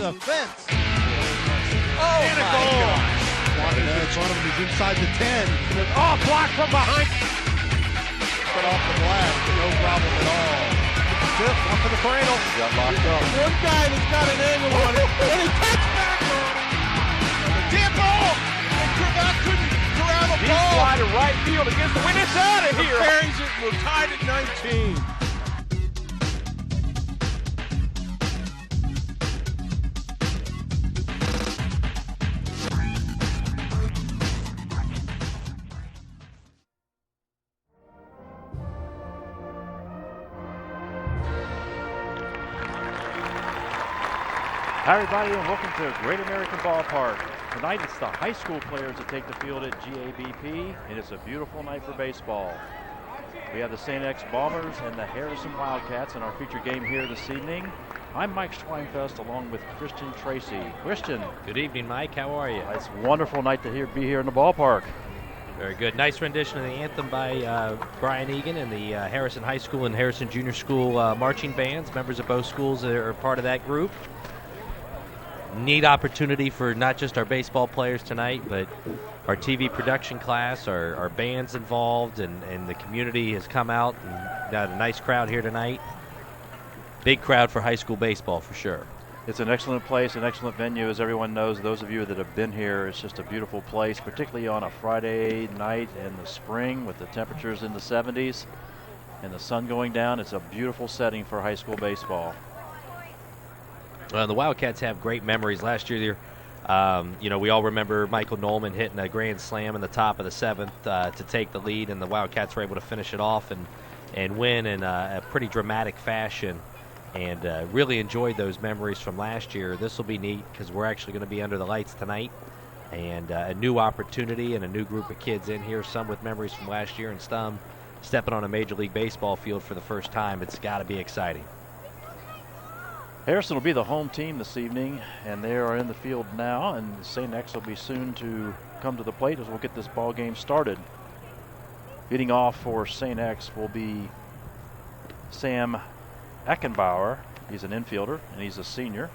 the fence. Oh, and a goal. Walking in front of him, he's inside the 10. Oh, blocked from behind. Cut off the glass, no problem at all. Fifth, one for the cradle. Got locked up. One guy that's got an angle on it, and he cuts back on it. Deep ball! And Cravat couldn't corral the Deep ball. fly to right field against the wind. It's out of here. Buries it, we're tied at 19. Hi everybody and welcome to Great American Ballpark. Tonight it's the high school players that take the field at GABP, and it's a beautiful night for baseball. We have the St. X Bombers and the Harrison Wildcats in our featured game here this evening. I'm Mike Schweinfest along with Christian Tracy. Christian. Good evening, Mike. How are you? It's a wonderful night to be here in the ballpark. Very good. Nice rendition of the anthem by Brian Egan and the Harrison High School and Harrison Junior School marching bands. Members of both schools are part of that group. Neat opportunity for not just our baseball players tonight, but our TV production class, our bands involved, and the community has come out and got a nice crowd here tonight. Big crowd for high school baseball for sure. It's an excellent place, an excellent venue, as everyone knows. Those of you that have been here, it's just a beautiful place, particularly on a Friday night in the spring with the temperatures in the 70s and the sun going down. It's a beautiful setting for high school baseball. The Wildcats have great memories. Last year, we all remember Michael Nolman hitting a grand slam in the top of the 7th to take the lead, and the Wildcats were able to finish it off and win in a pretty dramatic fashion. And really enjoyed those memories from last year. This will be neat because we're actually going to be under the lights tonight, and a new opportunity and a new group of kids in here, some with memories from last year and some stepping on a Major League Baseball field for the first time. It's got to be exciting. Harrison will be the home team this evening, and they are in the field now, and St. X will be soon to come to the plate as we'll get this ball game started. Leading off for St. X will be Sam Eckenbauer. He's an infielder, and he's a senior.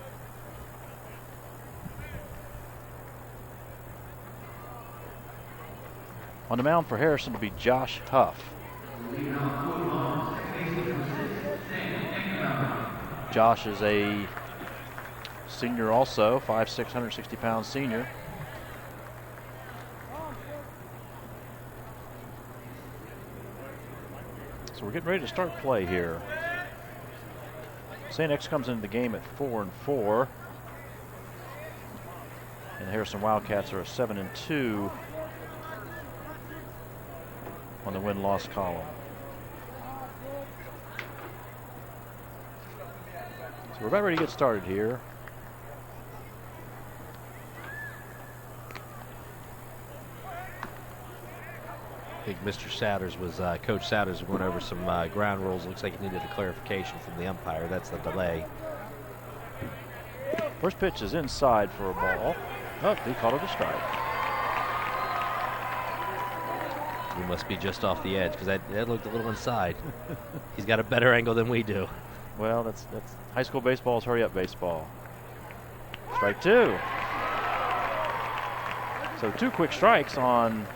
On the mound for Harrison will be Josh Huff. Josh is a senior also, 5'6", 160-pound senior. So we're getting ready to start play here. St. X comes into the game at 4-4. And the Harrison Wildcats are a 7-2 on the win-loss column. So we're about ready to get started here. I think Mr. Souders was, Coach Souders went over some ground rules. Looks like he needed a clarification from the umpire. That's the delay. First pitch is inside for a ball. Oh, he called it a strike. We must be just off the edge because that looked a little inside. He's got a better angle than we do. Well, that's high school baseball is hurry-up baseball. Strike two. So 2 quick strikes on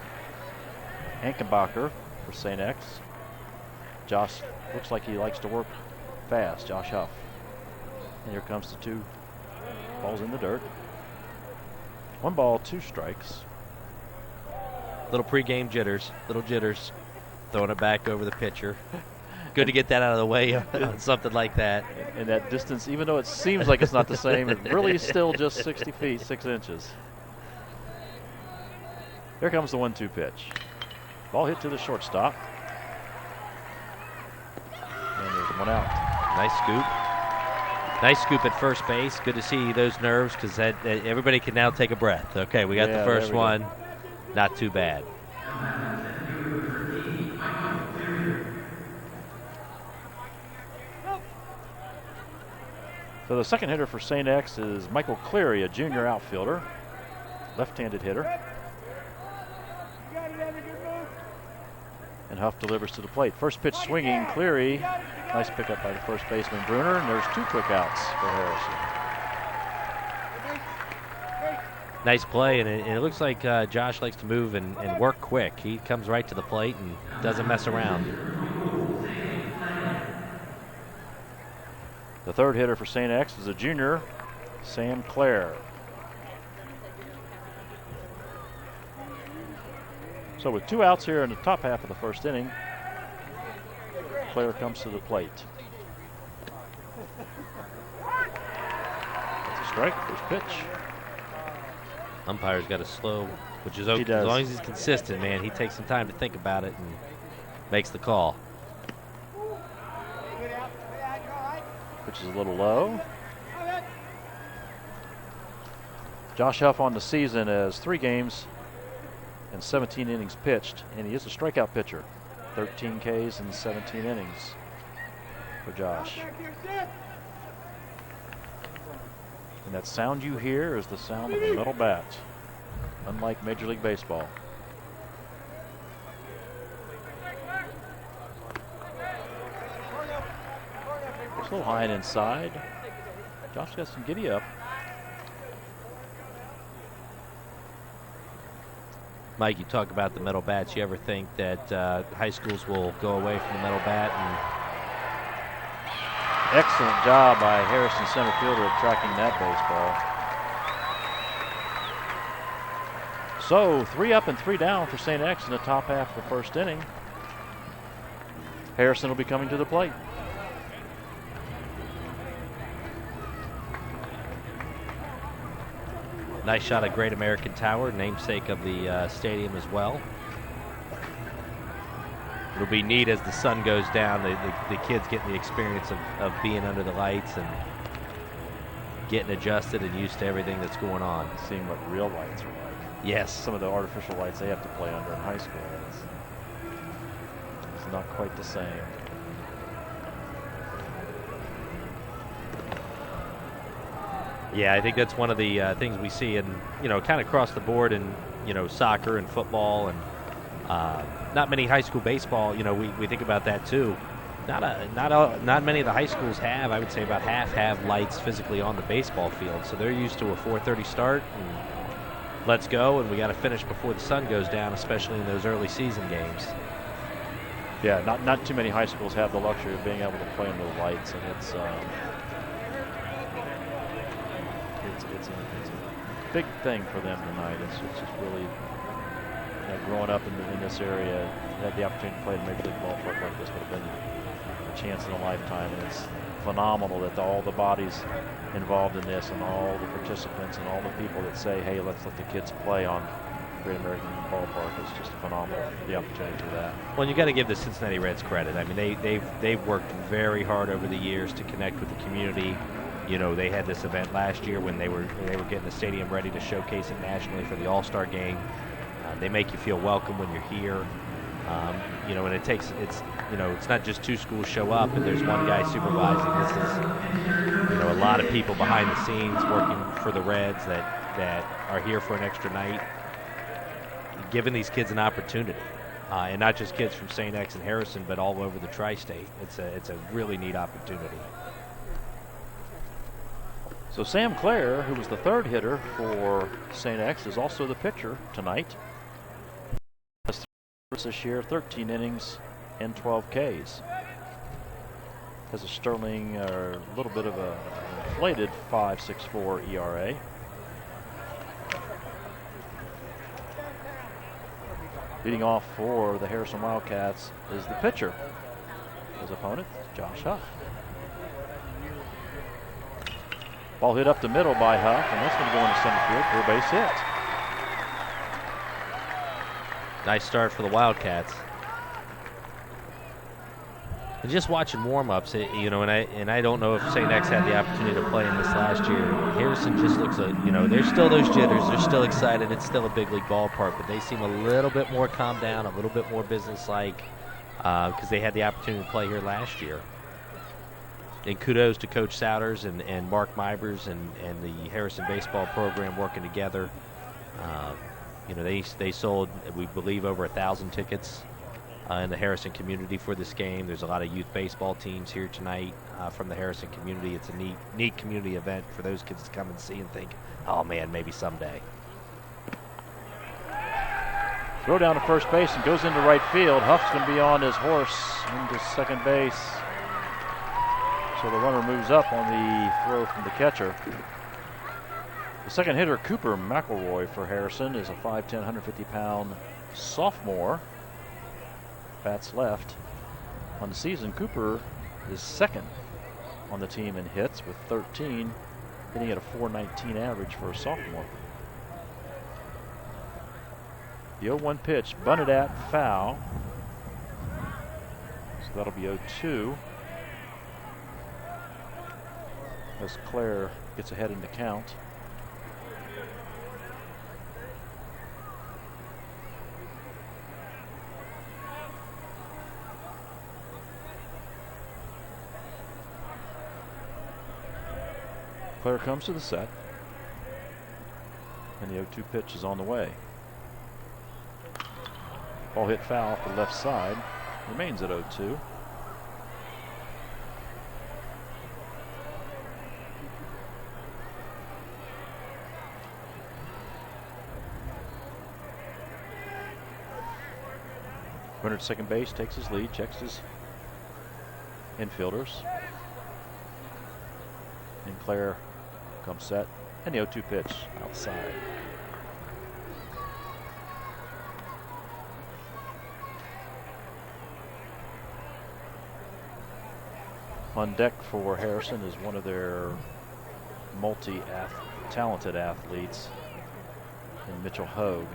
Ankenbacher for St. X. Josh looks like he likes to work fast, Josh Huff. And here comes the 2 balls in the dirt. 1 ball, 2 strikes. Little pregame jitters, throwing it back over the pitcher. Good to get that out of the way on something like that. And that distance, even though it seems like it's not the same, it really is still just 60 feet, 6 inches. Here comes the 1-2 pitch. Ball hit to the shortstop. And there's 1 out. Nice scoop. Nice scoop at first base. Good to see those nerves because everybody can now take a breath. Okay, we got the first one. Not too bad. So the second hitter for St. X is Michael Cleary, a junior outfielder, left-handed hitter. And Huff delivers to the plate. First pitch swinging, Cleary. Nice pickup by the first baseman, Bruner, and there's 2 quick outs for Harrison. Nice play, and it looks like Josh likes to move and work quick. He comes right to the plate and doesn't mess around. The third hitter for St. X is a junior, Sam Clare. So with 2 outs here in the top half of the first inning, Clare comes to the plate. That's a strike, first pitch. Umpire's got a slow, which is okay. As long as he's consistent, man, he takes some time to think about it and makes the call. Pitch is a little low. Josh Huff on the season has 3 games and 17 innings pitched, and he is a strikeout pitcher. 13 Ks and 17 innings for Josh. And that sound you hear is the sound of a metal bat, unlike Major League Baseball. It's a little high and inside. Josh got some giddy up. Mike, you talk about the metal bats. You ever think that high schools will go away from the metal bat? Excellent job by Harrison center fielder at tracking that baseball. So 3 up and 3 down for St. X in the top half of the first inning. Harrison will be coming to the plate. Nice shot at Great American Tower, namesake of the stadium as well. It'll be neat as the sun goes down. The kids getting the experience of being under the lights and getting adjusted and used to everything that's going on. Seeing what real lights are like. Yes. Some of the artificial lights they have to play under in high school. It's not quite the same. Yeah, I think that's one of the things we see in, kind of across the board in, soccer and football and not many high school baseball. We think about that too. Not many of the high schools have. I would say about half have lights physically on the baseball field. So they're used to a 4:30 start and let's go, and we got to finish before the sun goes down, especially in those early season games. Yeah, not too many high schools have the luxury of being able to play under the lights, and it's a big thing for them tonight. It's just really, growing up in this area, had the opportunity to play at a Major League Ballpark like this would have been a chance in a lifetime. And it's phenomenal that all the bodies involved in this and all the participants and all the people that say, hey, let's let the kids play on Great American Ballpark is just phenomenal, the opportunity for that. Well, you got to give the Cincinnati Reds credit. I mean, they've worked very hard over the years to connect with the community. They had this event last year when they were getting the stadium ready to showcase it nationally for the All-Star game. They make you feel welcome when you're here. And it's not just 2 schools show up and there's one guy supervising. This is, a lot of people behind the scenes working for the Reds that are here for an extra night, giving these kids an opportunity. And not just kids from St. X and Harrison, but all over the tri-state. It's a really neat opportunity. So Sam Clare, who was the 3rd hitter for St. X, is also the pitcher tonight. This year, 13 innings and 12 Ks. Has a sterling, a little bit of an inflated 5.64 ERA. Leading off for the Harrison Wildcats is the pitcher. His opponent, Josh Huff. Ball hit up the middle by Huff, and that's going to go into center field for a base hit. Nice start for the Wildcats. And just watching warm-ups, and I don't know if St. X had the opportunity to play in this last year. Harrison just looks like, there's still those jitters. They're still excited. It's still a big league ballpark, but they seem a little bit more calmed down, a little bit more business-like because they had the opportunity to play here last year. And kudos to Coach Souders and Mark Mybers and the Harrison baseball program working together. They sold, we believe, over 1,000 tickets in the Harrison community for this game. There's a lot of youth baseball teams here tonight from the Harrison community. It's a neat community event for those kids to come and see and think, oh man, maybe someday. Throw down to first base and goes into right field. Huff's going to be on his horse into second base. So the runner moves up on the throw from the catcher. The second hitter, Cooper McElroy for Harrison, is a 5'10", 150-pound sophomore. Bats left. On the season, Cooper is second on the team in hits with 13, hitting at a .419 average for a sophomore. The 0-1 pitch, bunted at, foul. So that'll be 0-2. As Claire gets ahead in the count. Claire comes to the set. And the 0-2 pitch is on the way. Ball hit foul off the left side. Remains at 0-2. Runner at second base takes his lead, checks his infielders. And Claire comes set. And the 0-2 pitch outside. On deck for Harrison is one of their multi-talented athletes in Mitchell Hogue.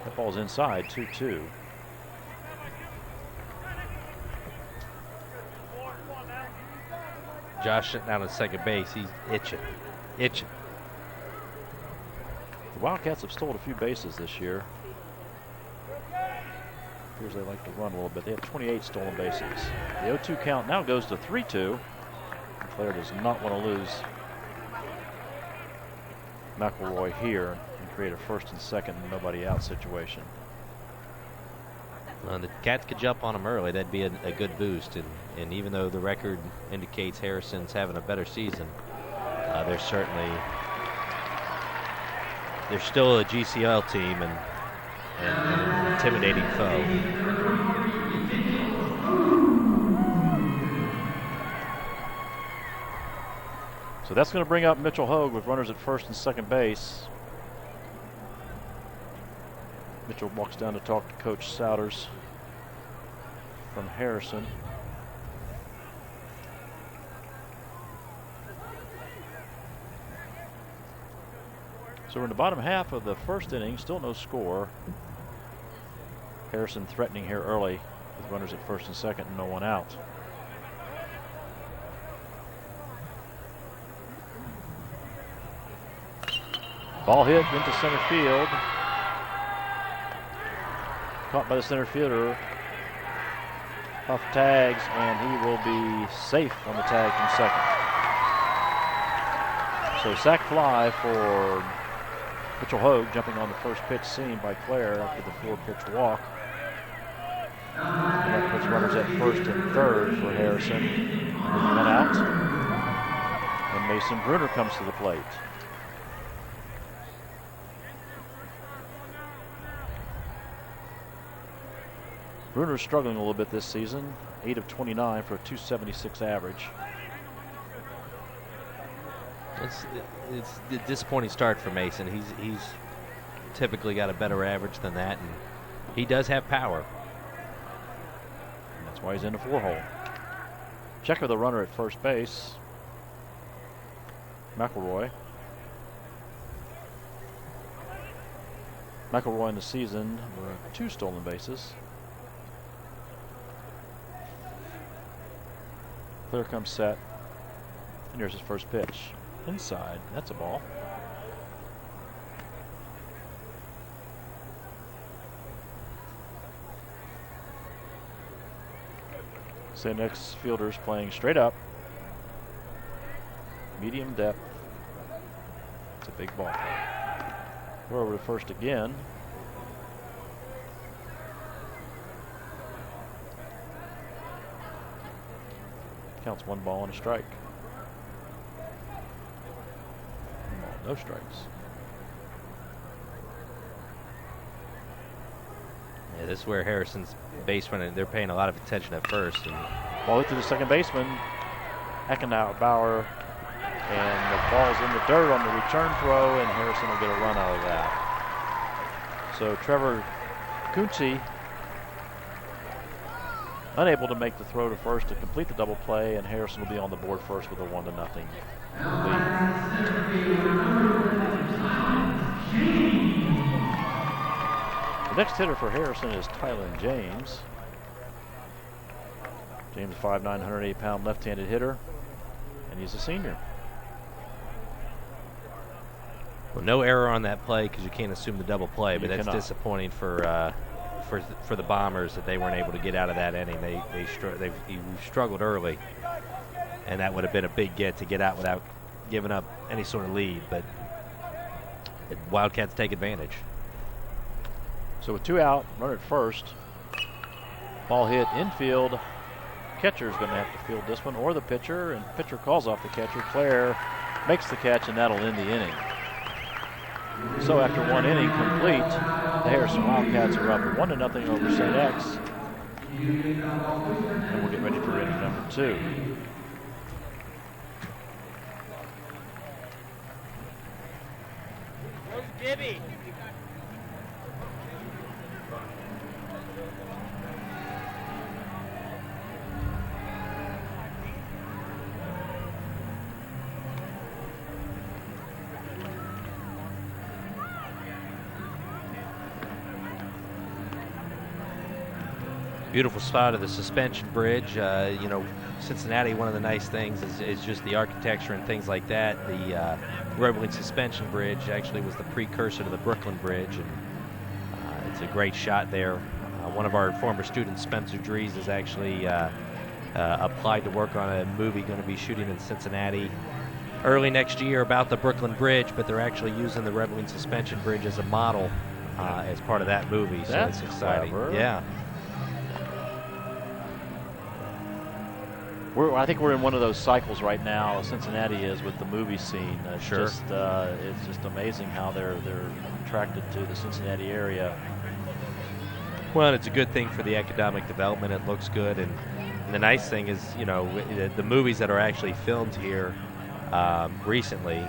That ball's inside, 2-2. Josh sitting out on second base. He's itching. The Wildcats have stolen a few bases this year. Appears they like to run a little bit. They have 28 stolen bases. The 0-2 count now goes to 3-2. Claire does not want to lose McElroy here and create a first and second and nobody out situation. The Cats could jump on them early. That'd be a good boost. And even though the record indicates Harrison's having a better season, they're still a GCL team and an intimidating foe. So that's going to bring up Mitchell Hogue with runners at first and second base. Mitchell walks down to talk to Coach Souders from Harrison. So we're in the bottom half of the first inning, still no score. Harrison threatening here early with runners at first and second and no one out. Ball hit into center field. Caught by the center fielder. Huff tags, and he will be safe on the tag from second. So sac fly for Mitchell Hogue, jumping on the first pitch seen by Claire after the 4-pitch walk. And that puts runners at first and third for Harrison. With one out. And Mason Bruner comes to the plate. Bruner's struggling a little bit this season. 8 of 29 for a .276 average. It's a disappointing start for Mason. He's typically got a better average than that, and he does have power. And that's why he's in the 4-hole. Check with the runner at first base. McElroy. McElroy in the season were 2 stolen bases. Clear comes set. And here's his first pitch. Inside. That's a ball. St. X fielders playing straight up. Medium depth. It's a big ball. We're over to first again. Counts 1 ball and a strike. No strikes. Yeah, this is where Harrison's baseman, they're paying a lot of attention at first. And ball hit to the second baseman, Eckenbauer, and the ball's in the dirt on the return throw, and Harrison will get a run out of that. So Trevor Kunze unable to make the throw to first to complete the double play, and Harrison will be on the board first with a 1-0 lead. The next hitter for Harrison is Tylen James. James, 5'9", 108-pound left-handed hitter, and he's a senior. Well, no error on that play because you can't assume the double play, but that's cannot. Disappointing for the Bombers that they weren't able to get out of that inning. They struggled early, and that would have been a big get out without giving up any sort of lead. But the Wildcats take advantage. So with 2 out, runner at first, ball hit infield. Catcher's going to have to field this one, or the pitcher, and pitcher calls off the catcher. Claire makes the catch, and that'll end the inning. So after 1 inning complete, the Harrison Wildcats are up 1-0 over St. X. And we'll get ready for inning number 2. Gibby. Beautiful spot of the suspension bridge. Cincinnati, one of the nice things is just the architecture and things like that. The Roebling suspension bridge actually was the precursor to the Brooklyn Bridge, and it's a great shot there. One of our former students, Spencer Dries, has actually applied to work on a movie going to be shooting in Cincinnati early next year about the Brooklyn Bridge, but they're actually using the Roebling suspension bridge as a model as part of that movie. So That's it's exciting. clever. Yeah. I think we're in one of those cycles right now. Cincinnati is with the movie scene. Sure. It's just amazing how they're attracted to the Cincinnati area. Well, it's a good thing for the economic development. It looks good, and the nice thing is, the movies that are actually filmed here recently.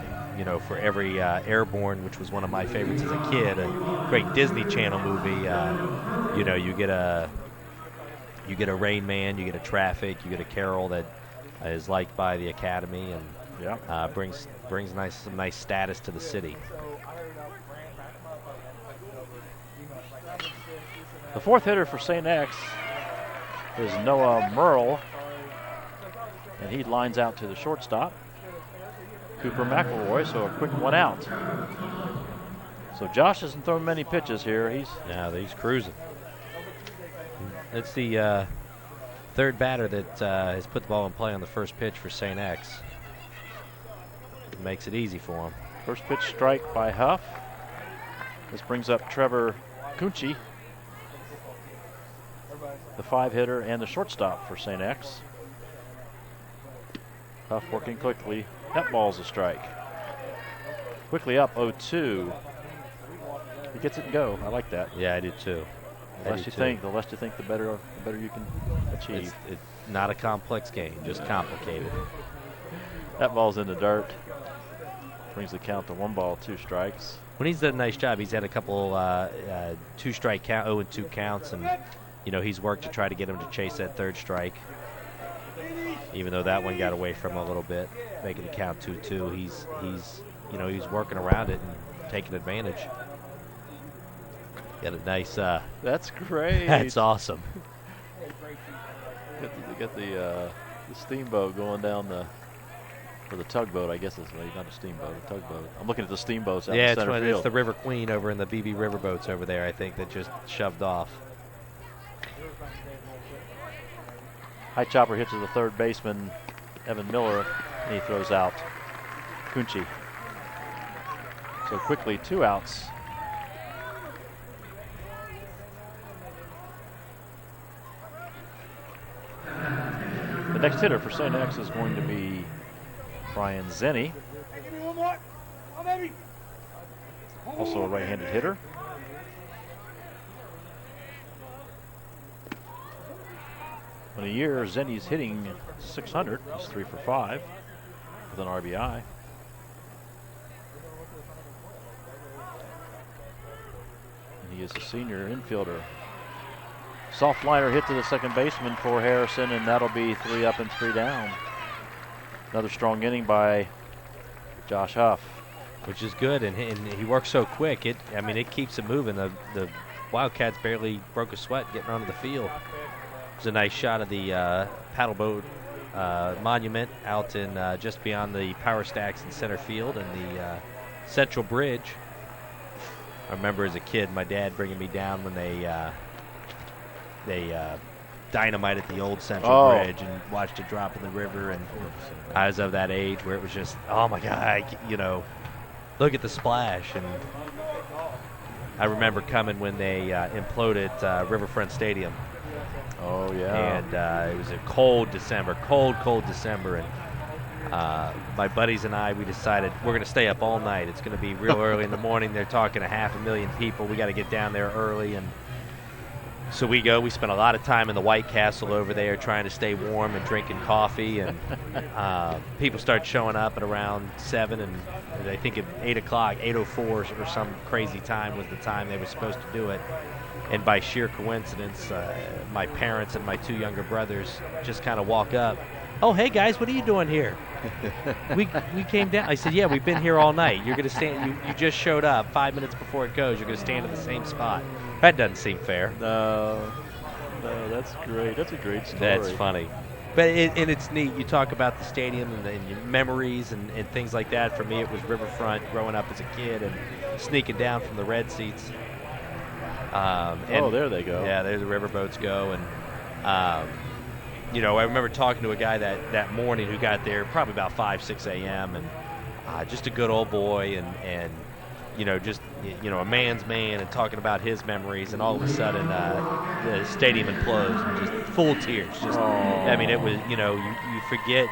For every Airborne, which was one of my favorites as a kid, a great Disney Channel movie. You get a Rain Man, you get a Traffic, you get a Carol that is liked by the Academy and brings some nice status to the city. The fourth hitter for St. X is Noah Merle, and he lines out to the shortstop, Cooper McElroy, so a quick 1 out. So Josh hasn't thrown many pitches here. He's cruising. It's the third batter that has put the ball in play on the first pitch for St. X. It makes it easy for him. First pitch strike by Huff. This brings up Trevor Kunze, the 5 hitter and the shortstop for St. X. Huff working quickly. That ball's a strike. Quickly up 0-2. He gets it and go. I like that. Yeah, I do too. The less you think, the better you can achieve. It's not a complex game, just complicated. That ball's in the dirt. Brings the count to 1 ball, 2 strikes. When he's done a nice job, he's had a couple 2-strike count, 0-2 counts, and he's worked to try to get him to chase that third strike. Even though that one got away from him a little bit, making the count 2-2, he's working around it and taking advantage. Got a nice. That's great. That's awesome. Got the steamboat going down or the tugboat, I guess it's not a steamboat, a tugboat. I'm looking at the steamboats out in center field. It's the River Queen over in the BB Riverboats over there, I think, that just shoved off. High chopper hit to the third baseman, Evan Miller, and he throws out Kunze. So quickly 2 outs. The next hitter for St. X is going to be Brian Zenny. Also a right-handed hitter. In a year, Zenny's hitting .600. He's 3 for 5 with an RBI. And he is a senior infielder. Soft liner hit to the second baseman for Harrison, and that'll be 3 up and 3 down. Another strong inning by Josh Huff. Which is good, and he works so quick. It keeps it moving. The Wildcats barely broke a sweat getting onto the field. It was a nice shot of the paddle boat monument out in just beyond the power stacks in center field and the Central Bridge. I remember as a kid my dad bringing me down when they dynamited the old Central Bridge and watched it drop in the river, and I was of that age where it was just, oh my God, look at the splash. And I remember coming when they imploded Riverfront Stadium. Oh, yeah. And it was a cold December, cold December. And my buddies and I, we decided we're going to stay up all night. It's going to be real early in the morning. They're talking 500,000 people. We got to get down there early. And so we go. We spent a lot of time in the White Castle over there trying to stay warm and drinking coffee. And people started showing up at around 7, and I think at 8 o'clock, 8:04 or some crazy time was the time they were supposed to do it. And by sheer coincidence, my parents and my 2 younger brothers just kind of walk up. Oh, hey, guys, what are you doing here? we came down. I said, yeah, we've been here all night. You're going to stand. You just showed up 5 minutes before it goes. You're going to stand in the same spot. That doesn't seem fair. No, that's great. That's a great story. That's funny. But it's neat. You talk about the stadium and your memories and things like that. For me, it was Riverfront growing up as a kid and sneaking down from the red seats. There they go. Yeah, there the riverboats go. And, I remember talking to a guy that morning who got there probably about 5, 6 a.m. and just a good old boy and a man's man, and talking about his memories. And all of a sudden, the stadium implodes and just full tears. It was, you forget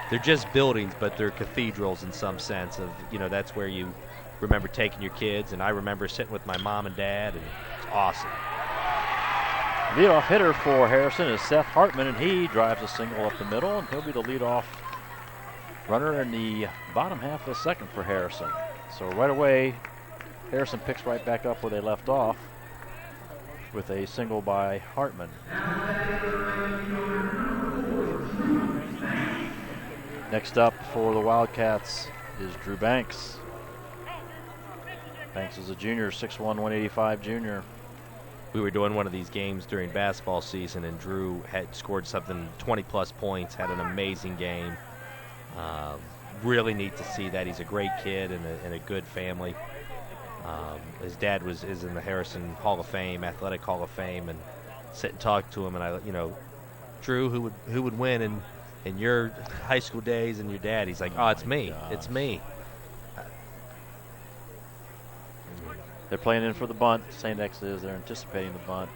they're just buildings, but they're cathedrals in some sense of, that's where you remember taking your kids. And I remember sitting with my mom and dad, and it's awesome. Leadoff hitter for Harrison is Seth Hartman, and he drives a single up the middle, and he'll be the leadoff runner in the bottom half of the second for Harrison. So right away, Harrison picks right back up where they left off with a single by Hartman. Next up for the Wildcats is Drew Banks. Banks is a junior, 6'1", 185 junior. We were doing one of these games during basketball season, and Drew had scored something 20-plus points, had an amazing game. Really neat to see that. He's a great kid and a good family. His dad is in the Harrison Hall of Fame, Athletic Hall of Fame, and sit and talk to him. And Drew, who would win in your high school days and your dad? He's like, it's me. Gosh. It's me. They're playing in for the bunt. St. X is. They're anticipating the bunt.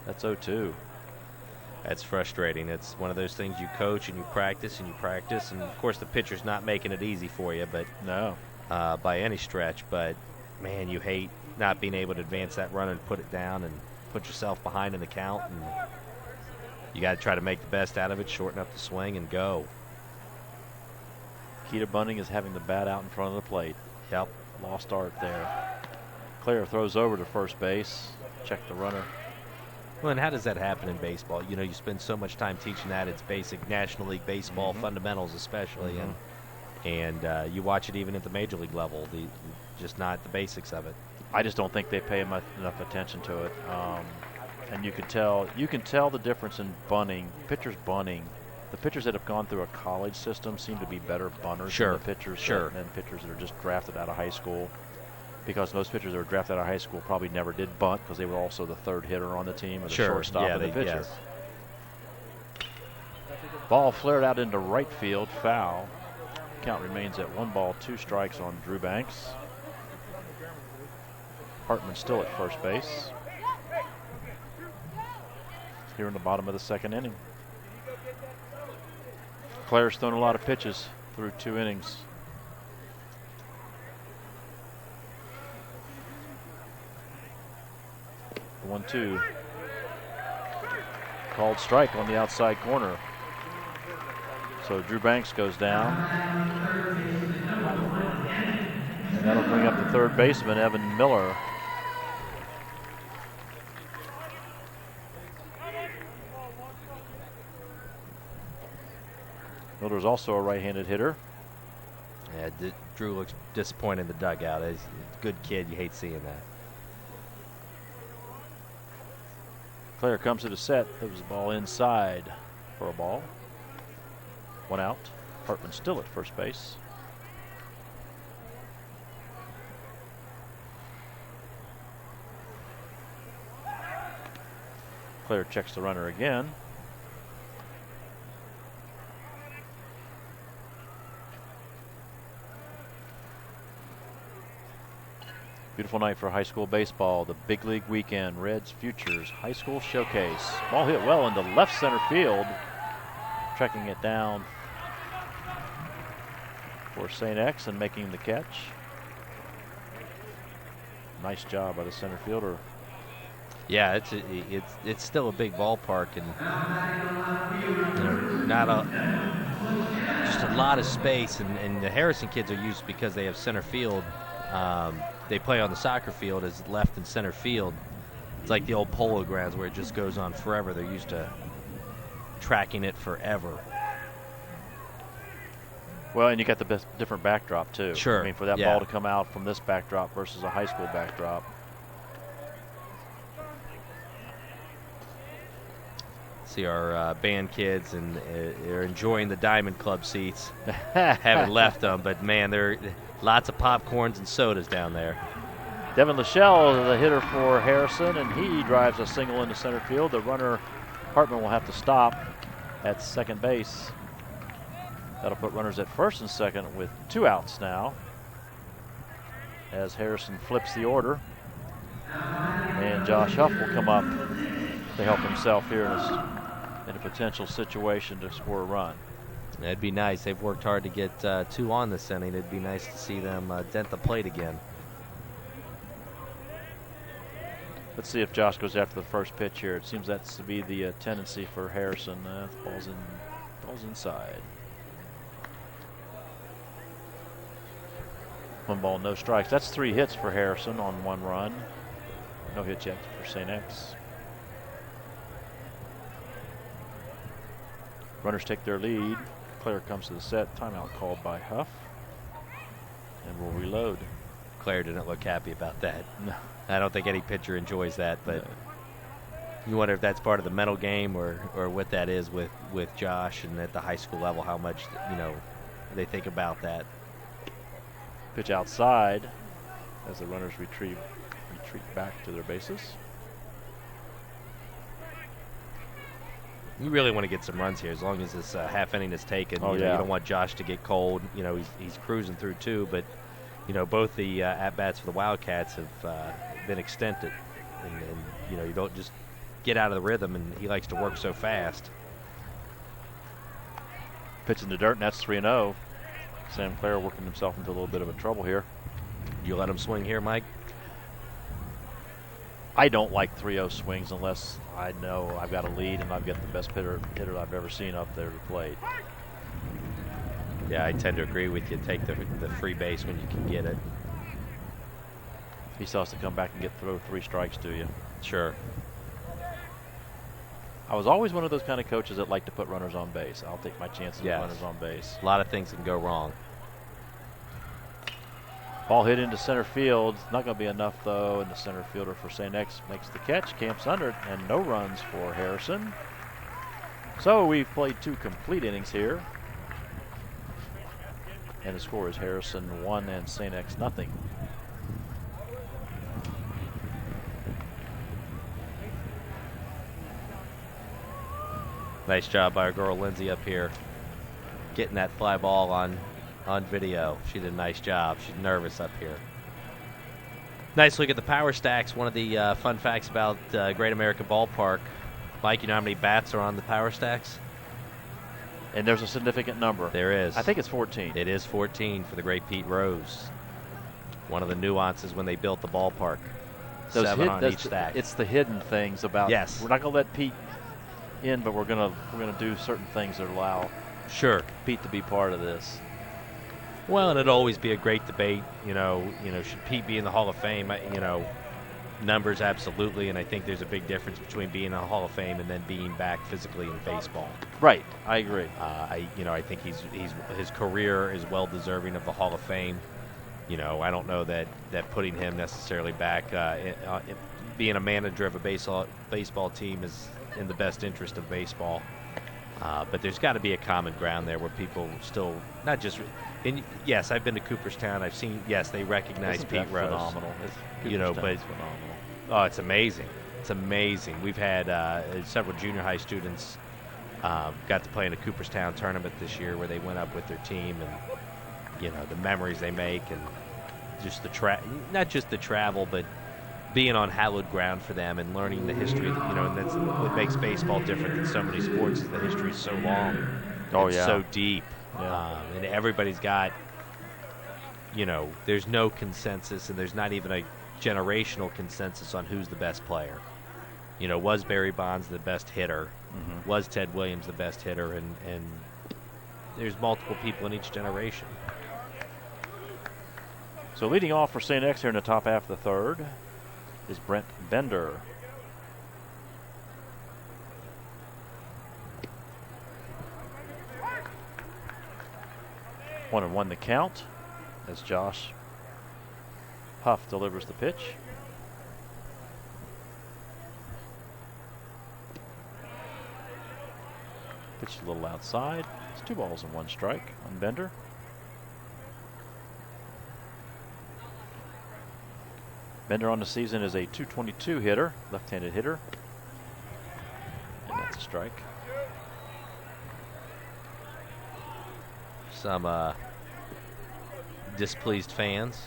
That's 0-2. That's frustrating. It's one of those things you coach and you practice. And of course, the pitcher's not making it easy for you, but no, by any stretch. But man, you hate not being able to advance that runner and put it down and put yourself behind in the count. And you got to try to make the best out of it, shorten up the swing, and go. Key to bunting is having the bat out in front of the plate. Yep. Lost art there. Claire throws over to first base. Check the runner. Well, and how does that happen in baseball? You spend so much time teaching that. It's basic National League Baseball fundamentals especially. And you watch it even at the major league level, just not the basics of it. I just don't think they pay enough attention to it. And you can tell the difference in bunting, pitchers bunting. The pitchers that have gone through a college system seem to be better bunters than the pitchers than pitchers that are just drafted out of high school. Because most pitchers that were drafted out of high school probably never did bunt because they were also the third hitter on the team or the shortstop and the pitcher. Yes. Ball flared out into right field, foul. Count remains at 1 ball, 2 strikes on Drew Banks. Hartman still at first base. Here in the bottom of the second inning. Claire's thrown a lot of pitches through 2 innings. The 1-2. Called strike on the outside corner. So Drew Banks goes down. And that'll bring up the third baseman, Evan Miller. Miller's also a right-handed hitter. Yeah, Drew looks disappointed in the dugout. He's a good kid. You hate seeing that. Claire comes to the set. There was a ball inside for a ball. 1 out. Hartman still at first base. Claire checks the runner again. Beautiful night for high school baseball. The big league weekend. Reds Futures High School Showcase. Ball hit well into left center field. Tracking it down for St. X and making the catch. Nice job by the center fielder. Yeah, it's still a big ballpark, and just a lot of space. And the Harrison kids are used because they have center field. They play on the soccer field as left and center field. It's like the old polo grounds where it just goes on forever. They're used to tracking it forever. Well, and you got the different backdrop too. Sure. I mean, for that Yeah. ball to come out from this backdrop versus a high school backdrop. See our band kids, and they're enjoying the Diamond Club seats. Haven't left them, but man, there are lots of popcorns and sodas down there. Devin Lachelle is the hitter for Harrison, and he drives a single into center field. The runner, Hartman, will have to stop at second base. That'll put runners at first and second with 2 outs now, as Harrison flips the order. And Josh Huff will come up to help himself here in a potential situation to score a run. That'd be nice. They've worked hard to get 2 on this inning. It'd be nice to see them dent the plate again. Let's see if Josh goes after the first pitch here. It seems that's to be the tendency for Harrison. Ball's inside. 1 ball, no strikes. That's 3 hits for Harrison on 1 run. No hits yet for St. X. Runners take their lead. Claire comes to the set. Timeout called by Huff. And we'll reload. Claire didn't look happy about that. No. I don't think any pitcher enjoys that, but you wonder if that's part of the mental game or what that is with Josh, and at the high school level, how much they think about that. Pitch outside as the runners retreat back to their bases. You really want to get some runs here as long as this half inning is taken. Oh, you yeah. don't want Josh to get cold. He's cruising through 2, but both the at-bats for the Wildcats have been extended. And you don't just get out of the rhythm, and he likes to work so fast. Pitch in the dirt, and that's 3-0. Sam Clare working himself into a little bit of a trouble here. You let him swing here, Mike? I don't like 3-0 swings unless I know I've got a lead and I've got the best hitter I've ever seen up there to plate. Yeah, I tend to agree with you. Take the free base when you can get it. He still has to come back and throw 3 strikes to you. Sure. I was always one of those kind of coaches that like to put runners on base. I'll take my chances with runners on base. A lot of things can go wrong. Ball hit into center field. Not going to be enough, though, and the center fielder for St. X makes the catch, camps under it, and no runs for Harrison. So we've played 2 complete innings here. And the score is Harrison 1 and St. X 0. Nice job by our girl Lindsay up here, getting that fly ball on video. She did a nice job. She's nervous up here. Nice look at the power stacks. One of the fun facts about Great American Ballpark. Mike, you know how many bats are on the power stacks? And there's a significant number. There is. I think it's 14. It is 14 for the great Pete Rose. One of the nuances when they built the ballpark. 7 on each stack. It's the hidden things about. Yes. We're not going to let Pete in, but we're going to do certain things that allow Pete to be part of this. Well, and it'll always be a great debate. Should Pete be in the Hall of Fame? Numbers absolutely, and I think there's a big difference between being in the Hall of Fame and then being back physically in baseball. Right, I agree. I think his career is well deserving of the Hall of Fame. I don't know that putting him necessarily back, being a manager of a baseball team is in the best interest of baseball. But there's got to be a common ground there where people still not just. And yes, I've been to Cooperstown. I've seen. Yes, they recognize Pete Rose. Phenomenal. But phenomenal. Oh, it's amazing. It's amazing. We've had several junior high students got to play in a Cooperstown tournament this year where they went up with their team, and the memories they make, and just not just the travel, but being on hallowed ground for them and learning the history. And that's what makes baseball different than so many sports. Is the history is so long. It's so deep. Yeah. And everybody's got, there's no consensus, and there's not even a generational consensus on who's the best player. Was Barry Bonds the best hitter? Mm-hmm. Was Ted Williams the best hitter? And there's multiple people in each generation. So leading off for St. X here in the top half of the third is Brent Bender. 1-1 the count as Josh Huff delivers the pitch. Pitch a little outside. It's 2 balls and 1 strike on Bender. Bender on the season is a .222 hitter, left-handed hitter. And that's a strike. Some displeased fans.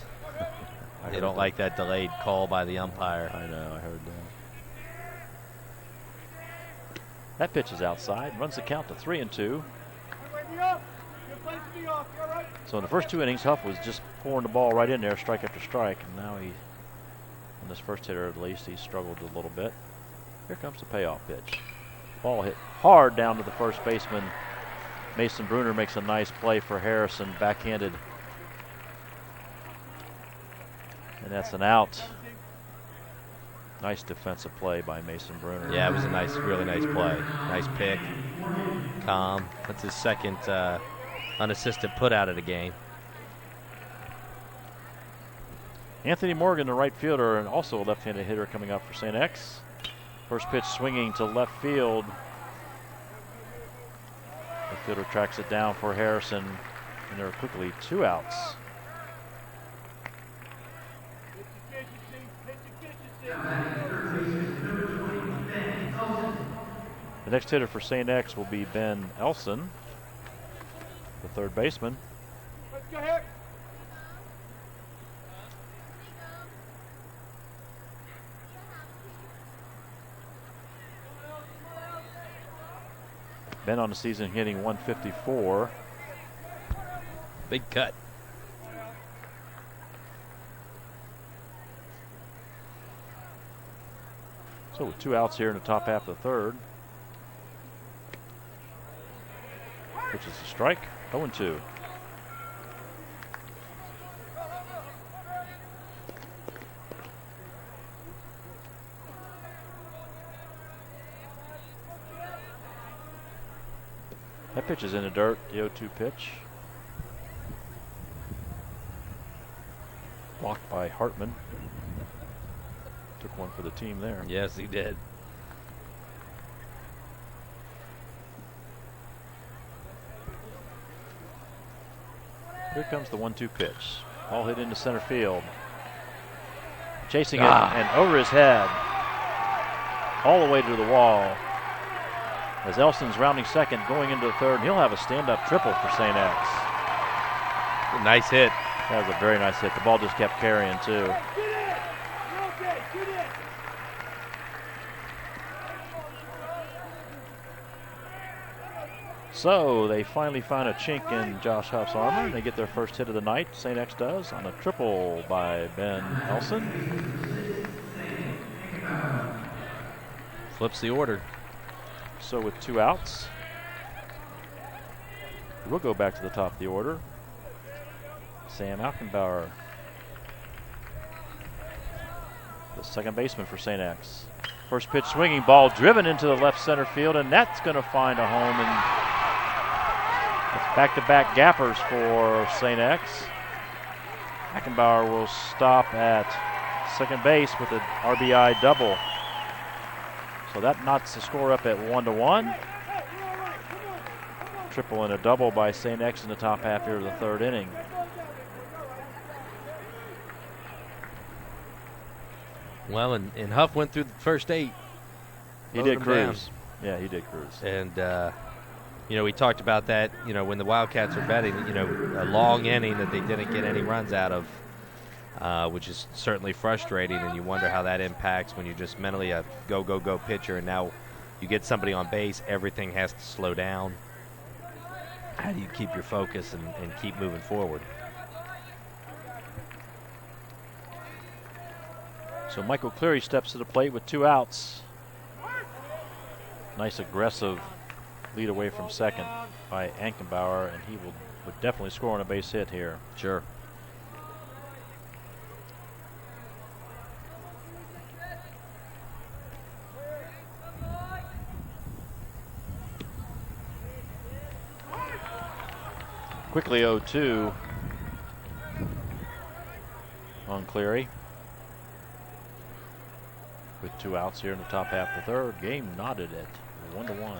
They don't like that delayed call by the umpire. I know, I heard that. That pitch is outside, runs the count to 3-2. So in the first 2 innings, Huff was just pouring the ball right in there, strike after strike, and now on this first hitter at least, he struggled a little bit. Here comes the payoff pitch. Ball hit hard down to the first baseman. Mason Bruner makes a nice play for Harrison, backhanded. And that's an out. Nice defensive play by Mason Bruner. Yeah, it was a really nice play. Nice pick. Calm. That's his second unassisted put out of the game. Anthony Morgan, the right fielder, and also a left-handed hitter coming up for St. X. First pitch swinging to left field. The fielder tracks it down for Harrison, and there are quickly 2 outs. The next hitter for St. X will be Ben Elson, the third baseman. Ben on the season hitting .154. Big cut. So with 2 outs here in the top half of the third. Which is a strike, 0-2. That pitch is in the dirt, the 0-2 pitch. Blocked by Hartman. Took one for the team there. Yes, he did. Here comes the 1-2 pitch. Ball hit into center field. Chasing it and over his head. All the way to the wall. As Elson's rounding second, going into the third, and he'll have a stand-up triple for St. X. Nice hit. That was a very nice hit. The ball just kept carrying, too. So they finally find a chink in Josh Huff's armor, and they get their first hit of the night. St. X does on a triple by Ben Nelson. Flips the order. So with 2 outs, we'll go back to the top of the order. Sam Alkenbauer, the second baseman for St. X. First pitch swinging, ball driven into the left center field, and that's going to find a home. And back-to-back gappers for St. X. Alkenbauer will stop at second base with an RBI double. So that knots the score up at 1-1. Triple and a double by St. X in the top half here of the third inning. Well, and Huff went through the first 8. He did cruise. Yeah, he did cruise. And, we talked about that, when the Wildcats are betting, a long inning that they didn't get any runs out of, which is certainly frustrating, and you wonder how that impacts when you're just mentally a go, go, go pitcher, and now you get somebody on base, everything has to slow down. How do you keep your focus and keep moving forward? So Michael Cleary steps to the plate with 2 outs. Nice aggressive lead away from second by Alkenbauer, and he would definitely score on a base hit here. Sure. Quickly 0-2 on Cleary. With 2 outs here in the top half of the third. Game knotted at 1-1.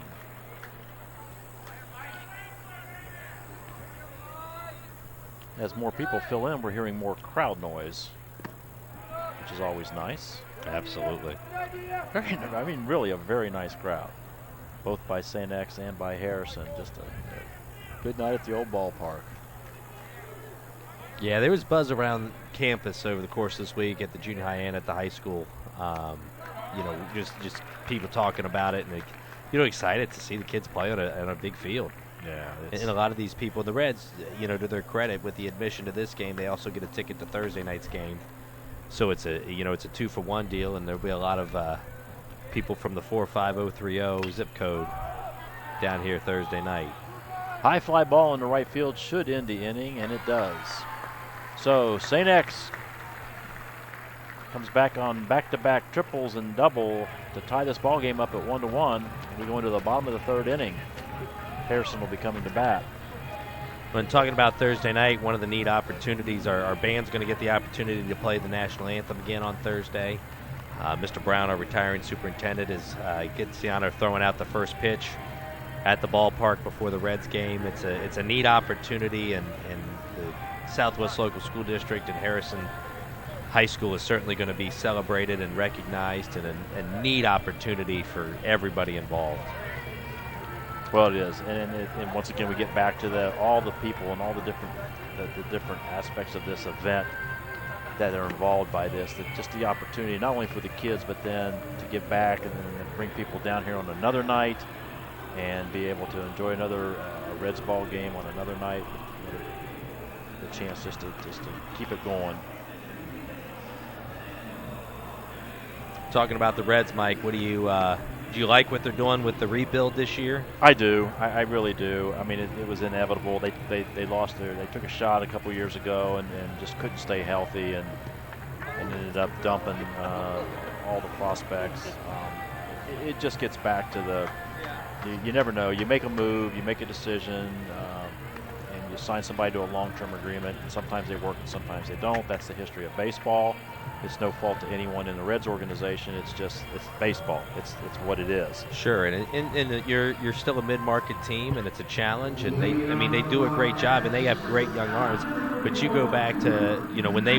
As more people fill in, we're hearing more crowd noise, which is always nice. Absolutely. Really a very nice crowd, both by St. X and by Harrison. Just a good night at the old ballpark. Yeah, there was buzz around campus over the course of this week at the junior high and at the high school. Just people talking about it, and excited to see the kids play on a big field. Yeah, and a lot of these people, the Reds, to their credit, with the admission to this game, they also get a ticket to Thursday night's game. So it's a 2-for-1 deal, and there'll be a lot of people from the 45030 zip code down here Thursday night. High fly ball in the right field should end the inning, and it does. So St. X comes back on back-to-back triples and double to tie this ball game up at 1-1. We go into the bottom of the third inning. Harrison will be coming to bat. When talking about Thursday night, one of the neat opportunities, our band's going to get the opportunity to play the national anthem again on Thursday. Mr. Brown, our retiring superintendent, gets the honor of throwing out the first pitch at the ballpark before the Reds game. It's a neat opportunity, and the Southwest Local School District and Harrison High School is certainly going to be celebrated and recognized, and a neat opportunity for everybody involved. Well, it is, and once again we get back to all the people and all the different aspects of this event that are involved by this. Just the opportunity, not only for the kids, but then to give back and then bring people down here on another night and be able to enjoy another Reds ball game on another night. The chance just to keep it going. Talking about the Reds, Mike, what do you like what they're doing with the rebuild this year? I do. I really do. I mean, it was inevitable. They lost they took a shot a couple years ago and just couldn't stay healthy and ended up dumping all the prospects. It just gets back to you never know. You make a move, you make a decision, and you sign somebody to a long-term agreement. And sometimes they work and sometimes they don't. That's the history of baseball. It's no fault to anyone in the Reds organization. It's baseball. It's what it is. Sure, and you're still a mid-market team, and it's a challenge. And they do a great job, and they have great young arms. But you go back to when they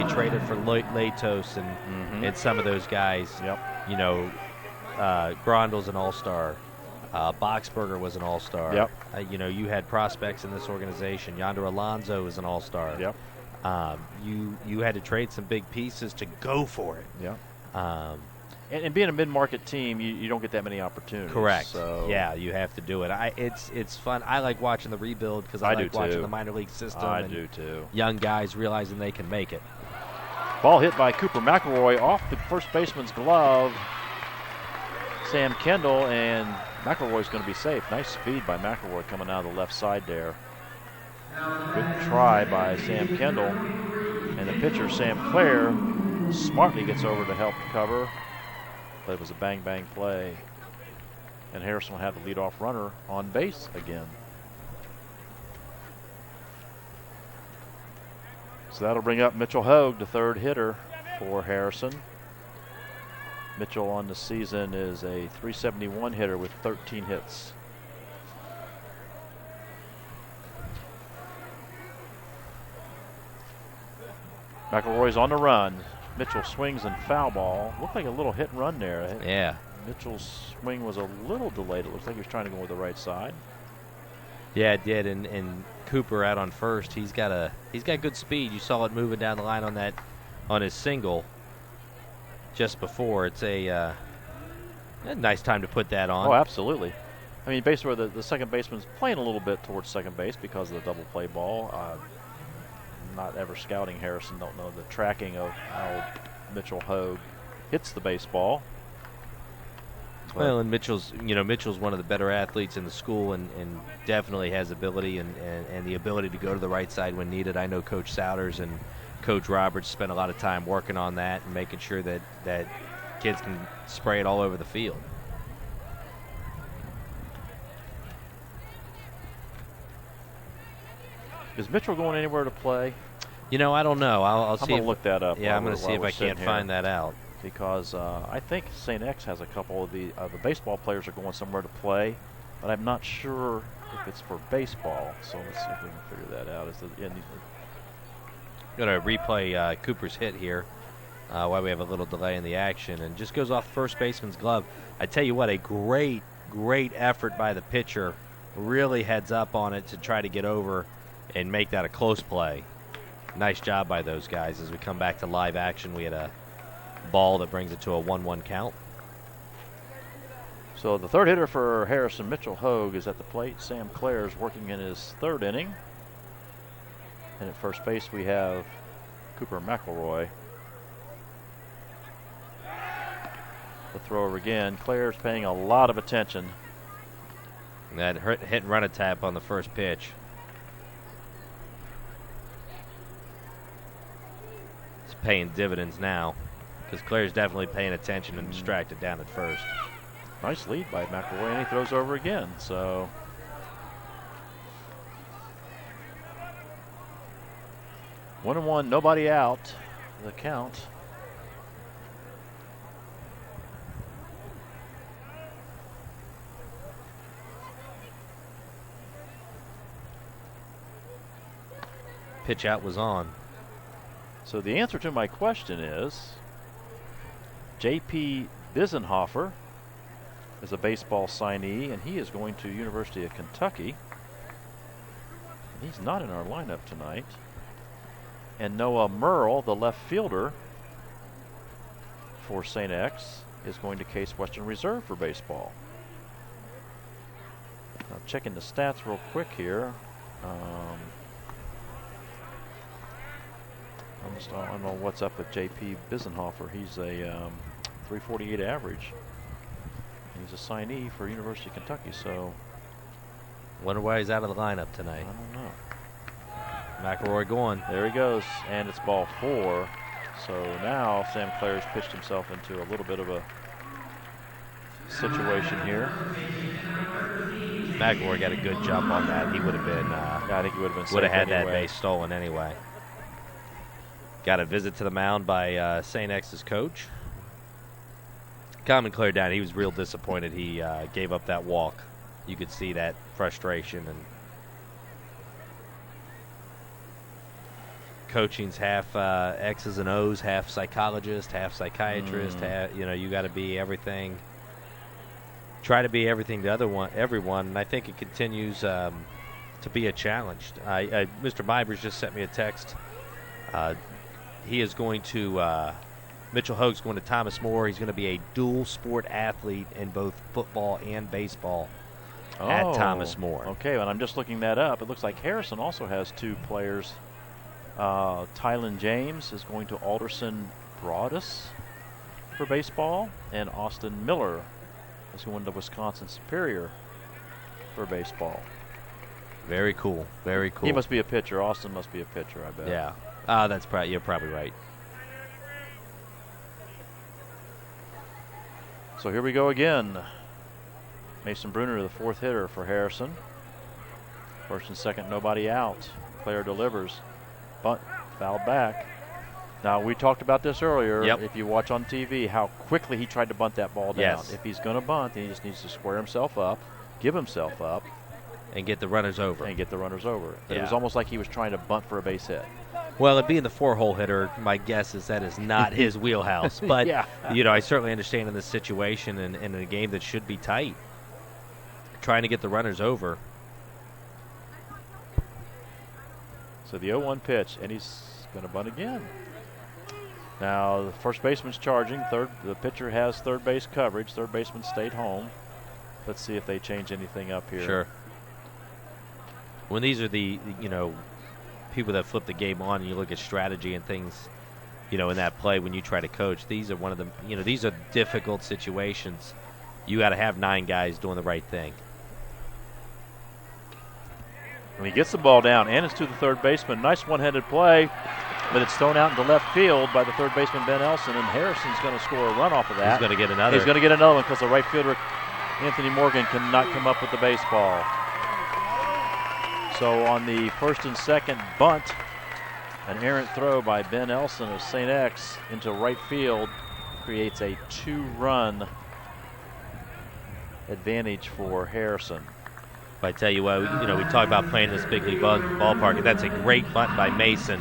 traded for Latos and some of those guys. Yep. Grondel's an all-star. Boxberger was an all-star. Yep. You had prospects in this organization. Yonder Alonso is an all-star. Yep. You had to trade some big pieces to go for it. Yeah. And being a mid-market team, you don't get that many opportunities. Correct. So yeah, you have to do it. It's fun. I like watching the rebuild because I like watching the minor league system. I do too. Young guys realizing they can make it. Ball hit by Cooper McElroy off the first baseman's glove. Sam Kendall, and McElroy's going to be safe. Nice speed by McElroy coming out of the left side there. Good try by Sam Kendall. And the pitcher, Sam Clare, smartly gets over to help cover. But it was a bang-bang play. And Harrison will have the leadoff runner on base again. So that'll bring up Mitchell Hogue, the third hitter for Harrison. Mitchell on the season is a .371 hitter with 13 hits. McElroy's on the run. Mitchell swings and foul ball. Looked like a little hit and run there. Yeah. Mitchell's swing was a little delayed. It looks like he was trying to go with the right side. Yeah, it did. And Cooper out on first. He's got good speed. You saw it moving down the line on his single just before. It's a nice time to put that on. Oh, absolutely. I mean, basically the second baseman's playing a little bit towards second base because of the double play ball. Not ever scouting Harrison, don't know the tracking of how Mitchell Hogue hits the baseball. Well, and Mitchell's one of the better athletes in the school, and definitely has ability and the ability to go to the right side when needed. I know Coach Souders and Coach Roberts spent a lot of time working on that and making sure that kids can spray it all over the field. Is Mitchell going anywhere to play? I don't know. I'll see. I'm going to look that up. Yeah, I'm going to see if I can't find that out. Because I think St. X has a couple of the baseball players are going somewhere to play, but I'm not sure if it's for baseball. So let's see if we can figure that out. Going to replay Cooper's hit here while we have a little delay in the action, and just goes off first baseman's glove. I tell you what, a great effort by the pitcher. Really heads up on it to try to get over and make that a close play. Nice job by those guys. As we come back to live action, we had a ball that brings it to a 1-1 count. So the third hitter for Harrison, Mitchell Hogue, is at the plate. Sam Clare is working in his third inning. And at first base we have Cooper McElroy. The thrower again. Clare's paying a lot of attention. And that hit and run attack on the first pitch. It's paying dividends now, because Claire's definitely paying attention and distracted down at first. Nice lead by McElroy, and he throws over again. So 1-1, nobody out. The count. Pitch out was on. So the answer to my question is J.P. Bisenhofer is a baseball signee, and he is going to University of Kentucky. And he's not in our lineup tonight. And Noah Merle, the left fielder for St. X, is going to Case Western Reserve for baseball. Now checking the stats real quick here. I don't know what's up with J.P. Bisenhofer. He's a 348 average. He's a signee for University of Kentucky, so Wonder why he's out of the lineup tonight. I don't know. McElroy going. There he goes, and it's ball 4. So now Sam Clare's pitched himself into a little bit of a situation here. McElroy got a good jump on that. He would have been. I think he would have been. Would have had anyway. that base stolen anyway. Got a visit to the mound by St. X's coach. Common Clare down. He was real disappointed. He gave up that walk. You could see that frustration, and coaching's half X's and O's, half psychologist, half psychiatrist. You got to be everything. Try to be everything to everyone, and I think it continues to be a challenge. Mr. Mibers just sent me a text. He is going to Mitchell Hoag's going to Thomas More. He's going to be a dual sport athlete in both football and baseball at Thomas More. Okay, well, I'm just looking that up. It looks like Harrison also has 2 players. Tylen James is going to Alderson Broadus for baseball, and Austin Miller is going to Wisconsin Superior for baseball. Very cool. Very cool. He must be a pitcher. Austin must be a pitcher, I bet. Yeah. You're probably right. So here we go again. Mason Bruner, the 4th hitter for Harrison. First and second, nobody out. Claire delivers. Bunt, fouled back. Now, we talked about this earlier. Yep. If you watch on TV, how quickly he tried to bunt that ball down. Yes. If he's going to bunt, then he just needs to square himself up, give himself up, and get the runners over. But it was almost like he was trying to bunt for a base hit. Well, and being the 4-hole hitter, my guess is that is not his wheelhouse. But, I certainly understand in this situation and in a game that should be tight, trying to get the runners over. So the 0-1 pitch, and he's going to bunt again. Now, the first baseman's charging. The pitcher has third base coverage. Third baseman stayed home. Let's see if they change anything up here. Sure. When these are the, people that flip the game on and you look at strategy and things, in that play when you try to coach, these are one of the, these are difficult situations. You got to have 9 guys doing the right thing. When he gets the ball down and it's to the third baseman, nice one-handed play, but it's thrown out into left field by the third baseman, Ben Elson, and Harrison's going to score a run off of that. He's going to get another. He's going to get another one because the right fielder, Anthony Morgan, cannot come up with the baseball. So on the first and second bunt, an errant throw by Ben Elson of St. X into right field creates a 2-run advantage for Harrison. But I tell you what, we talk about playing this big league ballpark, and that's a great bunt by Mason.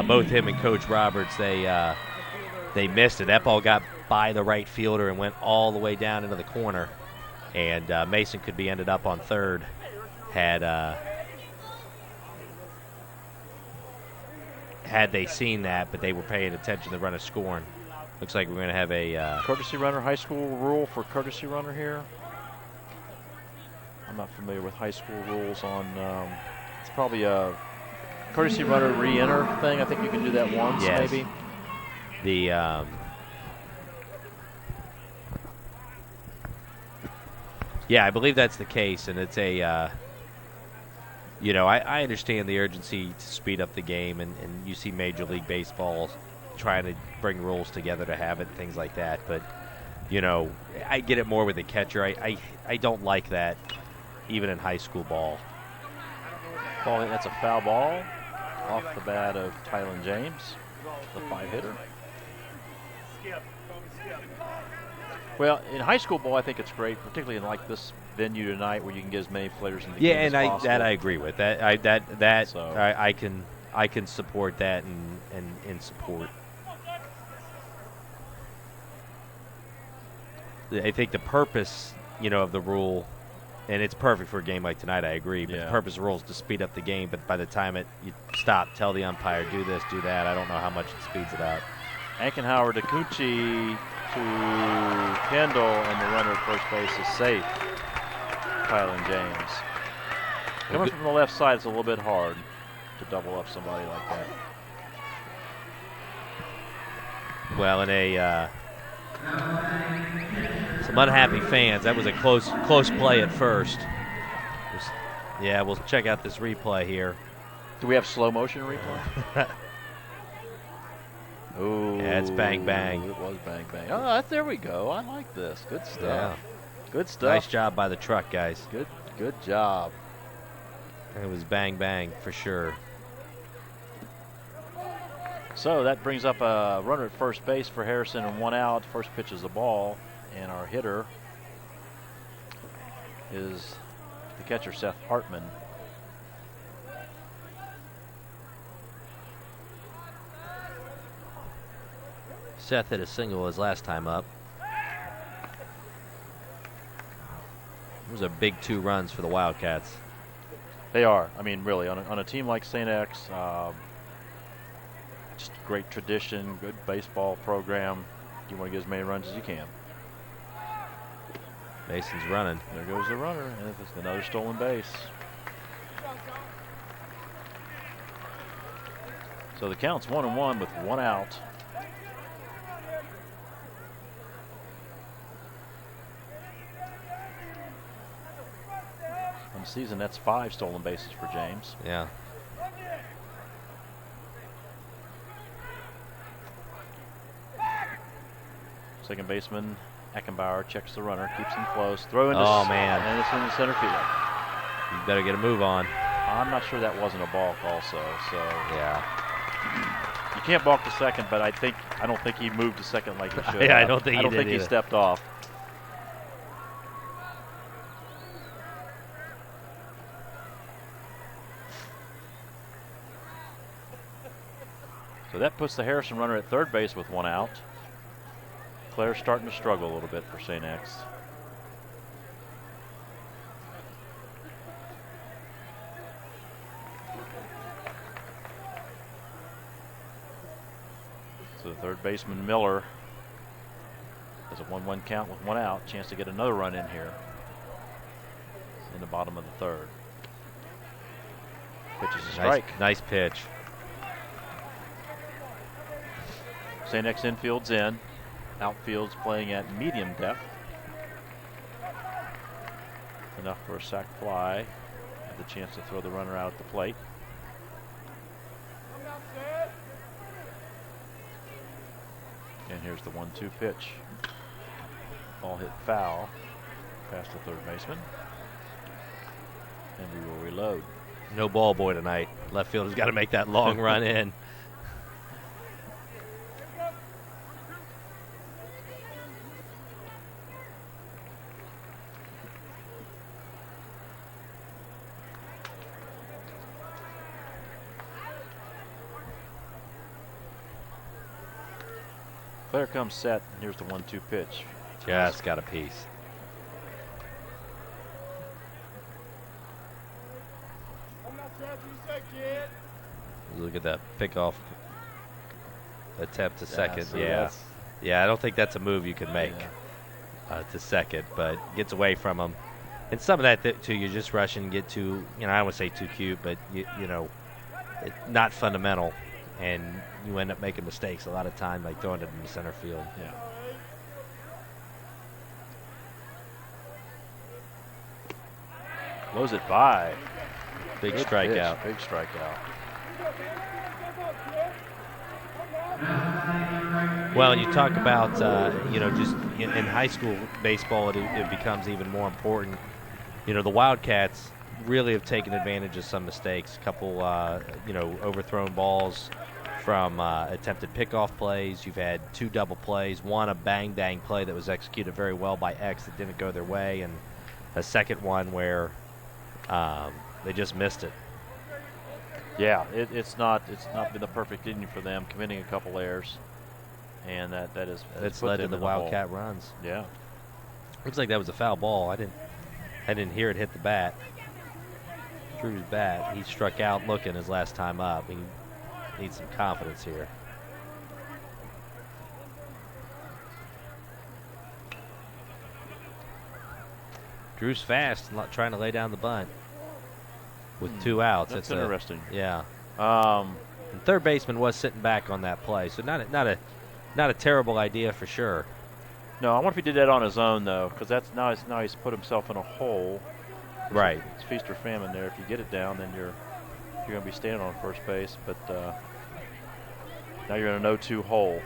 Both him and Coach Roberts, they missed it. That ball got by the right fielder and went all the way down into the corner. And Mason could be ended up on third had they seen that, but they were paying attention to the runner scoring. Looks like we're going to have a courtesy runner, high school rule for courtesy runner here. I'm not familiar with high school rules on, it's probably a courtesy runner re-enter thing. I think you can do that once, maybe. I believe that's the case, and it's a, I understand the urgency to speed up the game, and you see Major League Baseball trying to bring rules together to have it, things like that, but, I get it more with the catcher. I don't like that. Even in high school ball. That's a foul ball off the bat of Tylen James, the 5-hitter. Well, in high school ball, I think it's great, particularly in like this venue tonight, where you can get as many players in the game as possible. I agree with that. I can support that and support. I think the purpose, of the rule. And it's perfect for a game like tonight, I agree. But the purpose of the rule is to speed up the game. But by the time you stop, tell the umpire, do this, do that. I don't know how much it speeds it up. Ankenhauer, DeCucci to Kendall, and the runner at first base is safe. Tylen James. Coming from the left side, it's a little bit hard to double up somebody like that. Well, in some unhappy fans. That was a close play at first. We'll check out this replay here. Do we have slow motion replay? Oh, yeah, it's bang bang. It was bang bang. Oh, there we go. I like this. Good stuff. Yeah. Good stuff. Nice job by the truck, guys. Good job. It was bang bang for sure. So that brings up a runner at first base for Harrison and 1 out. First pitch is the ball, and our hitter is the catcher, Seth Hartman. Seth hit a single his last time up. Those are big 2 runs for the Wildcats. They are. I mean, really, on a team like St. X, great tradition, good baseball program. You want to get as many runs as you can. Mason's running. There goes the runner, and it's another stolen base. So the count's 1-1 with 1 out. On the season, that's 5 stolen bases for James. Yeah. Second baseman Eckenbauer checks the runner, keeps him close, throw into man, and it's in the center field. You better get a move on. I'm not sure that wasn't a balk also. So yeah, you can't balk to second, but I don't think he moved to second like he should. Yeah, I don't think he stepped off. So that puts the Harrison runner at third base with 1 out. Claire's starting to struggle a little bit for St. X. So the third baseman Miller has a 1-1 count with 1 out. Chance to get another run in here in the bottom of the third. Pitches a strike. Nice pitch. St. X infield's in. Outfield's playing at medium depth. Enough for a sac fly. Had the chance to throw the runner out at the plate. And here's the 1-2 pitch. Ball hit foul past the third baseman. And we will reload. No ball boy tonight. Left fielder's got to make that long run in. Claire comes set, and here's the 1-2 pitch. Just got a piece. Look at that pickoff attempt to second. So yeah. I don't think that's a move you can make to second, but gets away from him. And some of that too, you're just rushing, get too, I don't want to say too cute, but not fundamental, and you end up making mistakes a lot of time, like throwing it in the center field. Yeah. Blows it by. Big Good strikeout. Pitch, big strikeout. Well, and you talk about, just in high school baseball, it becomes even more important. The Wildcats really have taken advantage of some mistakes. A couple, overthrown balls from attempted pickoff plays. You've had 2 double plays. One, a bang-dang play that was executed very well by X that didn't go their way, and a second one where they just missed it. Yeah, it's not been the perfect inning for them, committing a couple errors, and that's led to the Wildcat runs. Yeah, looks like that was a foul ball. I didn't hear it hit the bat. Drew's bat. He struck out looking his last time up. He needs some confidence here. Drew's fast, trying to lay down the bunt with 2 outs. That's interesting. Yeah. And third baseman was sitting back on that play, so not a terrible idea for sure. No, I wonder if he did that on his own though, because now he's put himself in a hole. Right. It's feast or famine there. If you get it down, then you're going to be standing on first base, but now you're in an 0-2 hole.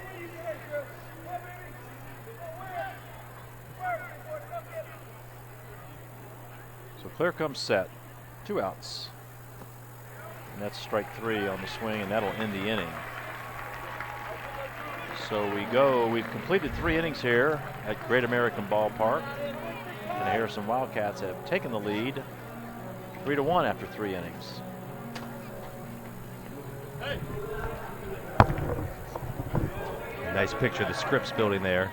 So Claire comes set, 2 outs. And that's strike 3 on the swing, and that'll end the inning. So we've completed 3 innings here at Great American Ballpark. And the Harrison Wildcats have taken the lead 3-1 after 3 innings. Nice picture of the Scripps building there.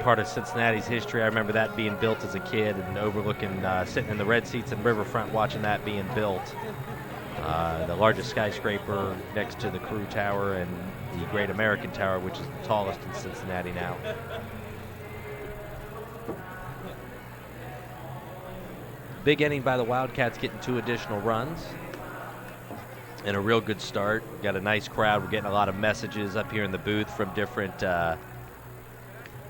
part of Cincinnati's history. I remember that being built as a kid and overlooking, sitting in the red seats in Riverfront watching that being built. The largest skyscraper next to the Crew Tower and the Great American Tower, which is the tallest in Cincinnati now. Big inning by the Wildcats, getting 2 additional runs. And a real good start. Got a nice crowd. We're getting a lot of messages up here in the booth from different,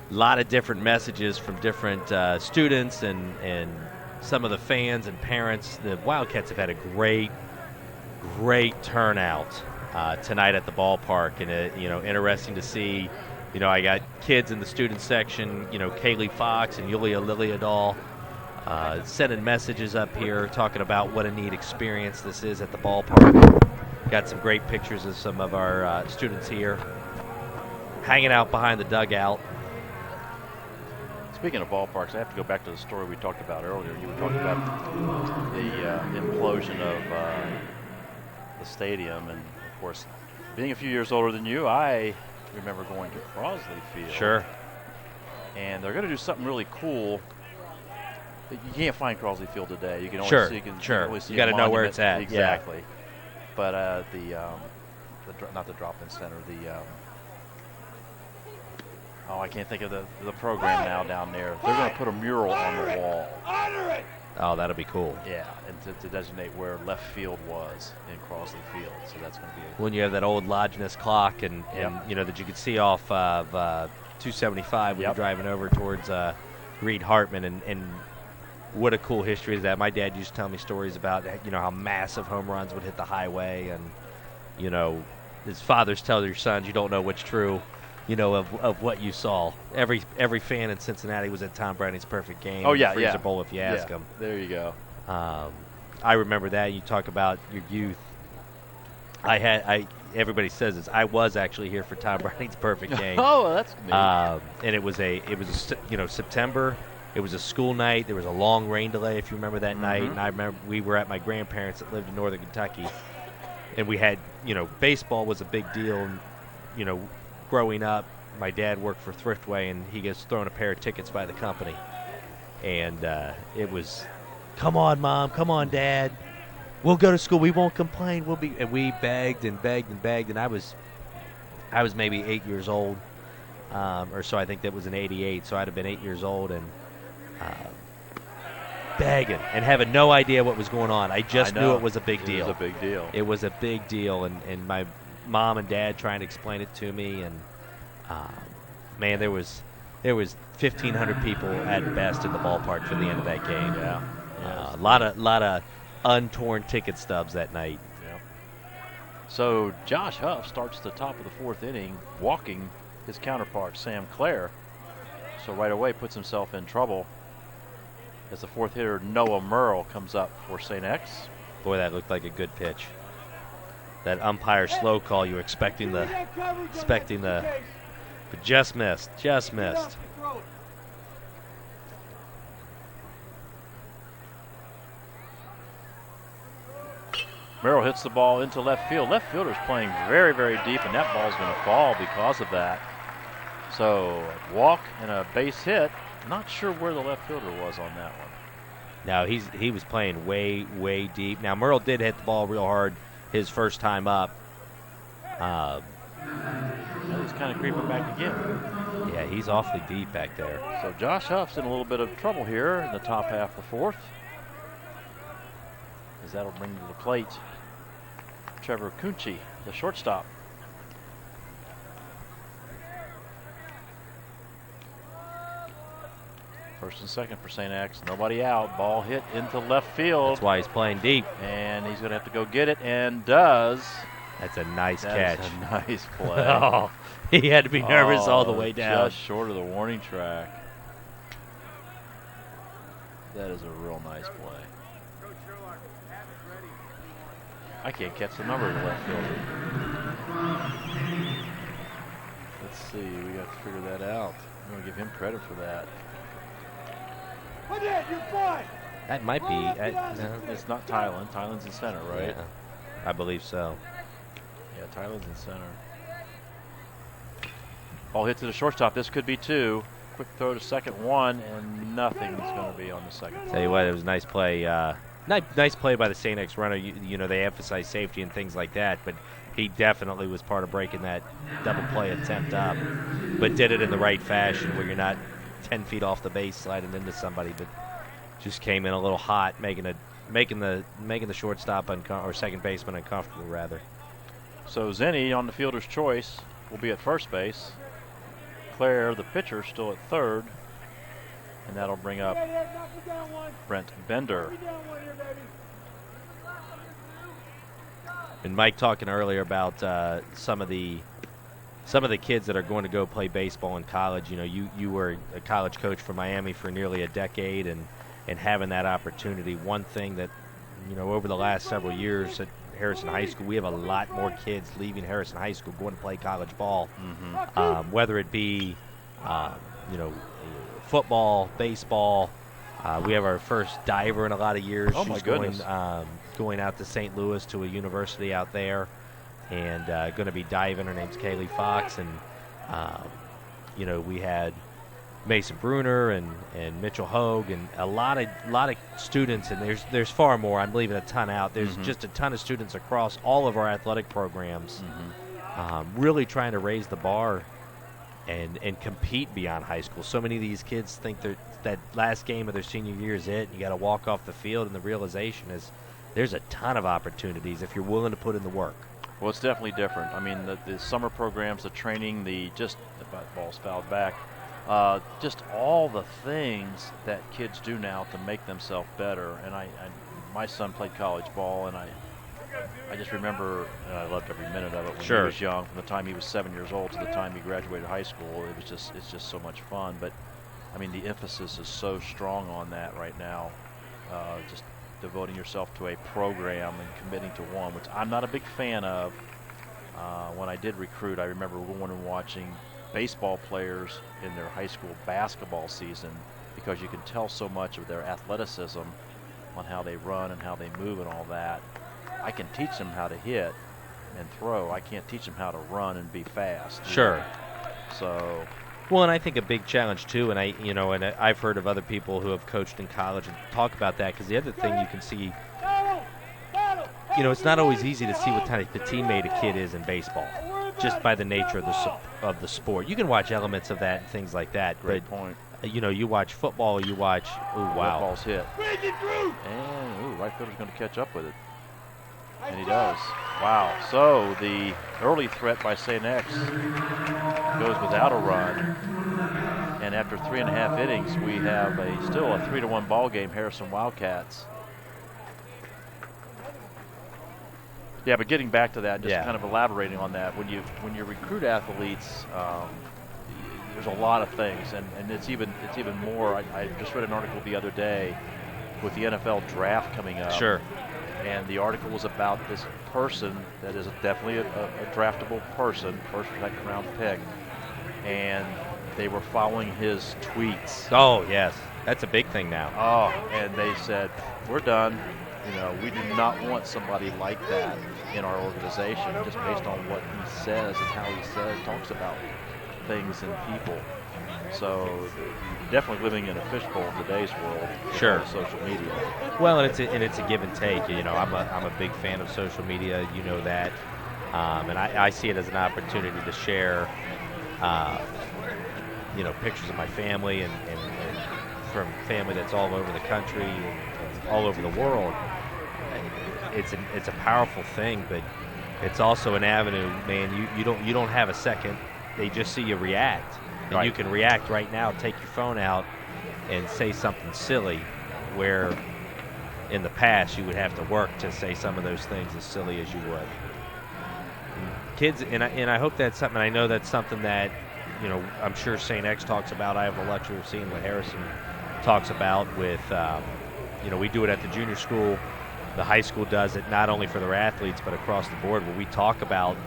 lot of different messages from different students and some of the fans and parents. The Wildcats have had a great turnout tonight at the ballpark, and interesting to see. I got kids in the student section. Kaylee Fox and Yulia Liliadol sending messages up here talking about what a neat experience this is at the ballpark. Got some great pictures of some of our students here hanging out behind the dugout. Speaking of ballparks, I have to go back to the story we talked about earlier. You were talking about the implosion of the stadium, and of course, being a few years older than you, I remember going to Crosley Field. Sure. And they're going to do something really cool. You can't find Crosley Field today. You can only sure, see, you got to know where it's at. Exactly. Yeah. But not the drop-in center. I can't think of the program now down there. They're going to put a mural on the wall. Oh, that'll be cool. Yeah, and to designate where left field was in Crosley Field. So that's going to be when you have that old Longinus clock and that you could see off of 275 when you're driving over towards Reed Hartman, and what a cool history is that. My dad used to tell me stories about how massive home runs would hit the highway, and his fathers tell their sons, you don't know what's true, of what you saw. Every fan in Cincinnati was at Tom Browning's perfect game. Oh yeah, Freezer Bowl if you ask them. There you go. I remember that. You talk about your youth. Everybody says this. I was actually here for Tom Browning's perfect game. Oh, that's neat. And it was September. It was a school night. There was a long rain delay, if you remember that night. And I remember we were at my grandparents that lived in northern Kentucky, and we had baseball was a big deal. Growing up, my dad worked for Thriftway, and he gets thrown a pair of tickets by the company, and it was, come on, Mom, come on, Dad. We'll go to school. We won't complain. And we begged and begged and begged. And I was maybe 8 years old, or so. I think that was in '88. So I'd have been 8 years old and begging and having no idea what was going on. I just knew it was a big deal. It was a big deal. It was a big deal, and my mom and dad trying to explain it to me, and man, there was 1,500 people at best in the ballpark for the end of that game. Yeah. A lot of untorn ticket stubs that night. Yeah. So Josh Huff starts the top of the 4th inning, walking his counterpart Sam Clare. So right away puts himself in trouble as the 4th hitter Noah Merle comes up for St. X. Boy, that looked like a good pitch. That umpire slow call, you were expecting the, but just missed. Merrill hits the ball into left field. Left fielder's playing very, very deep, and that ball's going to fall because of that. So, walk and a base hit. Not sure where the left fielder was on that one. No, he was playing way, way deep. Now, Merle did hit the ball real hard his first time up. Now he's kind of creeping back again. Yeah, he's awfully deep back there. So Josh Huff's in a little bit of trouble here in the top half of the 4th. As that'll bring to the plate Trevor Kunchi, the shortstop. First and second for St. X. Nobody out. Ball hit into left field. That's why he's playing deep. And he's going to have to go get it, and does. That's a nice catch. That's a nice play. Oh, he had to be nervous all the way down. Just short of the warning track. That is a real nice play. I can't catch the number of the left fielder. Let's see. We got to figure that out. I'm going to give him credit for that. That might be. No. It's not Tylen. Tylen's in center, right? Yeah, I believe so. Yeah, Tylen's in center. Ball hit to the shortstop. This could be 2. quick throw to second one, and nothing's going to be on the second. Tell you what, it was a nice play. Nice play by the St. X runner. You know, they emphasize safety and things like that, but he definitely was part of breaking that double play attempt up, but did it in the right fashion where you're not 10 feet off the base sliding into somebody, but just came in a little hot, making the shortstop or second baseman uncomfortable, rather. So Zenny on the fielder's choice will be at first base. Claire, the pitcher, still at third, and that'll bring up Brent Bender. And Mike talking earlier about some of the kids that are going to go play baseball in college. You know, you were a college coach for Miami for nearly a decade, and having that opportunity. One thing that, you know, over the last several years at Harrison High School, we have a lot more kids leaving Harrison High School going to play college ball, whether it be, you know, football, baseball. We have our first diver in a lot of years. Oh, my goodness. Going out to St. Louis to a university out there, and going to be diving. Her name's Kaylee Fox, and you know, we had Mason Bruner and Mitchell Hogue, and a lot of students, and there's far more. I'm leaving a ton out. There's just a ton of students across all of our athletic programs, really trying to raise the bar and compete beyond high school. So many of these kids think that last game of their senior year is it. You got to walk off the field, and the realization is there's a ton of opportunities if you're willing to put in the work. Well, it's definitely different. I mean, the summer programs, the training, the ball's fouled back. Just all the things that kids do now to make themselves better. And my son played college ball, and I just remember, and I loved every minute of it when he was young. From the time he was 7 years old to the time he graduated high school, it's just so much fun. But I mean, the emphasis is so strong on that right now. Just devoting yourself to a program and committing to one, which I'm not a big fan of. When I did recruit, I remember going and watching baseball players in their high school basketball season, because you can tell so much of their athleticism on how they run and how they move and all that. I can teach them how to hit and throw. I can't teach them how to run and be fast. Sure. So. Well, and I think a big challenge too, and I've heard of other people who have coached in college and talk about that, because the other thing you can see, you know, it's not always easy to see what type of teammate a kid is in baseball, just by the nature of the sport. You can watch elements of that and things like that. Great point. You know, you watch football, you watch. Ooh, wow. That ball's hit. And right fielder's going to catch up with it. And he does. Wow. So the early threat by St. X goes without a run. And after 3.5 innings, we have still a 3-1 ball game, Harrison Wildcats. Yeah, but getting back to that, just kind of elaborating on that, when you recruit athletes, there's a lot of things, and it's even more. I just read an article the other day with the NFL draft coming up. Sure. And the article was about this person that is definitely a draftable person, first or second round pick, and they were following his tweets. Oh yes, that's a big thing now. Oh, and they said, we're done. You know, we do not want somebody like that in our organization, just based on what he says and how he talks about things and people. So definitely living in a fishbowl in today's world. Sure. Social media. Well, and it's a give and take. You know, I'm a big fan of social media. You know that, and I see it as an opportunity to share, you know, pictures of my family and from family that's all over the country and all over the world. It's a powerful thing, but it's also an avenue, man. You don't have a second. They just see you react. And you can react right now, take your phone out, and say something silly, where in the past you would have to work to say some of those things as silly as you would. Kids, and I hope that's something, I know that's something that, you know, I'm sure St. X talks about. I have the luxury of seeing what Harrison talks about with, you know, we do it at the junior school. The high school does it not only for their athletes, but across the board, where we talk about,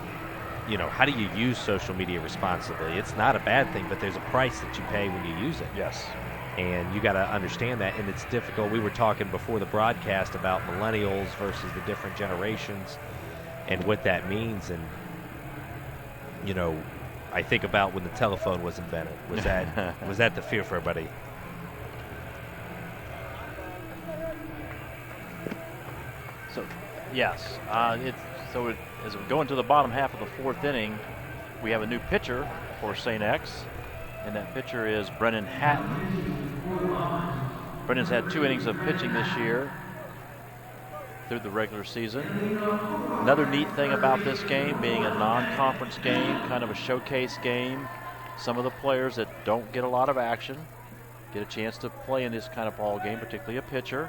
you know, how do you use social media responsibly? It's not a bad thing, but there's a price that you pay when you use it. Yes. And you got to understand that, and it's difficult. We were talking before the broadcast about millennials versus the different generations and what that means. And, you know, I think about when the telephone was invented. Was that the fear for everybody? So, yes, as we go into the bottom half of the fourth inning, we have a new pitcher for St. X, and that pitcher is Brennan Hatton. Brennan's had 2 innings of pitching this year through the regular season. Another neat thing about this game being a non-conference game, kind of a showcase game, some of the players that don't get a lot of action get a chance to play in this kind of ball game, particularly a pitcher,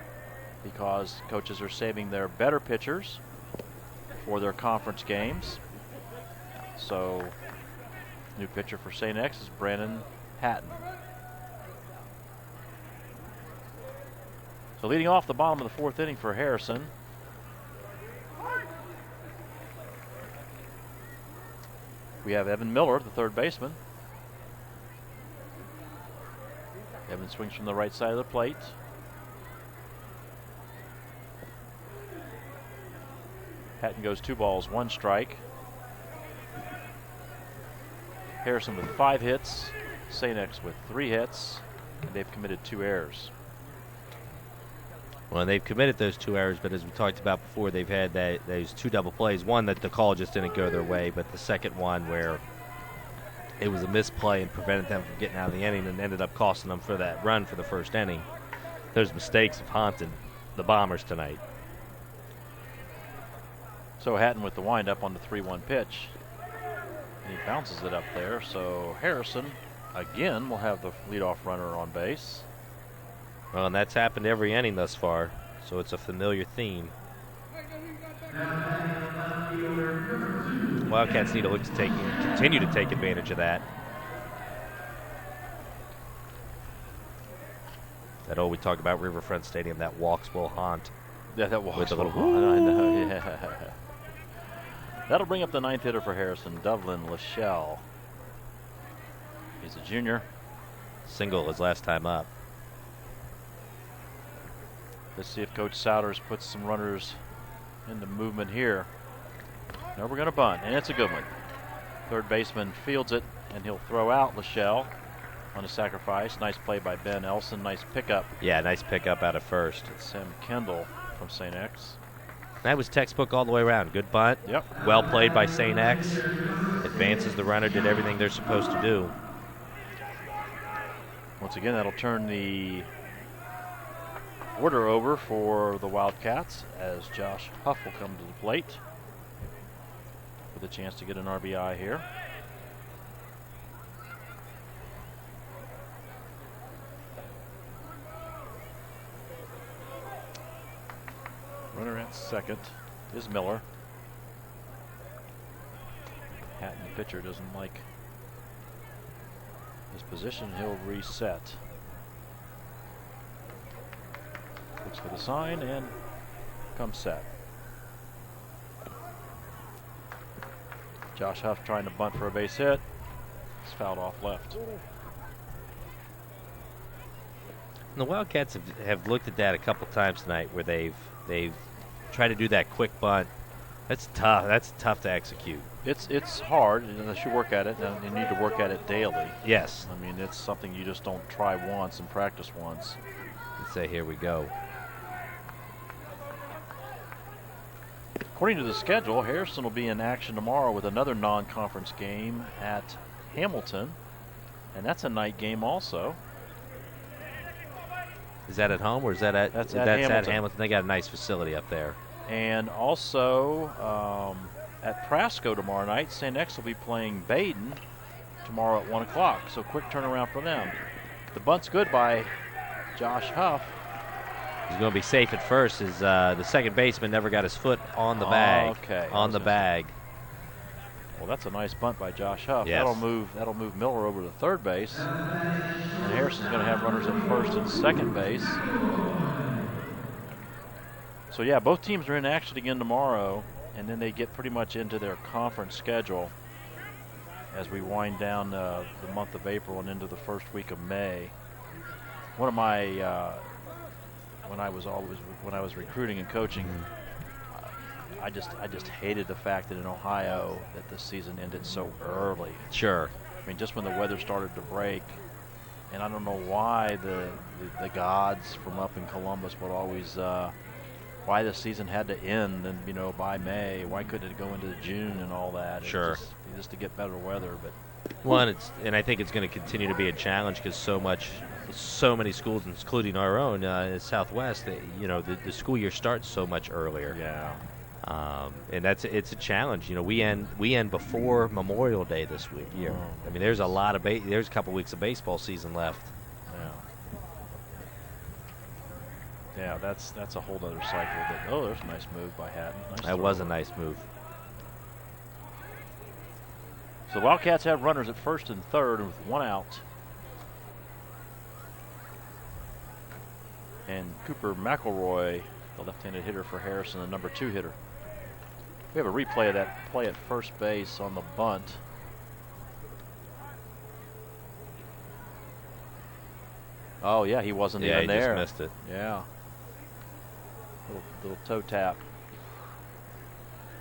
because coaches are saving their better pitchers for their conference games. So, new pitcher for St. X is Brandon Hatton. So leading off the bottom of the fourth inning for Harrison, we have Evan Miller, the third baseman. Evan swings from the right side of the plate. Hatton goes 2 balls, 1 strike. Harrison with 5 hits, St. X with 3 hits, and they've committed 2 errors. Well, they've committed those 2 errors, but as we talked about before, they've had those 2 double plays. One that the call just didn't go their way, but the second one where it was a misplay and prevented them from getting out of the inning and ended up costing them for that run for the first inning. Those mistakes have haunted the Bombers tonight. So Hatton with the windup on the 3-1 pitch. And he bounces it up there. So Harrison, again, will have the leadoff runner on base. Well, and that's happened every inning thus far, so it's a familiar theme. Wildcats need to look to continue to take advantage of that. That we talk about Riverfront Stadium, that walks will haunt. Yeah, that walks with a little will haunt. I know, yeah. That'll bring up the 9th hitter for Harrison, Devlin Lachelle. He's a junior. Single his last time up. Let's see if Coach Souders puts some runners into movement here. Now we're going to bunt, and it's a good one. Third baseman fields it, and he'll throw out Lachelle on a sacrifice. Nice play by Ben Elson. Nice pickup. Yeah, nice pickup out of first. It's Sam Kendall from St. X. That was textbook all the way around. Good bunt. Yep. Well played by St. X. Advances the runner, did everything they're supposed to do. Once again, that'll turn the order over for the Wildcats as Josh Huff will come to the plate with a chance to get an RBI here. Runner at second is Miller. Hatton, the pitcher, doesn't like his position. He'll reset. Looks for the sign and comes set. Josh Huff trying to bunt for a base hit. It's fouled off left. And the Wildcats have looked at that a couple times tonight where they've tried to do that quick bunt. That's tough. That's tough to execute. It's hard unless you work at it, and you need to work at it daily. Yes. I mean, it's something you just don't try once and practice once. Let's say here we go. According to the schedule, Harrison will be in action tomorrow with another non-conference game at Hamilton, and that's a night game also. Is that at home or is that at? That's at Hamilton. They got a nice facility up there. And also at Prasco tomorrow night, St. X will be playing Baden tomorrow at 1 o'clock. So quick turnaround for them. The bunt's good by Josh Huff. He's going to be safe at first. As the second baseman never got his foot on the bag. Okay. On the bag. Well, that's a nice bunt by Josh Huff. Yes. That'll move Miller over to third base. And Harrison's going to have runners at first and second base. So yeah, both teams are in action again tomorrow, and then they get pretty much into their conference schedule as we wind down the month of April and into the first week of May. One of my when I was recruiting and coaching, I just hated the fact that in Ohio that the season ended so early. Sure. I mean, just when the weather started to break, and I don't know why the gods from up in Columbus would always why the season had to end, and by May. Why couldn't it go into June and all that? Sure. Just to get better weather, but. One, and I think it's going to continue to be a challenge because so many schools, including our own Southwest, the school year starts so much earlier. Yeah. And it's a challenge. We end before Memorial Day this year. I mean, there's a lot of there's a couple weeks of baseball season left. Yeah, that's a whole other cycle. There's a nice move by Hatton. That was a nice move. So the Wildcats have runners at first and third with one out. And Cooper McElroy, the left-handed hitter for Harrison, the number 2 hitter. We have a replay of that play at first base on the bunt. Oh, yeah, he wasn't even there. Yeah, he just missed it. Yeah. Little toe tap.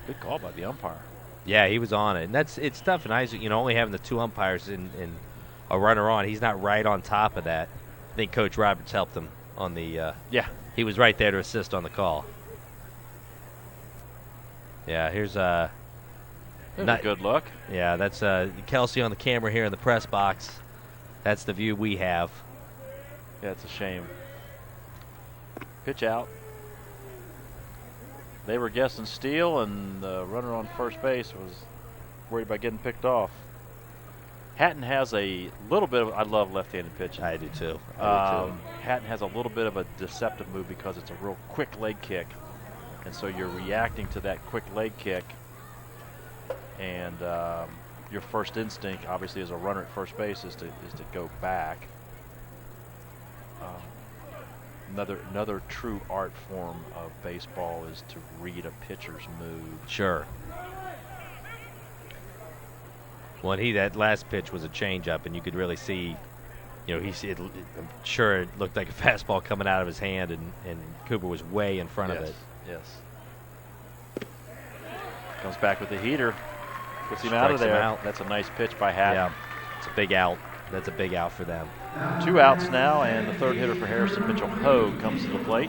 Good call by the umpire. Yeah, he was on it. And it's tough in Isaac, only having the 2 umpires and a runner on. He's not right on top of that. I think Coach Roberts helped him on the yeah. He was right there to assist on the call. Yeah, here's a good look. Yeah, that's Kelsey on the camera here in the press box. That's the view we have. Yeah, it's a shame. Pitch out. They were guessing steal, and the runner on first base was worried about getting picked off. Hatton has a little bit of, I love left-handed pitching. I do too. Hatton has a little bit of a deceptive move because it's a real quick leg kick. And so you're reacting to that quick leg kick. And your first instinct, obviously, as a runner at first base is to go back. Another true art form of baseball is to read a pitcher's move. Sure. Well, that last pitch was a changeup, and you could really see, I'm sure it looked like a fastball coming out of his hand, and Cooper was way in front of it. Yes. Comes back with the heater, gets him out of there. That's a nice pitch by Hatton. Yeah, it's a big out. That's a big out for them. 2 outs now, and the third hitter for Harrison, Mitchell Hogue, comes to the plate.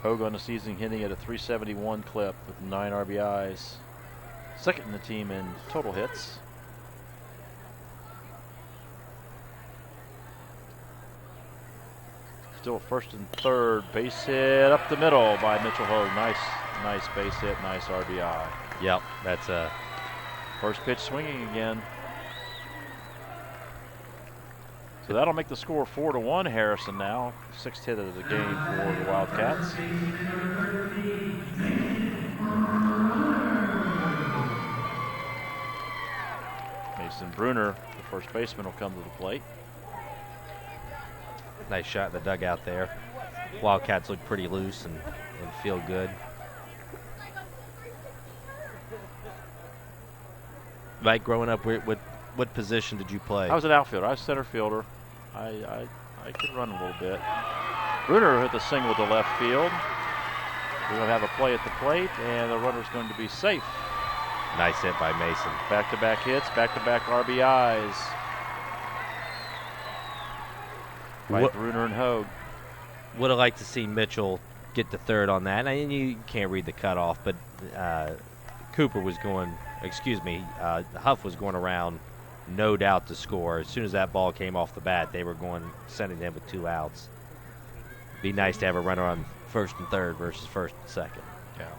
Hogue on the season hitting at a .371 clip with 9 RBIs. Second in the team in total hits. Still first and third. Base hit up the middle by Mitchell Hogue. Nice base hit, nice RBI. Yep, that's a first pitch swinging again. So that'll make the score 4-1 Harrison now. 6th hit of the game for the Wildcats. Mason Bruner, the first baseman, will come to the plate. Nice shot in the dugout there. Wildcats look pretty loose and feel good. Mike, growing up, what position did you play? I was an outfielder. I was center fielder. I could run a little bit. Bruner hit the single to left field. We're going to have a play at the plate, and the runner's going to be safe. Nice hit by Mason. Back-to-back hits, back-to-back RBIs. By Bruner and Hogue. Would have liked to see Mitchell get to third on that. And you can't read the cutoff, but Huff was going around, no doubt, to score. As soon as that ball came off the bat, they were sending him with 2 outs. Be nice to have a runner on first and third versus first and second. Yeah.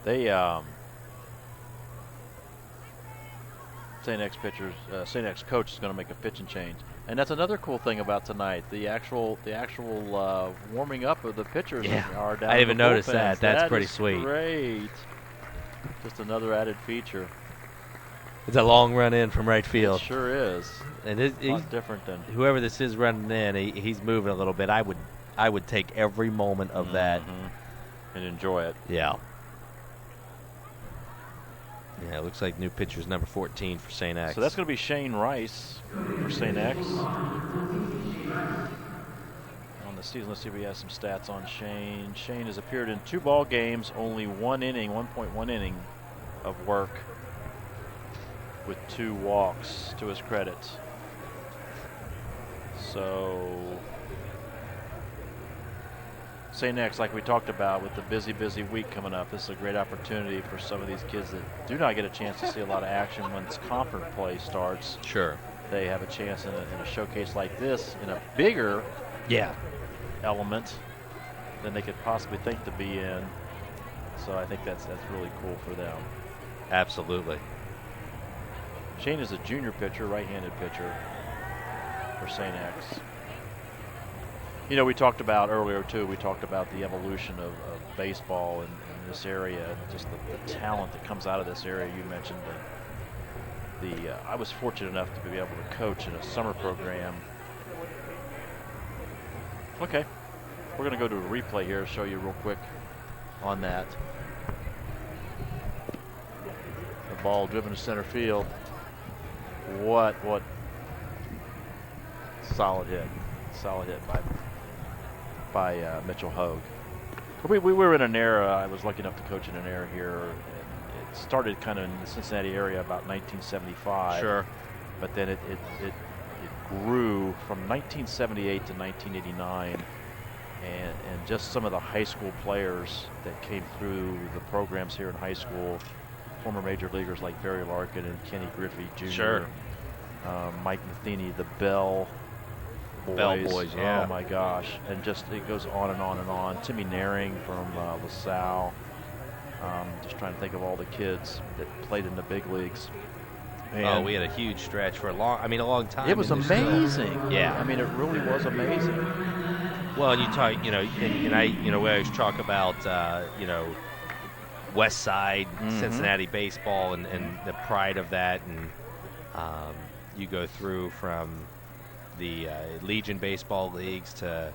They St. X coach is going to make a pitching change. And that's another cool thing about tonight. The actual warming up of the pitchers are down. I didn't even notice that. That's that pretty sweet. Great. Just another added feature. It's a long run in from right field. It sure is. And a lot different than whoever this is running in. He's moving a little bit. I would take every moment of that and enjoy it. Yeah. Yeah, it looks like new pitcher's number 14 for St. X. So that's going to be Shane Rice for St. X. On the the season. Let's see if we have some stats on Shane. Shane has appeared in 2 ball games, only 1 inning, 1.1 inning of work with 2 walks to his credit. So St. X, like we talked about, with the busy week coming up, this is a great opportunity for some of these kids that do not get a chance to see a lot of action when conference play starts. Sure. They have a chance in a showcase like this in a bigger element than they could possibly think to be in. So I think that's really cool for them. Absolutely. Shane is a junior pitcher, right-handed pitcher for St. X. You know, we talked about earlier too, we talked about the evolution of baseball in this area, and just the talent that comes out of this area. You mentioned I was fortunate enough to be able to coach in a summer program. Okay, we're going to go to a replay here, show you real quick on that. The ball driven to center field. What solid hit by Mitchell Hogue. We were in an era, I was lucky enough to coach in an era here. It started kind of in the Cincinnati area about 1975. Sure. But then it grew from 1978 to 1989. And just some of the high school players that came through the programs here in high school, former major leaguers like Barry Larkin and Kenny Griffey Jr. Sure. Mike Matheny, the Bell Boys. Yeah. Oh my gosh. And just it goes on and on and on. Timmy Naring from LaSalle. Just trying to think of all the kids that played in the big leagues. And we had a huge stretch for a long time. it was amazing. Yeah. I mean, it really was amazing. Well, and you talk, we always talk about, West Side, Cincinnati baseball and the pride of that. And you go through from the Legion baseball leagues to,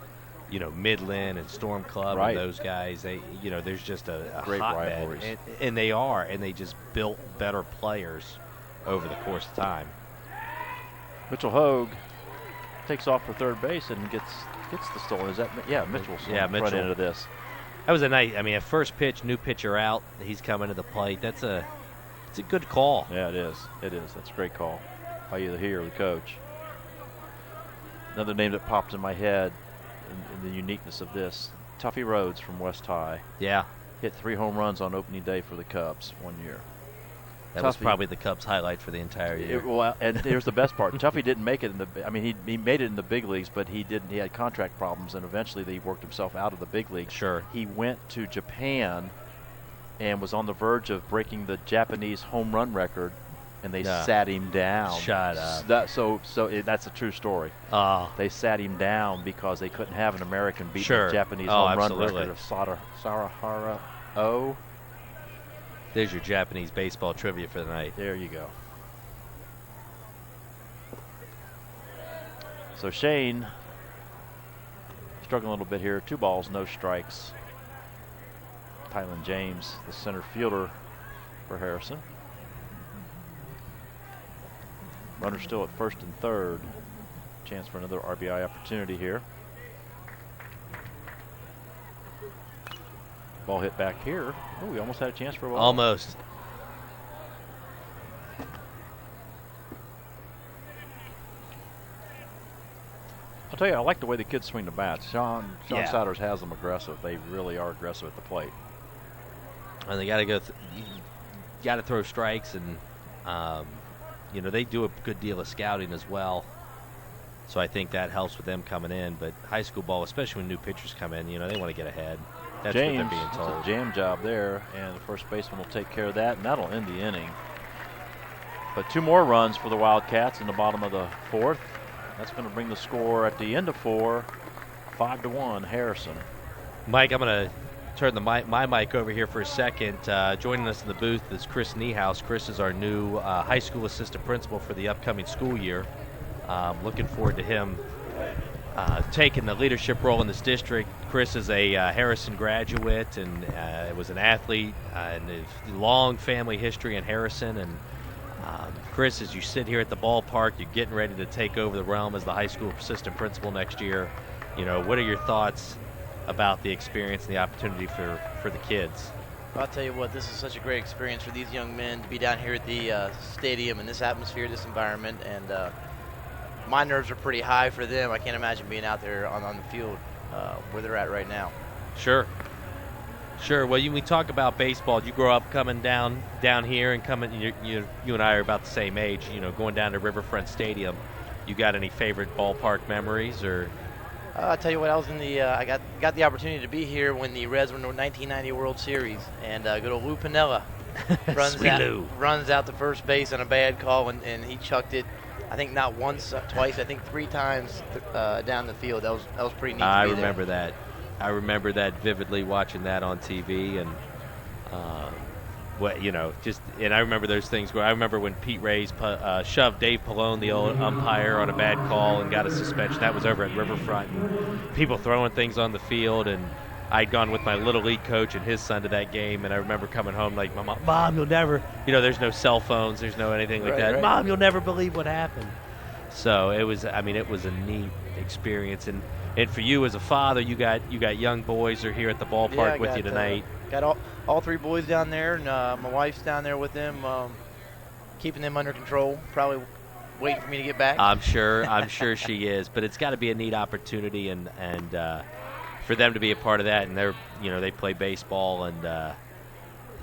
Midland and Storm Club Right. and those guys. There's just a Great hotbed. rivalries. And they just built better players over the course of time. Mitchell Hogue takes off for third base and gets the stolen. Is that Mitchell's front Mitchell. end of this? That was a nice. I mean, at first pitch, new pitcher out. He's coming to the plate. It's a good call. Yeah, it is. That's a great call by either he or the coach. Another name that pops in my head in the uniqueness of this, Tuffy Rhodes from West High. Yeah. Hit 3 home runs on opening day for the Cubs one year. That was Tuffy. probably the Cubs' highlight for the entire year. And here's the best part: Tuffy didn't make it he made it in the big leagues, but he didn't. He had contract problems, and eventually he worked himself out of the big leagues. Sure. He went to Japan and was on the verge of breaking the Japanese home run record, and they sat him down. Shut up. That's a true story. They sat him down because they couldn't have an American beat the Japanese home absolutely. run record of Sarahara O. There's your Japanese baseball trivia for the night. There you go. So Shane struggling a little bit here. 2 balls, no strikes. Tylen James, the center fielder for Harrison. Runner still at first and third. Chance for another RBI opportunity here. Ball hit back here. Oh, we almost had a chance for a ball. Almost. I'll tell you, I like the way the kids swing the bats. Sean Yeah. Souders has them aggressive. They really are aggressive at the plate. And they got to go. You got to throw strikes, and they do a good deal of scouting as well. So I think that helps with them coming in. But high school ball, especially when new pitchers come in, they want to get ahead. That's James, what they're being told. it's a jam job there, and the first baseman will take care of that, and that'll end the inning. But 2 more runs for the Wildcats in the bottom of the 4th. That's going to bring the score at the end of 4, 5-1, Harrison. Mike, I'm going to turn my mic over here for a second. Joining us in the booth is Chris Niehaus. Chris is our new high school assistant principal for the upcoming school year. Looking forward to him taking the leadership role in this district. Chris is a Harrison graduate and was an athlete and a long family history in Harrison. And Chris, as you sit here at the ballpark, you're getting ready to take over the realm as the high school assistant principal next year. what are your thoughts about the experience and the opportunity for the kids? I'll tell you what, this is such a great experience for these young men to be down here at the stadium in this atmosphere, this environment, and my nerves are pretty high for them. I can't imagine being out there on the field where they're at right now. Sure. Well, we talk about baseball. You grow up coming down here and coming. You and I are about the same age. Going down to Riverfront Stadium. You got any favorite ballpark memories or? I'll tell you what. I was in the. I got the opportunity to be here when the Reds won the 1990 World Series, and good old Lou Piniella runs out to first base on a bad call, and he chucked it. I think not once, twice. I think 3 times down the field. That was pretty neat. I remember that. I remember that vividly, watching that on TV, and and I remember those things where I remember when Pete Reyes shoved Dave Pallone, the old umpire, on a bad call and got a suspension. That was over at Riverfront, and people throwing things on the field, and I'd gone with my Little League coach and his son to that game, and I remember coming home like, Mom, you'll never, there's no cell phones, there's no anything like that. Right. Mom, you'll never believe what happened. So it was a neat experience, and for you as a father, you got young boys are here at the ballpark with you tonight. Got all 3 boys down there, and my wife's down there with them, keeping them under control. Probably waiting for me to get back. I'm sure she is, but it's got to be a neat opportunity, and for them to be a part of that, and they play baseball, and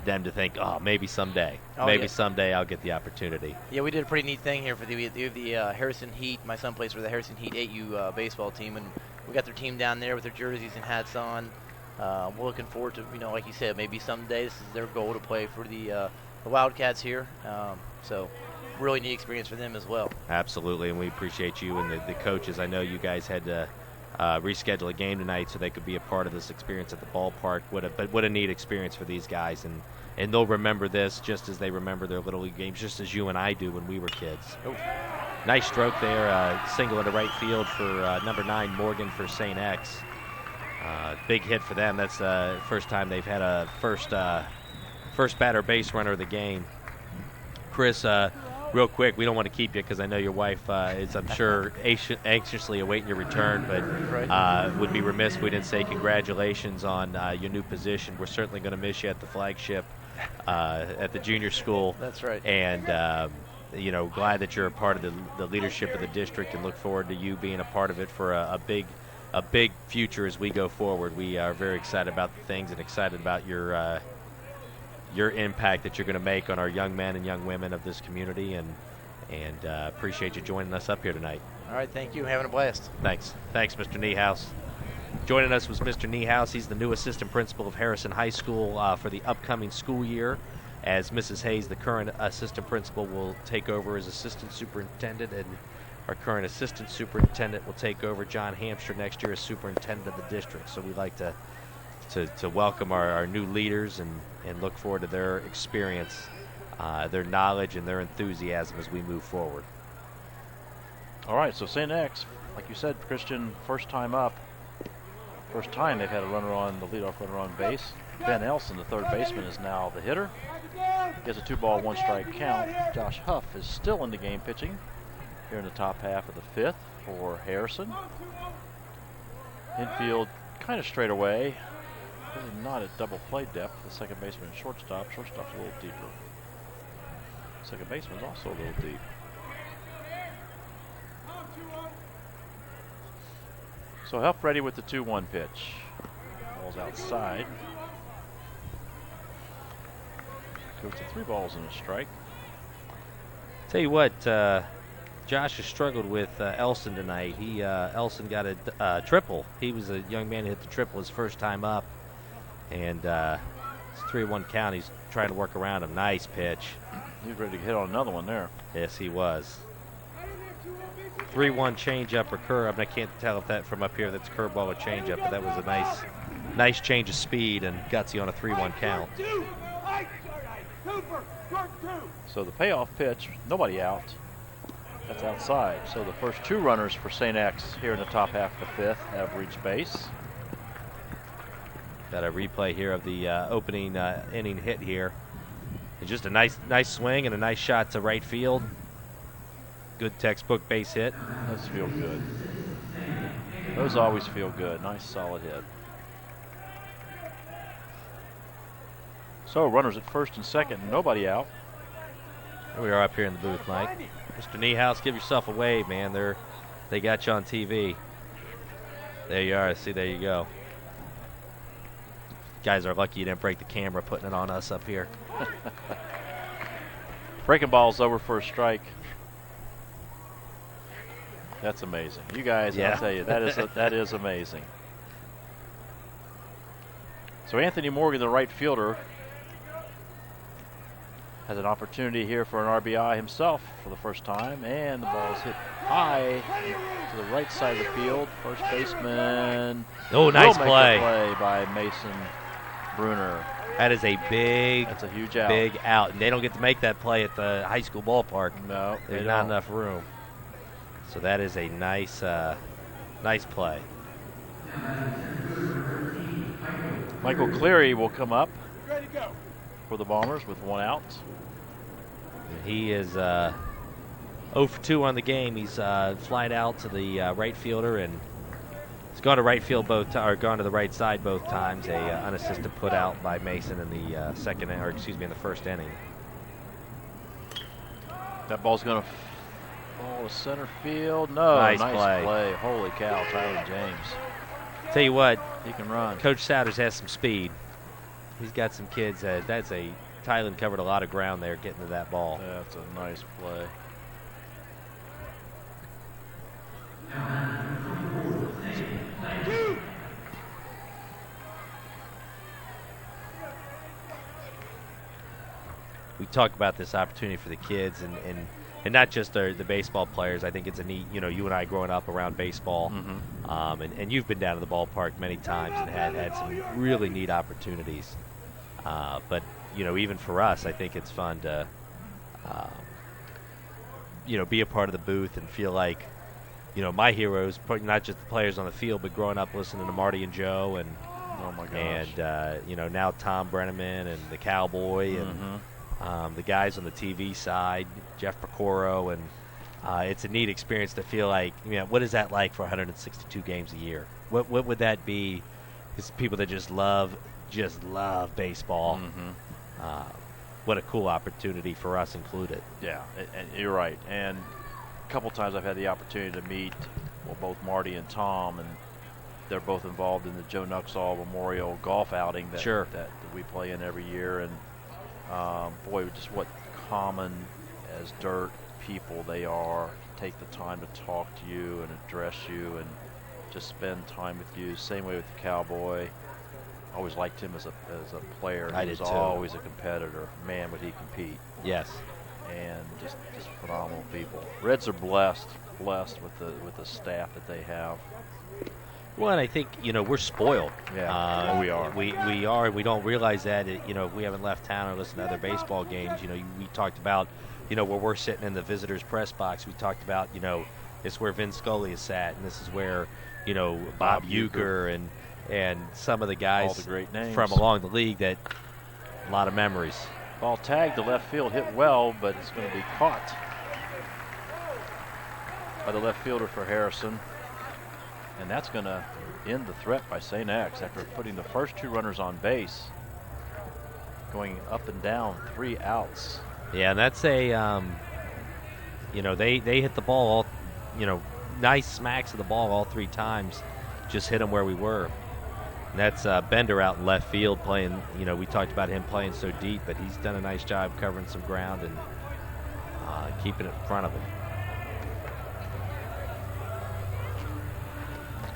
them to think, maybe someday, someday I'll get the opportunity. Yeah, we did a pretty neat thing here for the Harrison Heat. My son plays for the Harrison Heat 8U baseball team, and we got their team down there with their jerseys and hats on. We're looking forward to, like you said, maybe someday this is their goal to play for the Wildcats here. So really neat experience for them as well. Absolutely, and we appreciate you and the coaches. I know you guys had to reschedule a game tonight so they could be a part of this experience at the ballpark. What a neat experience for these guys, and they'll remember this just as they remember their Little League games, just as you and I do when we were kids. Oh. Nice stroke there, single into right field for number 9 Morgan for St. X. Big hit for them. That's the first time they've had a first batter base runner of the game. Chris, real quick, we don't want to keep you because I know your wife is, I'm sure, anxiously awaiting your return, but would be remiss if we didn't say congratulations on your new position. We're certainly going to miss you at the flagship at the junior school. That's right. And, glad that you're a part of the leadership of the district, and look forward to you being a part of it for a big future as we go forward. We are very excited about the things and excited about your impact that you're going to make on our young men and young women of this community, and appreciate you joining us up here tonight. All right, thank you. Having a blast. Thanks, Mr. Niehaus. Joining us was Mr. Niehaus. He's the new assistant principal of Harrison High School for the upcoming school year, as Mrs. Hayes, the current assistant principal, will take over as assistant superintendent, and our current assistant superintendent will take over, John Hamster, next year as superintendent of the district. So we'd like to welcome our new leaders and look forward to their experience, their knowledge, and their enthusiasm as we move forward. All right, so St. X, like you said, Christian, first time they've had a the leadoff runner on base. Ben Elson, the third baseman, is now the hitter. Gets a 2-ball, 1-strike count. Josh Huff is still in the game pitching here in the top half of the 5th for Harrison. Infield kind of straight away. Really not at double play depth. The second baseman and shortstop. Shortstop's a little deeper. Second baseman's also a little deep. So Huff ready with the 2-1 pitch. Ball's outside. Goes to 3 balls and a strike. Tell you what, Josh has struggled with Elson tonight. Elson got a triple. He was a young man who hit the triple his first time up, and it's a 3-1 count. He's trying to work around him. Nice pitch. He was ready to hit on another one there. Yes, he was. 3-1 changeup or curve. I can't tell if that from up here that's curveball or changeup, but that was a nice change of speed and gutsy on a 3-1 count. So the payoff pitch, nobody out. That's outside. So the first 2 runners for St. X here in the top half of the 5th have reached base. Got a replay here of the opening inning hit here. And just a nice swing and a nice shot to right field. Good textbook base hit. Does feel good. Those always feel good. Nice solid hit. So runners at first and second, nobody out. Here we are up here in the booth, Mike. Mr. Niehaus, give yourself a wave, man. They got you on TV. There you are. See, there you go. Guys are lucky you didn't break the camera putting it on us up here. Breaking ball's over for a strike. That's amazing. You guys, Yeah. I'll tell you, that is amazing. So Anthony Morgan, the right fielder, has an opportunity here for an RBI himself for the first time, and the ball is hit high to the right side of the field. First baseman. Oh, nice will make play. the play by Mason Bruner. That is a big, That's a huge out. big out. And they don't get to make that play at the high school ballpark. No, There's they not don't. enough room. So that is a nice, nice play. Michael Cleary will come up Ready to go. for the Bombers with one out. He is 0 for 2 on the game. He's flied out to the right fielder, and he's gone to right field or gone to the right side both times. A unassisted put out by Mason in the in the first inning. That ball's going to fall to center field. No, Nice play. Holy cow, Tyler James. Tell you what, He can run. Coach Souders has some speed. He's got some kids. Tylen covered a lot of ground there getting to that ball. That's a nice play. We talk about this opportunity for the kids and not just the baseball players. I think it's a neat, you and I growing up around baseball, and you've been down to the ballpark many times and had some really neat opportunities. But even for us, I think it's fun to be a part of the booth and feel like my heroes, not just the players on the field, but growing up listening to Marty and Joe and Oh my gosh. and now Tom Brenneman and the Cowboy and the guys on the TV side, Jeff Pecoro, and it's a neat experience to feel like, what is that like for 162 games a year? What would that be? It's people that just love baseball. What a cool opportunity for us included. Yeah, and you're right. And a couple times I've had the opportunity to meet both Marty and Tom, and they're both involved in the Joe Nuxall Memorial Golf Outing that we play in every year. And boy, just what common as dirt people they are. Take the time to talk to you and address you and just spend time with you. Same way with the Cowboy. I always liked him as a player. I He was did too. always a competitor. Man, would he compete. Yes. And just phenomenal people. Reds are blessed with the staff that they have. Well, and I think we're spoiled. Yeah, we are. We are. We don't realize that. If we haven't left town or listened to other baseball games, we talked about, where we're sitting in the visitors' press box. We talked about, it's where Vin Scully is sat, and this is where, Bob Uecker and some of the guys All the great names from along the league that a lot of memories. Ball tagged to left field, hit well, but it's going to be caught by the left fielder for Harrison. And that's going to end the threat by St. X after putting the first two runners on base, going up and down, 3 outs. Yeah, and that's a, they hit the ball, nice smacks of the ball all 3 times, just hit them where we were. And that's Bender out in left field playing, we talked about him playing so deep, but he's done a nice job covering some ground and keeping it in front of him.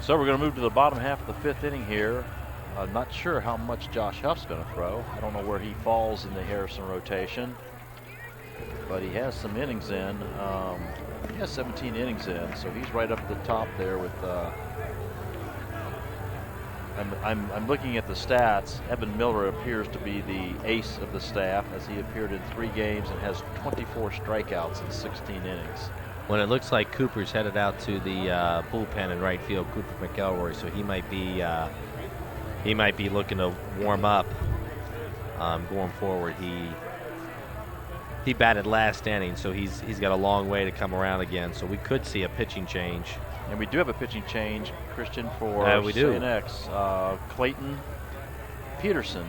So we're going to move to the bottom half of the 5th inning here. I'm not sure how much Josh Huff's going to throw. I don't know where he falls in the Harrison rotation, but he has some innings in. He has 17 innings in, so he's right up at the top there with. I'm looking at the stats. Evan Miller appears to be the ace of the staff, as he appeared in 3 games and has 24 strikeouts in 16 innings. When it looks like Cooper's headed out to the bullpen in right field, Cooper McElroy, so he might be looking to warm up going forward. He batted last inning, so he's got a long way to come around again. So we could see a pitching change And we do have a pitching change, Christian, for we do. St. X. Clayton Peterson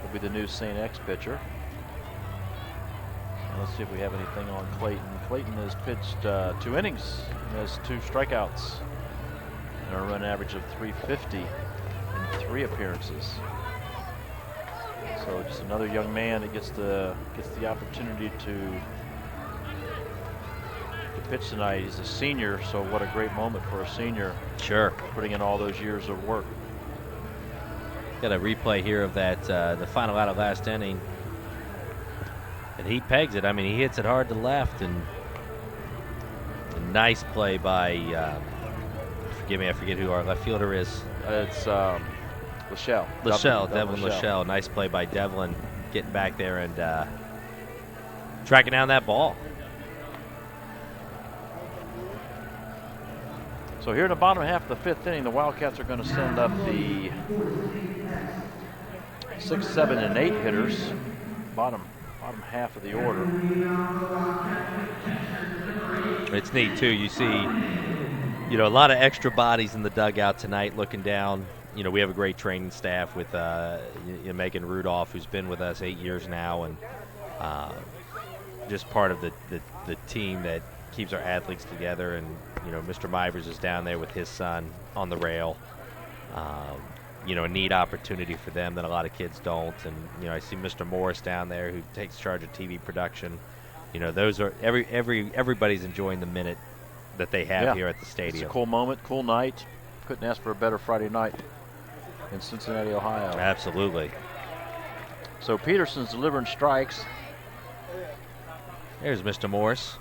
will be the new St. X pitcher. Let's see if we have anything on Clayton. Clayton has pitched 2 innings, has 2 strikeouts, and a run average of 350 in 3 appearances. So just another young man that gets the opportunity to pitch tonight. He's a senior, so what a great moment for a senior. Sure. Putting in all those years of work. Got a replay here of that, the final out of last inning. And he pegs it. I mean, he hits it hard to left, and a nice play by, forgive me, I forget who our left fielder is. It's Lachelle. Devlin Lachelle. Nice play by Devlin, getting back there and tracking down that ball. So here in the bottom half of the 5th inning, the Wildcats are going to send up the 6, 7, and 8 hitters. Bottom half of the order. It's neat too. You see, a lot of extra bodies in the dugout tonight looking down. We have a great training staff with Megan Rudolph, who's been with us 8 years now, and just part of the team that keeps our athletes together. And Mr. Mivers is down there with his son on the rail. A neat opportunity for them that a lot of kids don't. And I see Mr. Morris down there who takes charge of TV production. Those are everybody's enjoying the minute that they have here at the stadium. It's a cool moment, cool night. Couldn't ask for a better Friday night in Cincinnati, Ohio. Absolutely. So Peterson's delivering strikes. There's Mr. Morris.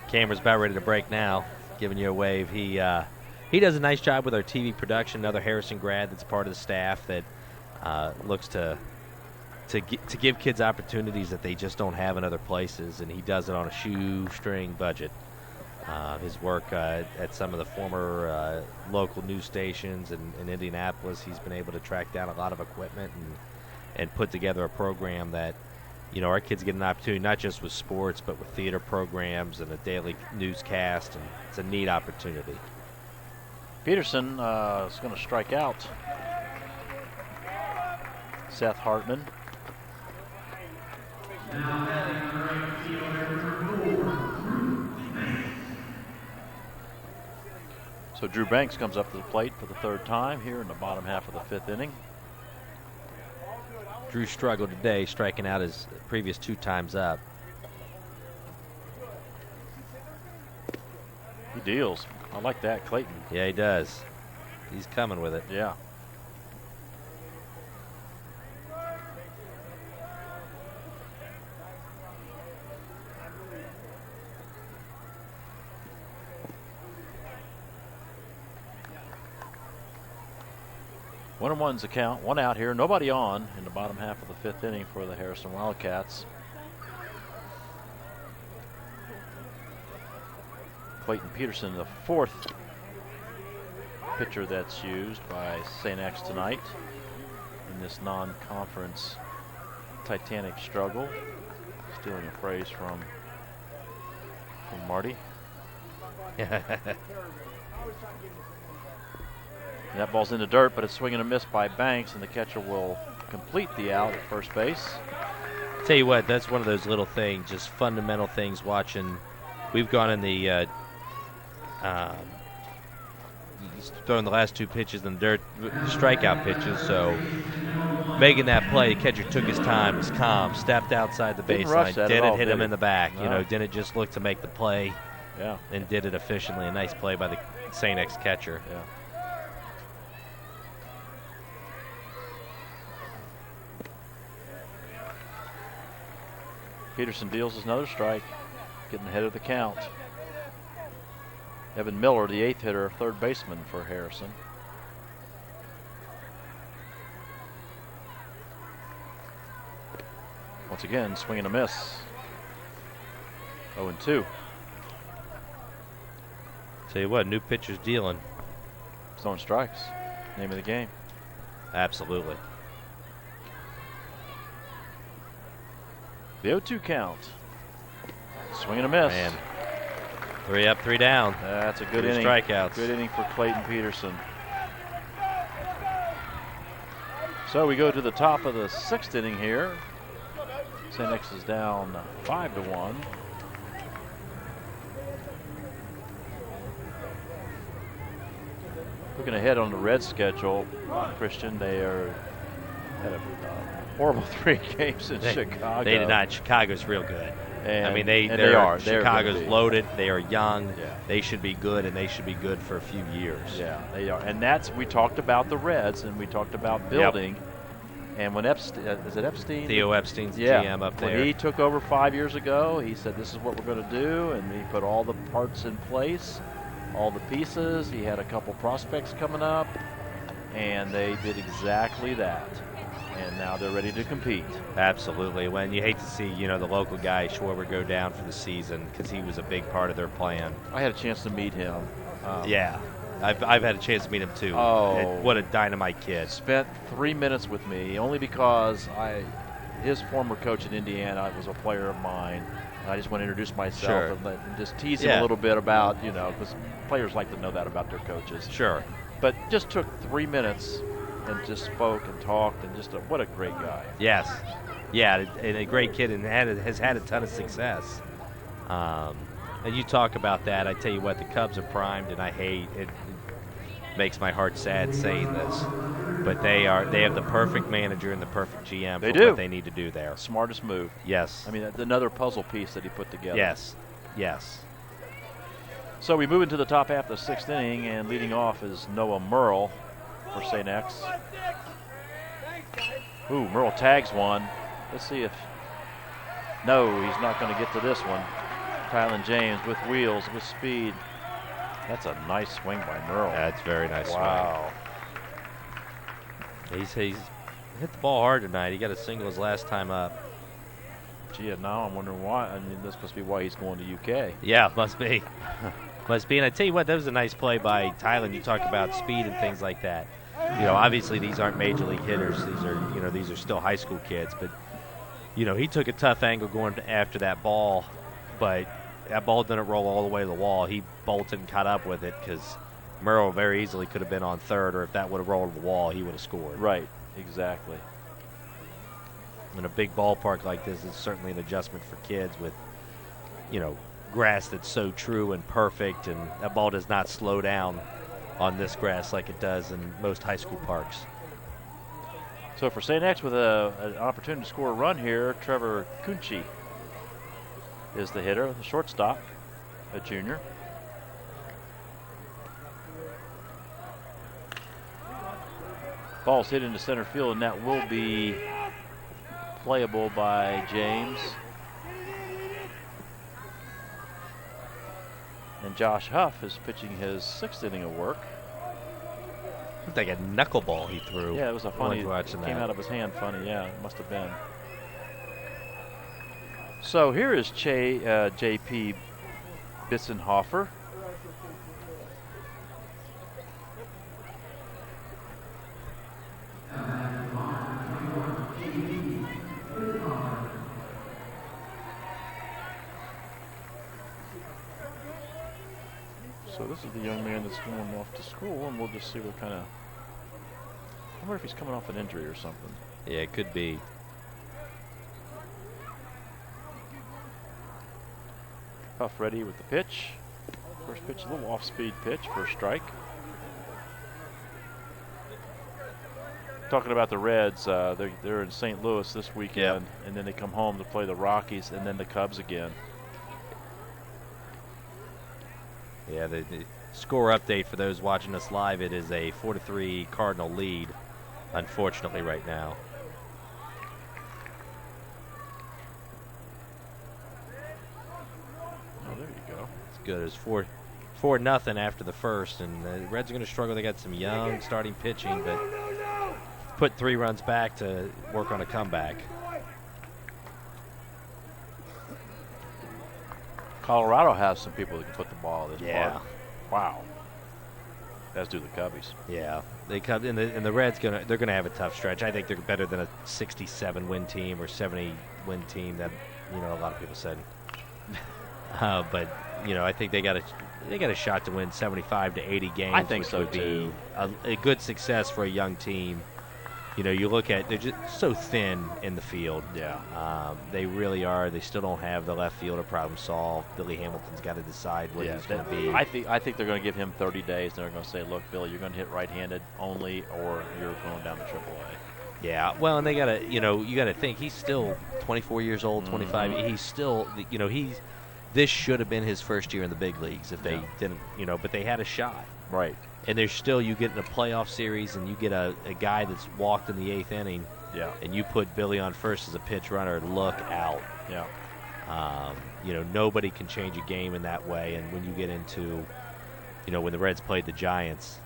Camera's about ready to break now, giving you a wave. He does a nice job with our TV production. Another Harrison grad that's part of the staff that looks to give kids opportunities that they just don't have in other places, and he does it on a shoestring budget. His work at some of the former local news stations in Indianapolis, he's been able to track down a lot of equipment and put together a program that our kids get an opportunity not just with sports but with theater programs and a daily newscast, and it's a neat opportunity. Peterson is going to strike out Seth Hartman. So Drew Banks comes up to the plate for the 3rd time here in the bottom half of the 5th inning. Drew struggled today, striking out his previous 2 times up. He deals. I like that, Clayton. Yeah, he does. He's coming with it. Yeah. One and one's the count. 1 out here. Nobody on in the bottom half of the 5th inning for the Harrison Wildcats. Clayton Peterson, the 4th pitcher that's used by St. X tonight in this non-conference Titanic struggle. Stealing a phrase from Marty. And that ball's in the dirt, but it's swinging a miss by Banks, and the catcher will complete the out at first base. Tell you what, that's one of those little things, just fundamental things watching. We've gone in the throwing the last 2 pitches in the dirt, strikeout pitches, so making that play, the catcher took his time, was calm, stepped outside the baseline, didn't hit him in the back, didn't just look to make the play, and did it efficiently. A nice play by the St. X catcher. Yeah. Peterson deals us another strike, getting ahead of the count. Evan Miller, the 8th hitter, 3rd baseman for Harrison. Once again, swing and a miss. 0-2. Tell you what, new pitcher's dealing. Throwing strikes. Name of the game. Absolutely. The 0-2 count. Swing and a miss. Man. 3 up, 3 down. That's a good 3 inning. strikeouts. Good inning for Clayton Peterson. So we go to the top of the 6th inning here. St. X is down 5-1. Looking ahead on the Reds schedule, Christian, they had a horrible 3 games in Chicago. They did not. Chicago's real good. And, I mean, they are. Chicago's loaded. They are young. Yeah. They should be good, and they should be good for a few years. Yeah, they are. And we talked about the Reds, and we talked about building. Yep. And when Epstein, is it Epstein? Theo Epstein's the GM up there. When he took over 5 years ago, he said, this is what we're going to do, and he put all the parts in place, all the pieces. He had a couple prospects coming up, and they did exactly that. And now they're ready to compete. Absolutely. When you hate to see, the local guy Schwarber go down for the season because he was a big part of their plan. I had a chance to meet him. Yeah, I've had a chance to meet him too. Oh, what a dynamite kid! Spent 3 minutes with me only because his former coach in Indiana was a player of mine. And I just want to introduce myself and just tease him a little bit about because players like to know that about their coaches. Sure. But just took 3 minutes. And just spoke and talked, and what a great guy. Yes. Yeah, and a great kid, and has had a ton of success. And you talk about that. I tell you what, the Cubs are primed, and I hate it. It makes my heart sad saying this, but they have the perfect manager and the perfect GM for what they need to do there. Smartest move. Yes. I mean, that's another puzzle piece that he put together. Yes. Yes. So we move into the top half of the 6th inning, and leading off is Noah Merle for St. X. Ooh, Merle tags one. Let's see if... No, he's not going to get to this one. Kylan James with wheels, with speed. That's a nice swing by Merle. That's very nice swing. Wow. He's hit the ball hard tonight. He got a single his last time up. Gee, now I'm wondering why. I mean, this must be why he's going to UK. Yeah, must be. Must be. And I tell you what, that was a nice play by Tylen. You talk about speed and things like that. Obviously these aren't major league hitters. These are still high school kids. But, he took a tough angle going after that ball. But that ball didn't roll all the way to the wall. He bolted and caught up with it because Merle very easily could have been on third, or if that would have rolled to the wall, he would have scored. Right, exactly. In a big ballpark like this, it's certainly an adjustment for kids with, grass that's so true and perfect, and that ball does not slow down on this grass like it does in most high school parks. So for St. X with an opportunity to score a run here, Trevor Kunchi is the hitter, the shortstop, a junior. Ball's hit into center field, and that will be playable by James. And Josh Huff is pitching his 6th inning of work. Looked like a knuckleball he threw. Yeah, it was a funny, watching came that. out of his hand funny, yeah, it must have been. So here is J.P. Bissenhofer. So this is the young man that's going off to school, and we'll just see what kind of... I wonder if he's coming off an injury or something. Yeah, it could be. Huff ready with the pitch. First pitch, a little off-speed pitch for a strike. Talking about the Reds, they're in St. Louis this weekend, and then they come home to play the Rockies and then the Cubs again. Yeah, the score update for those watching us live, it is a 4-3 Cardinal lead, unfortunately, right now. Oh, there you go. It's good. It's 4-0 after the first, and the Reds are going to struggle. They got some young starting pitching, but put 3 runs back to work on a comeback. Colorado has some people that can put the ball in this Yeah. park. Wow. As do the Cubbies. Yeah, they come and the Reds they're gonna have a tough stretch. I think they're better than a 67 win team or 70 win team that a lot of people said. But I think they got a shot to win 75 to 80 games. I think which so would too. be a good success for a young team. You look at, they're just so thin in the field. Yeah. They really are. They still don't have the left fielder problem solved. Billy Hamilton's got to decide what he's going to be. I think they're going to give him 30 days. And they're going to say, look, Billy, you're going to hit right-handed only, or you're going down to AAA. Yeah. Well, and they got to, you got to think he's still 24 years old, 25. He's still, this should have been his first year in the big leagues if they didn't, but they had a shot. Right. And there's still, you get in a playoff series and you get a guy that's walked in the 8th inning. Yeah. And you put Billy on first as a pinch runner, look out. Yeah. Nobody can change a game in that way. And when you get into, when the Reds played the Giants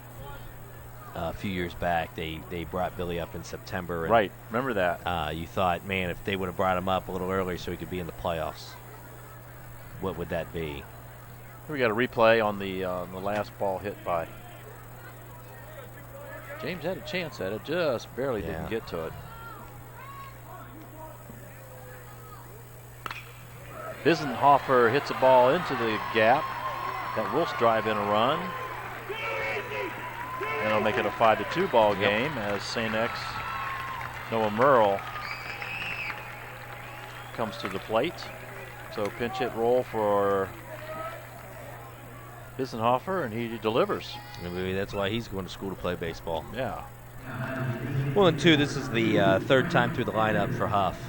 a few years back, they brought Billy up in September. And, right. Remember that. You thought, man, if they would have brought him up a little earlier so he could be in the playoffs, what would that be? We got a replay on the last ball hit by James. Had a chance at it, just barely didn't get to it. Bisenhofer hits a ball into the gap. That will drive in a run. And it'll make it a 5-2 ball game as St. X Noah Merle comes to the plate. So pinch hit roll for Bisenhofer, and he delivers. Maybe that's why he's going to school to play baseball. Yeah. 1-2. This is the third time through the lineup for Huff.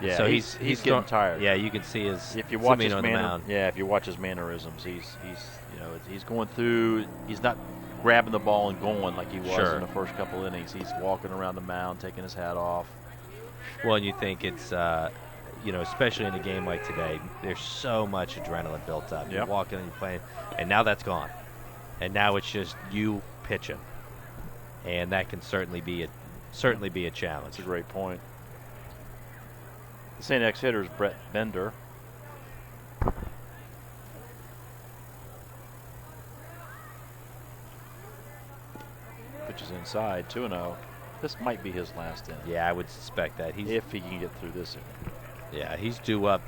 Yeah. So he's getting tired. Yeah, you can see his. If you watch his on the mound. Yeah, if you watch his mannerisms, he's going through. He's not grabbing the ball and going like he was in the first couple innings. He's walking around the mound, taking his hat off. Well, and you think it's. Especially in a game like today, there's so much adrenaline built up. You're walking and you're playing, and now that's gone. And now it's just you pitching, and that can certainly be a challenge. That's a great point. The St. X hitter is Brett Bender. Pitches inside, 2-0. This might be his last inning. Yeah, I would suspect that. If he can get through this inning. Yeah, he's due up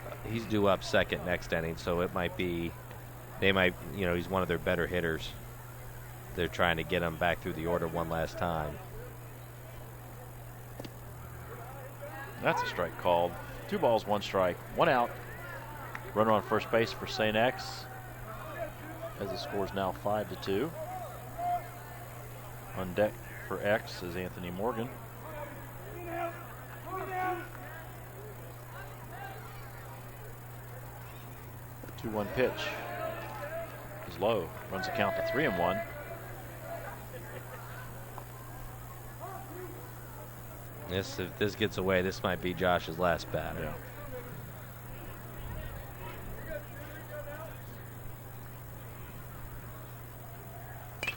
second next inning, so it might be. They might, he's one of their better hitters. They're trying to get him back through the order one last time. That's a strike called. 2 balls, 1 strike, 1 out. Runner on first base for St. X. As the score is now 5-2. On deck for X is Anthony Morgan. 2-1 pitch is low. Runs the count to 3-1. If this gets away, this might be Josh's last batter. Yeah.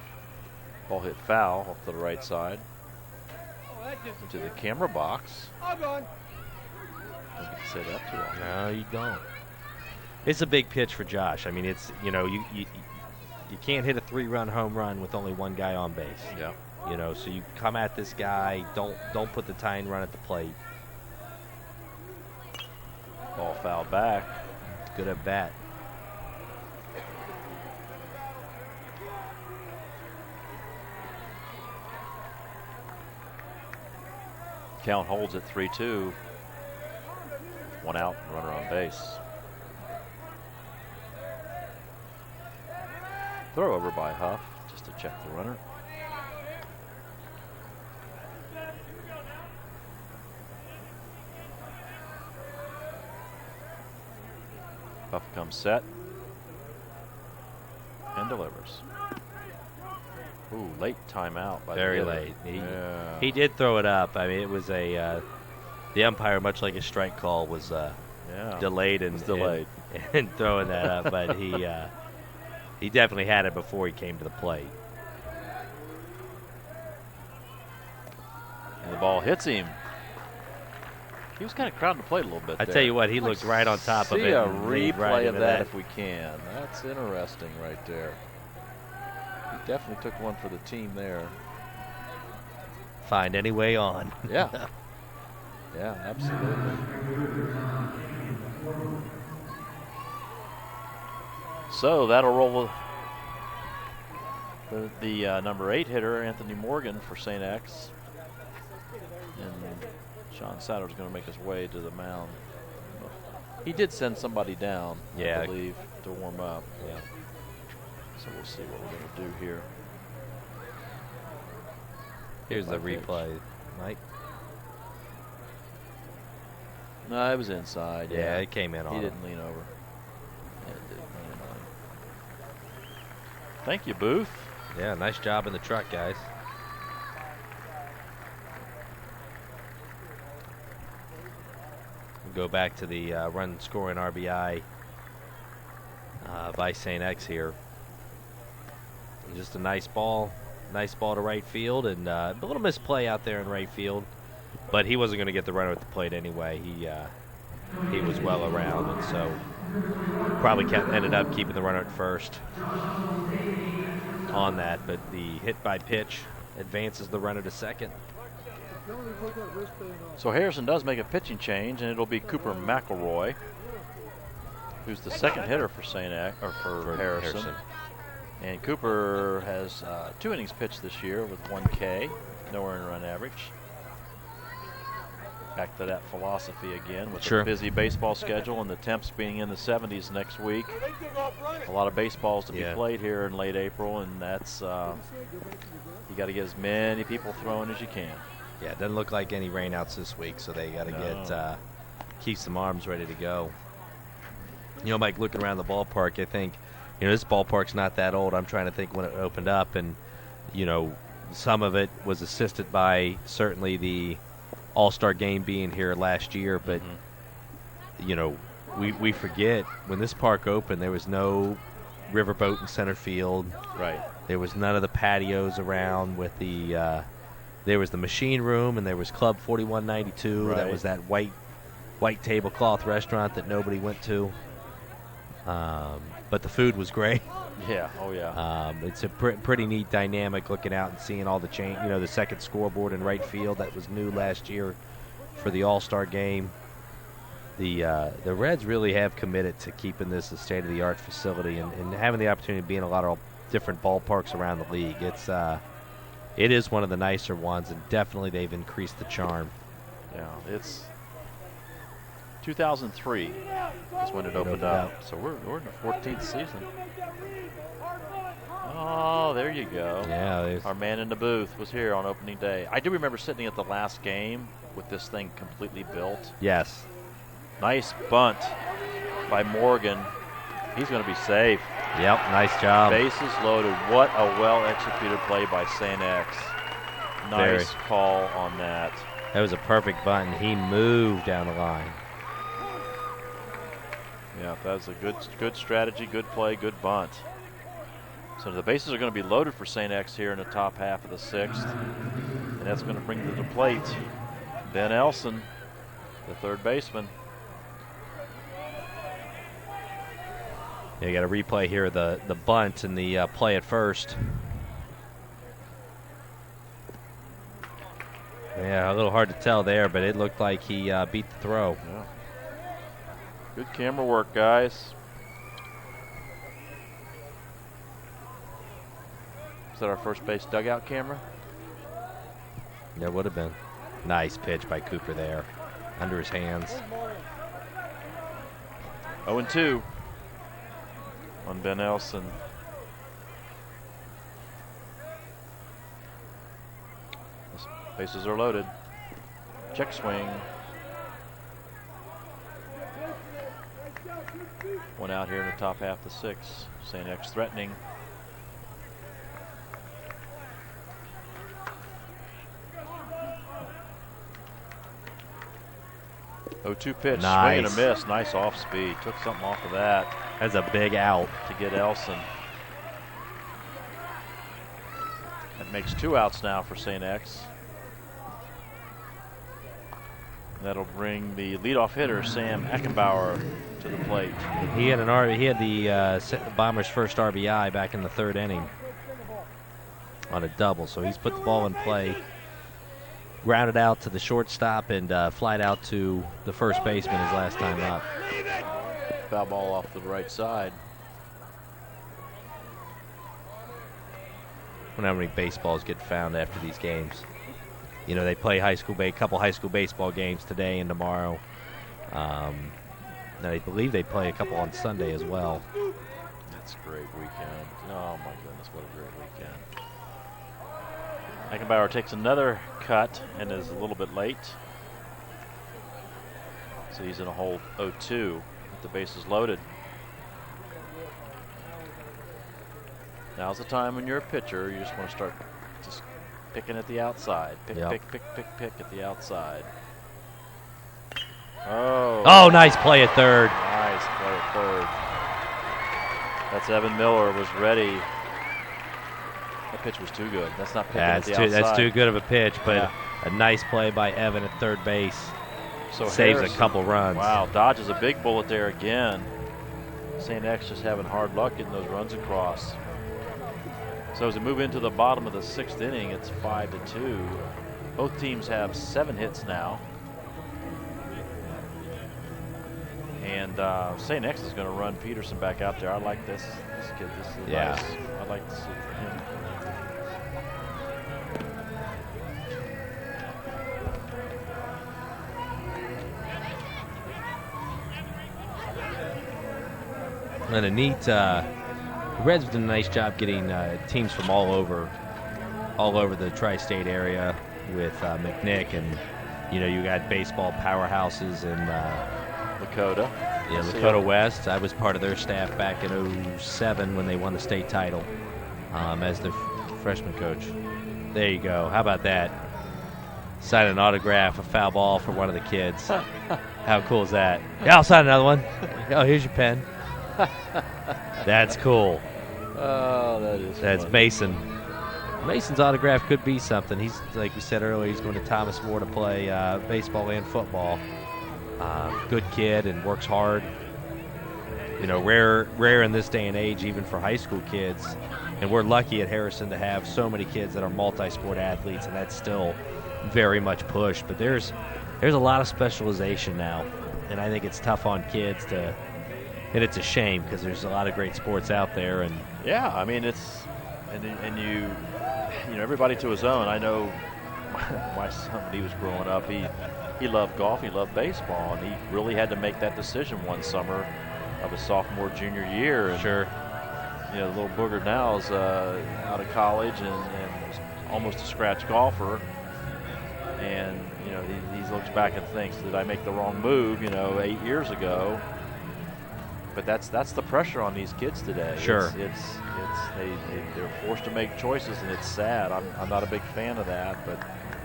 Ball hit foul off to the right side. Into the camera box. Don't get to say that too often. No, you don't. It's a big pitch for Josh. I mean, it's you can't hit a 3-run home run with only one guy on base. Yeah. So you come at this guy. Don't put the tying run at the plate. Ball foul back. Good at bat. Count holds at 3-2. 1 out, runner on base. Throw over by Huff just to check the runner. Huff comes set and delivers. Ooh, late timeout by Very the late. hitter. He did throw it up. I mean, it was the umpire, much like a strike call, was delayed and throwing that up, but he definitely had it before he came to the plate. And the ball hits him. He was kind of crowding the plate a little bit. I tell you what, he looked right on top of it. See a and leaned replay right of into that if we can. That's interesting right there. He definitely took one for the team there. Find any way on. Yeah. Yeah, absolutely. So that'll roll the number 8 hitter, Anthony Morgan, for St. X. And Sean Satter's going to make his way to the mound. He did send somebody down, I believe, to warm up. Yeah. So we'll see what we're going to do here. Here's the replay, Mike. No, it was inside. Yeah, it came in on He him. didn't lean over. Yeah, it did lean on him. Thank you, Booth. Yeah, nice job in the truck, guys. We'll go back to the run scoring RBI by St. X here. And just a nice ball to right field, and a little misplay out there in right field, but he wasn't going to get the runner at the plate anyway. He was well around, and so probably ended up keeping the runner at first on that, but the hit by pitch advances the runner to second. So Harrison does make a pitching change, and it'll be Cooper McElroy, who's the second hitter for for Harrison. And Cooper has 2 innings pitched this year with 1 K, no earned run average. Back to that philosophy again with a busy baseball schedule and the temps being in the 70s next week. A lot of baseballs to be played here in late April, and that's you got to get as many people throwing as you can. Yeah, it doesn't look like any rainouts this week, so they got to get keep some arms ready to go. You know, Mike, looking around the ballpark, I think, this ballpark's not that old. I'm trying to think when it opened up, and, some of it was assisted by certainly the All-Star game being here last year, but, we forget when this park opened, there was no riverboat in center field. Right. There was none of the patios around with the there was the machine room, and there was Club 4192. Right. That was that white tablecloth restaurant that nobody went to. But the food was great. Yeah, oh yeah. It's a pretty neat dynamic looking out and seeing all the the second scoreboard in right field that was new last year for the All-Star game. The Reds really have committed to keeping this a state-of-the-art facility and having the opportunity to be in a lot of different ballparks around the league. It is one of the nicer ones, and definitely they've increased the charm. Yeah, it's 2003 is when it opened up. So we're in the 14th season. Oh, there you go. Yeah, our man in the booth was here on opening day. I do remember sitting at the last game with this thing completely built. Yes. Nice bunt by Morgan. He's going to be safe. Yep, nice job. Bases loaded. What a well-executed play by St. X. Nice call on that. That was a perfect bunt, and he moved down the line. Yeah, that's a good strategy, good play, good bunt. So the bases are going to be loaded for St. X here in the top half of the 6th. And that's going to bring to the plate Ben Elson, the third baseman. Yeah, you got a replay here of the bunt and the play at first. Yeah, a little hard to tell there, but it looked like he beat the throw. Yeah. Good camera work, guys. Is that our first base dugout camera? Yeah, it would have been. Nice pitch by Cooper there. Under his hands. 0-2 on Ben Elson. Bases are loaded. Check swing. One out here in the top half of the 6th. St. X threatening. Oh, 2 pitch. Nice. Swing and a miss. Nice off speed. Took something off of that. That's a big out to get Elson. That makes 2 outs now for St. X. That'll bring the leadoff hitter, Sam Eckenbauer, to the plate. He had the Bombers' first RBI back in the 3rd inning on a double, so he's put the ball in play, grounded out to the shortstop, and flied out to the first baseman his last time up. Foul ball off the right side. wonder how many baseballs get found after these games. You know, they play couple high school baseball games today and tomorrow. And I believe they play a couple on Sunday as well. That's a great weekend. Oh my goodness, what a great weekend. Eckenbauer takes another cut and is a little bit late. So he's in a hole 0-2 with the bases loaded. Now's the time when you're a pitcher, you just want to start just picking at the outside. Pick at the outside. Oh, nice play at third. Nice play at third. That's Evan Miller was ready. That pitch was too good. That's not picking at the outside. That's too good of a pitch, but a nice play by Evan at third base. So saves Harrison, a couple runs. Wow, dodges a big bullet there again. St. X just having hard luck getting those runs across. So as we move into the bottom of the 6th inning, it's 5-2. Both teams have 7 hits now. And St. X is going to run Peterson back out there. I like this kid. This is nice. I'd like to see him. And a neat, the Reds did a nice job getting teams from all over the tri-state area with McNick, and you got baseball powerhouses in Lakota. Yeah, Lakota West. I was part of their staff back in 07 when they won the state title as the freshman coach. There you go. How about that? Sign an autograph, a foul ball for one of the kids. How cool is that? Yeah, I'll sign another one. Oh, here's your pen. That's cool. Oh, that's funny. Mason. Mason's autograph could be something. He's, like we said earlier, he's going to Thomas More to play baseball and football. Good kid and works hard. Rare in this day and age, even for high school kids. And we're lucky at Harrison to have so many kids that are multi-sport athletes, and that's still very much pushed. But there's a lot of specialization now, and I think it's tough on kids to. And it's a shame because there's a lot of great sports out there, and yeah, I mean and you everybody to his own. I know my son when he was growing up, he loved golf, he loved baseball, and he really had to make that decision one summer of his sophomore junior year. And, sure, the little booger now is out of college and is almost a scratch golfer, and he looks back and thinks, did I make the wrong move 8 years ago? But that's the pressure on these kids today. Sure, they're forced to make choices, and it's sad. I'm not a big fan of that, but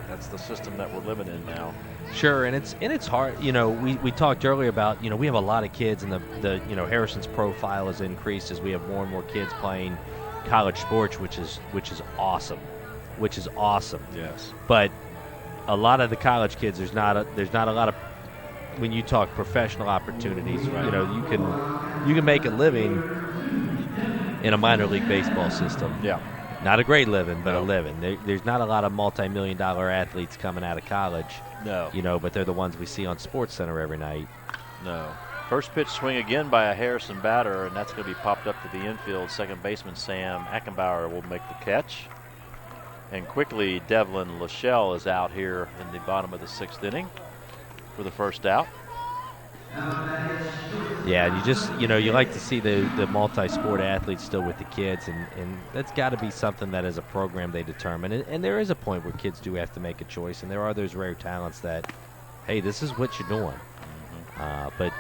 that's the system that we're living in now. Sure, and it's hard. We talked earlier about we have a lot of kids, and the Harrison's profile has increased as we have more and more kids playing college sports, which is awesome. Yes. But a lot of the college kids, there's not a lot of. When you talk professional opportunities, right. You can make a living in a minor league baseball system. Yeah, not a great living, but a living. There's not a lot of multi-million-dollar athletes coming out of college. No, but they're the ones we see on SportsCenter every night. No. First pitch swing again by a Harrison batter, and that's going to be popped up to the infield. Second baseman Sam Eckenbauer will make the catch. And quickly, Devlin Lachelle is out here in the bottom of the 6th inning for the first out. Yeah, you just, you like to see the multi-sport athletes still with the kids, and that's got to be something that as a program they determine. And there is a point where kids do have to make a choice, and there are those rare talents that, hey, this is what you're doing. Mm-hmm. But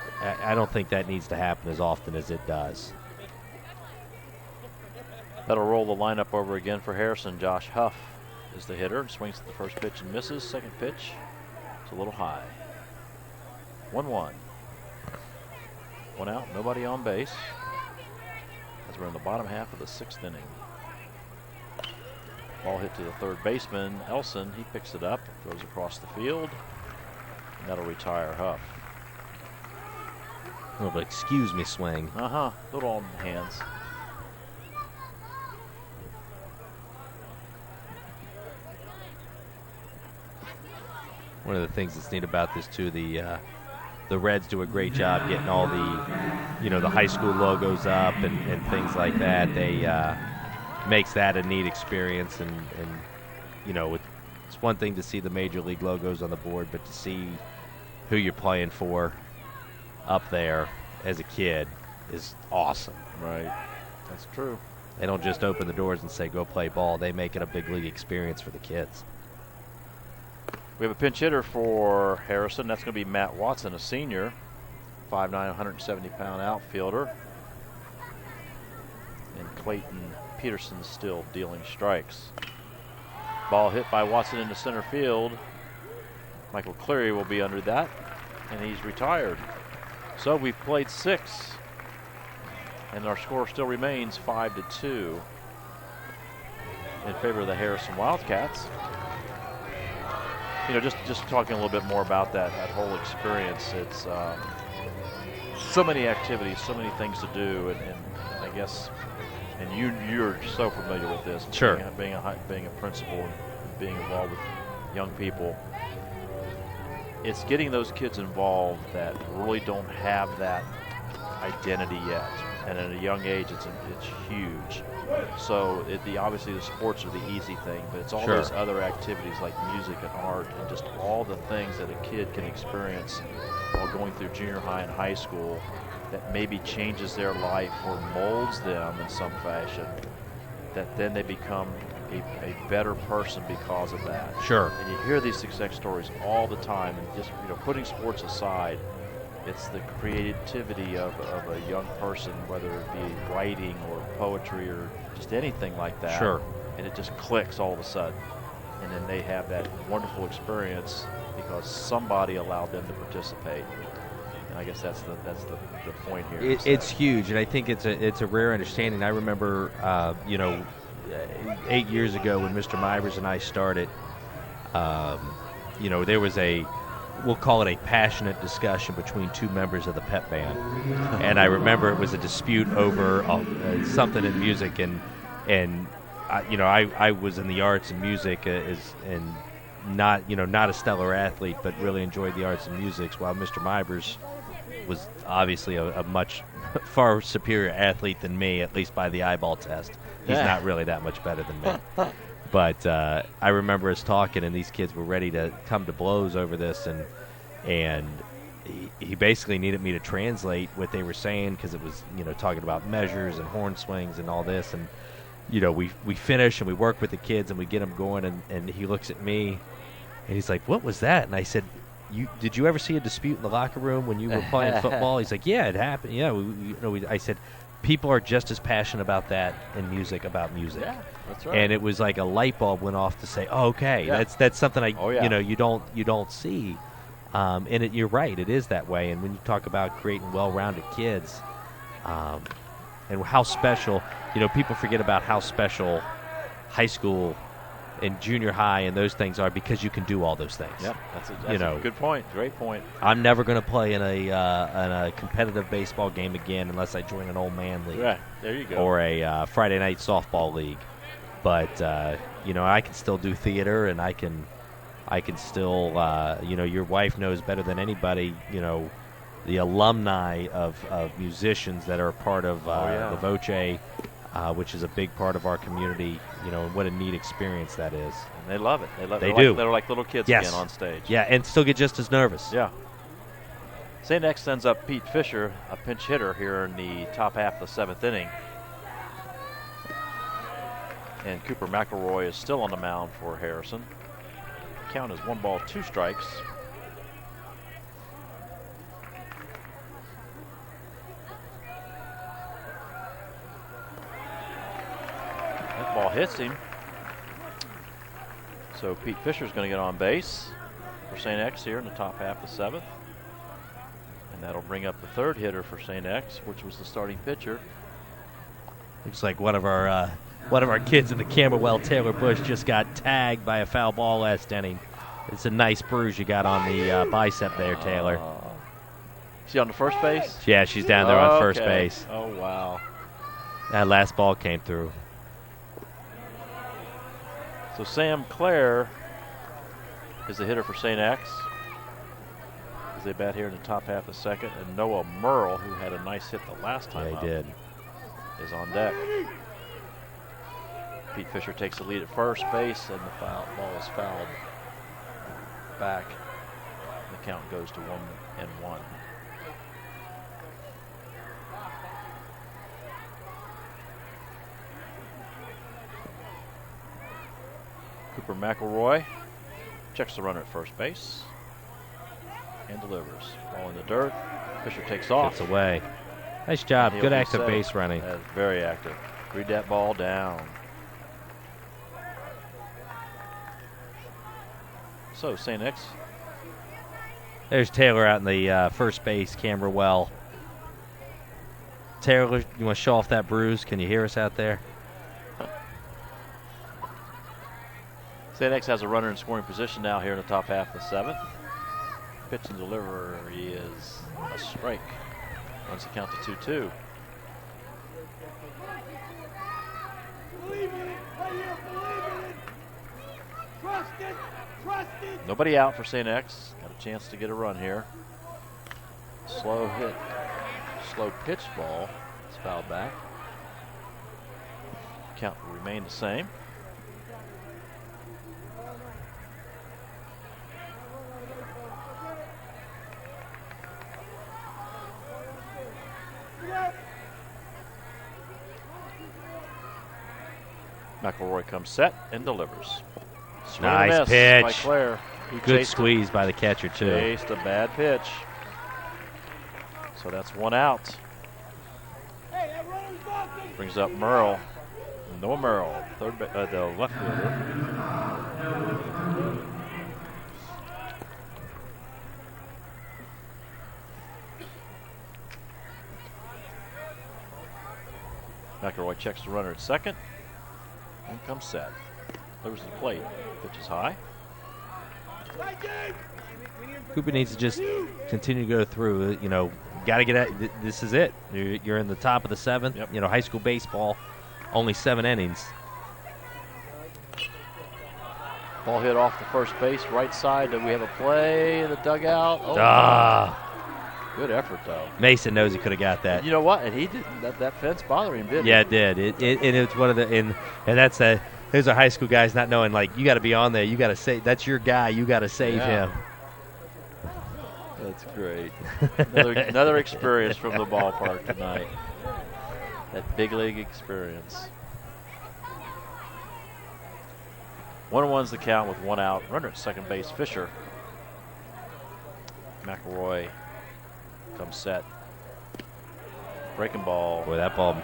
I don't think that needs to happen as often as it does. That'll roll the lineup over again for Harrison. Josh Huff is the hitter, swings at the first pitch and misses. Second pitch, it's a little high. 1-1. One out, nobody on base. As we're in the bottom half of the 6th inning. Ball hit to the third baseman, Elson. He picks it up, throws across the field, and that'll retire Huff. A little bit excuse me swing. Little on the hands. One of the things that's neat about this too, the Reds do a great job getting all the, the high school logos up and things like that. They makes that a neat experience. And you know, it's one thing to see the major league logos on the board, but to see who you're playing for up there as a kid is awesome. Right. That's true. They don't just open the doors and say, go play ball. They make it a big league experience for the kids. We have a pinch hitter for Harrison. That's going to be Matt Watson, a senior, 5'9", 170-pound outfielder. And Clayton Peterson still dealing strikes. Ball hit by Watson into center field. Michael Cleary will be under that, and he's retired. So we've played 6, and our score still remains 5-2 in favor of the Harrison Wildcats. You know, just talking a little bit more about that whole experience. It's so many activities, so many things to do, and I guess, and you're so familiar with this. Sure. Being a principal and being involved with young people. It's getting those kids involved that really don't have that identity yet, and at a young age, it's huge. So obviously the sports are the easy thing, but it's all Sure. those other activities like music and art and just all the things that a kid can experience while going through junior high and high school that maybe changes their life or molds them in some fashion, that then they become a better person because of that. Sure. And you hear these success stories all the time, and just, you know, putting sports aside, it's the creativity of a young person, whether it be writing or poetry or just anything like that. Sure. And it just clicks all of a sudden. And then they have that wonderful experience because somebody allowed them to participate. And I guess that's the point here. It's huge, and I think it's a rare understanding. I remember, 8 years ago when Mr. Mivers and I started, there was we'll call it a passionate discussion between 2 members of the pep band. And I remember it was a dispute over something in music, and I was in the arts and music and not a stellar athlete, but really enjoyed the arts and music, while Mr. Mivers was obviously a much far superior athlete than me, at least by the eyeball test. He's not really that much better than me. But I remember us talking, and these kids were ready to come to blows over this, and he basically needed me to translate what they were saying, because it was talking about measures and horn swings and all this, and we finish and we work with the kids and we get them going, and he looks at me and he's like, "What was that?" And I said, Did you ever see a dispute in the locker room when you were playing football? He's like, "Yeah, it happened." Yeah, I said, people are just as passionate about that in music about music. Yeah, that's right. And it was like a light bulb went off to say, "Oh, okay, yeah. that's something you don't see." And you're right, it is that way. And when you talk about creating well-rounded kids, and how special, people forget about how special high school and junior high and those things are, because you can do all those things. Yep, that's a good point. Great point. I'm never going to play in a competitive baseball game again unless I join an old man league. Right, there you go. Or a Friday night softball league. But I can still do theater, and I can still your wife knows better than anybody, the alumni of musicians that are part of the Voce, which is a big part of our community, and what a neat experience that is. And they love it. They do. They're like little kids Yes. again on stage. Yeah, and still get just as nervous. Yeah. St. X sends up Pete Fisher, a pinch hitter here in the top half of the 7th inning. And Cooper McElroy is still on the mound for Harrison. Count is 1 ball, 2 strikes. That ball hits him. So Pete Fisher's going to get on base for St. X here in the top half of the 7th. And that'll bring up the 3rd hitter for St. X, which was the starting pitcher. Looks like one of our kids in the Camberwell, Taylor Bush, just got tagged by a foul ball last inning. It's a nice bruise you got on the bicep there, Taylor. Is she on the first base? Yeah, she's down there on first base. Oh, wow. That last ball came through. So Sam Clare is the hitter for St. X as they bat here in the top half of the 2nd. And Noah Merle, who had a nice hit the last time Yeah, he did. is on deck. Pete Fisher takes the lead at first base, and the ball is fouled back. The count goes to 1-1. Cooper McElroy checks the runner at first base and delivers. Ball in the dirt. Fisher takes off. Gets away. Nice job. He'll Good be active safe. base running. That's very active. Read that ball down. So, St. X. There's Taylor out in the first base camera well. Taylor, you want to show off that bruise? Can you hear us out there? St. X has a runner in scoring position now here in the top half of the 7th. Pitch and delivery is a strike. Runs the count to 2-2. Nobody out for St. X. Got a chance to get a run here. Slow hit. Slow pitch ball. It's fouled back. Count will remain the same. McElroy comes set and delivers. Swing and Nice miss pitch. by Claire. He Good chased squeeze by the catcher, too. Chased a bad pitch. So that's one out. Brings up Merle. Noah Merle, the left fielder. McElroy checks the runner at second. And comes set. Delivers to the plate. Pitch is high. Cooper needs to just continue to go through. You know, got to get at. This is it. You're in the top of the 7th. Yep. You know, high school baseball, only 7 innings. Ball hit off the first base, right side. Do we have a play in the dugout? Oh, good effort, though. Mason knows he could have got that. You know what? And he didn't. That fence bothered him, didn't Yeah, it did. And it's one of the and that's those are high school guys not knowing, like, you got to be on there. You got to save. That's your guy. You got to save him. That's great. Another experience from the ballpark tonight. That big league experience. 1-1's the count with 1 out. Runner at second base, Fisher. McElroy comes set. Breaking ball. Boy, that ball.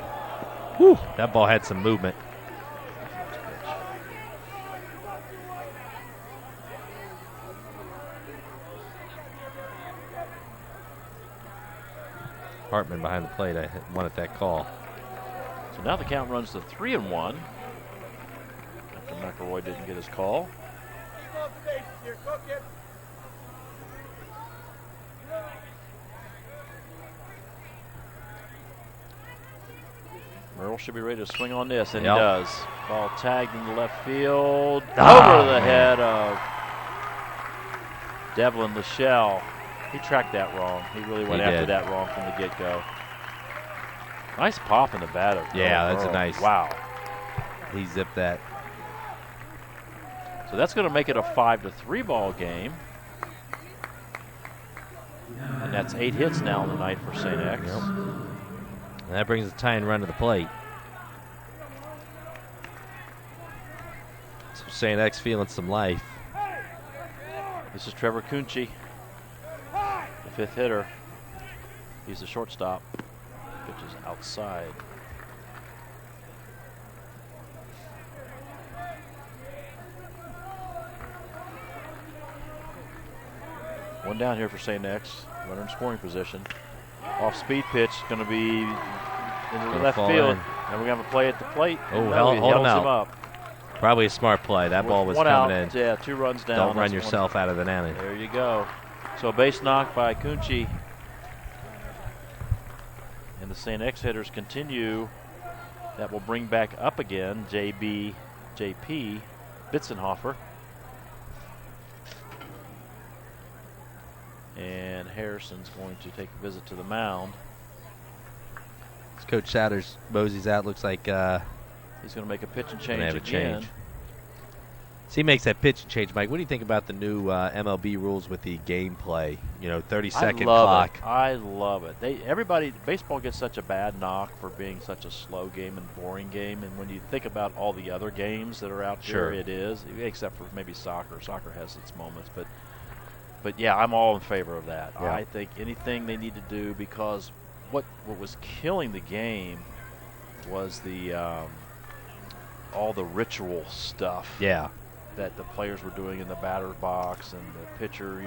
Whew, that ball had some movement. Hartman behind the plate. I wanted that call. So now the count runs to 3-1. After McElroy didn't get his call. Merle should be ready to swing on this, and he does. Ball tagged in the left field. Over the head of Devlin Lachelle. He tracked that wrong. He really went after that wrong from the get-go. Nice pop in the bat. Yeah, that's a nice. Wow. He zipped that. So that's going to make it a 5-3 ball game. And that's 8 hits now on the night for St. X. Yep. And that brings the tying run to the plate. So St. X feeling some life. This is Trevor Kunchi, the 5th hitter. He's the shortstop. Pitch is outside. One down here for St. X. Runner in scoring position. Off speed pitch, going to be in the left field. And we're going to have a play at the plate. Oh, no, hold him him out. up. Probably a smart play. That ball was one coming out, in. Yeah, 2 runs down. Don't run yourself out of the inning. There you go. So a base knock by Kunchi. And the St. X hitters continue. That will bring back up again JP Bitzenhofer. And Harrison's going to take a visit to the mound. Coach Satters, Mosey's out. Looks like He's going to make a pitch and Gonna change have a again. change. So he makes that pitch and change, Mike. What do you think about the new MLB rules with the gameplay? 30-second clock. I love it. Baseball gets such a bad knock for being such a slow game and boring game. And when you think about all the other games that are out there, it is, except for maybe soccer. Soccer has its moments, but yeah, I'm all in favor of that. Yeah. I think anything they need to do, because what was killing the game was the all the ritual stuff. Yeah. That the players were doing in the batter's box, and the pitcher,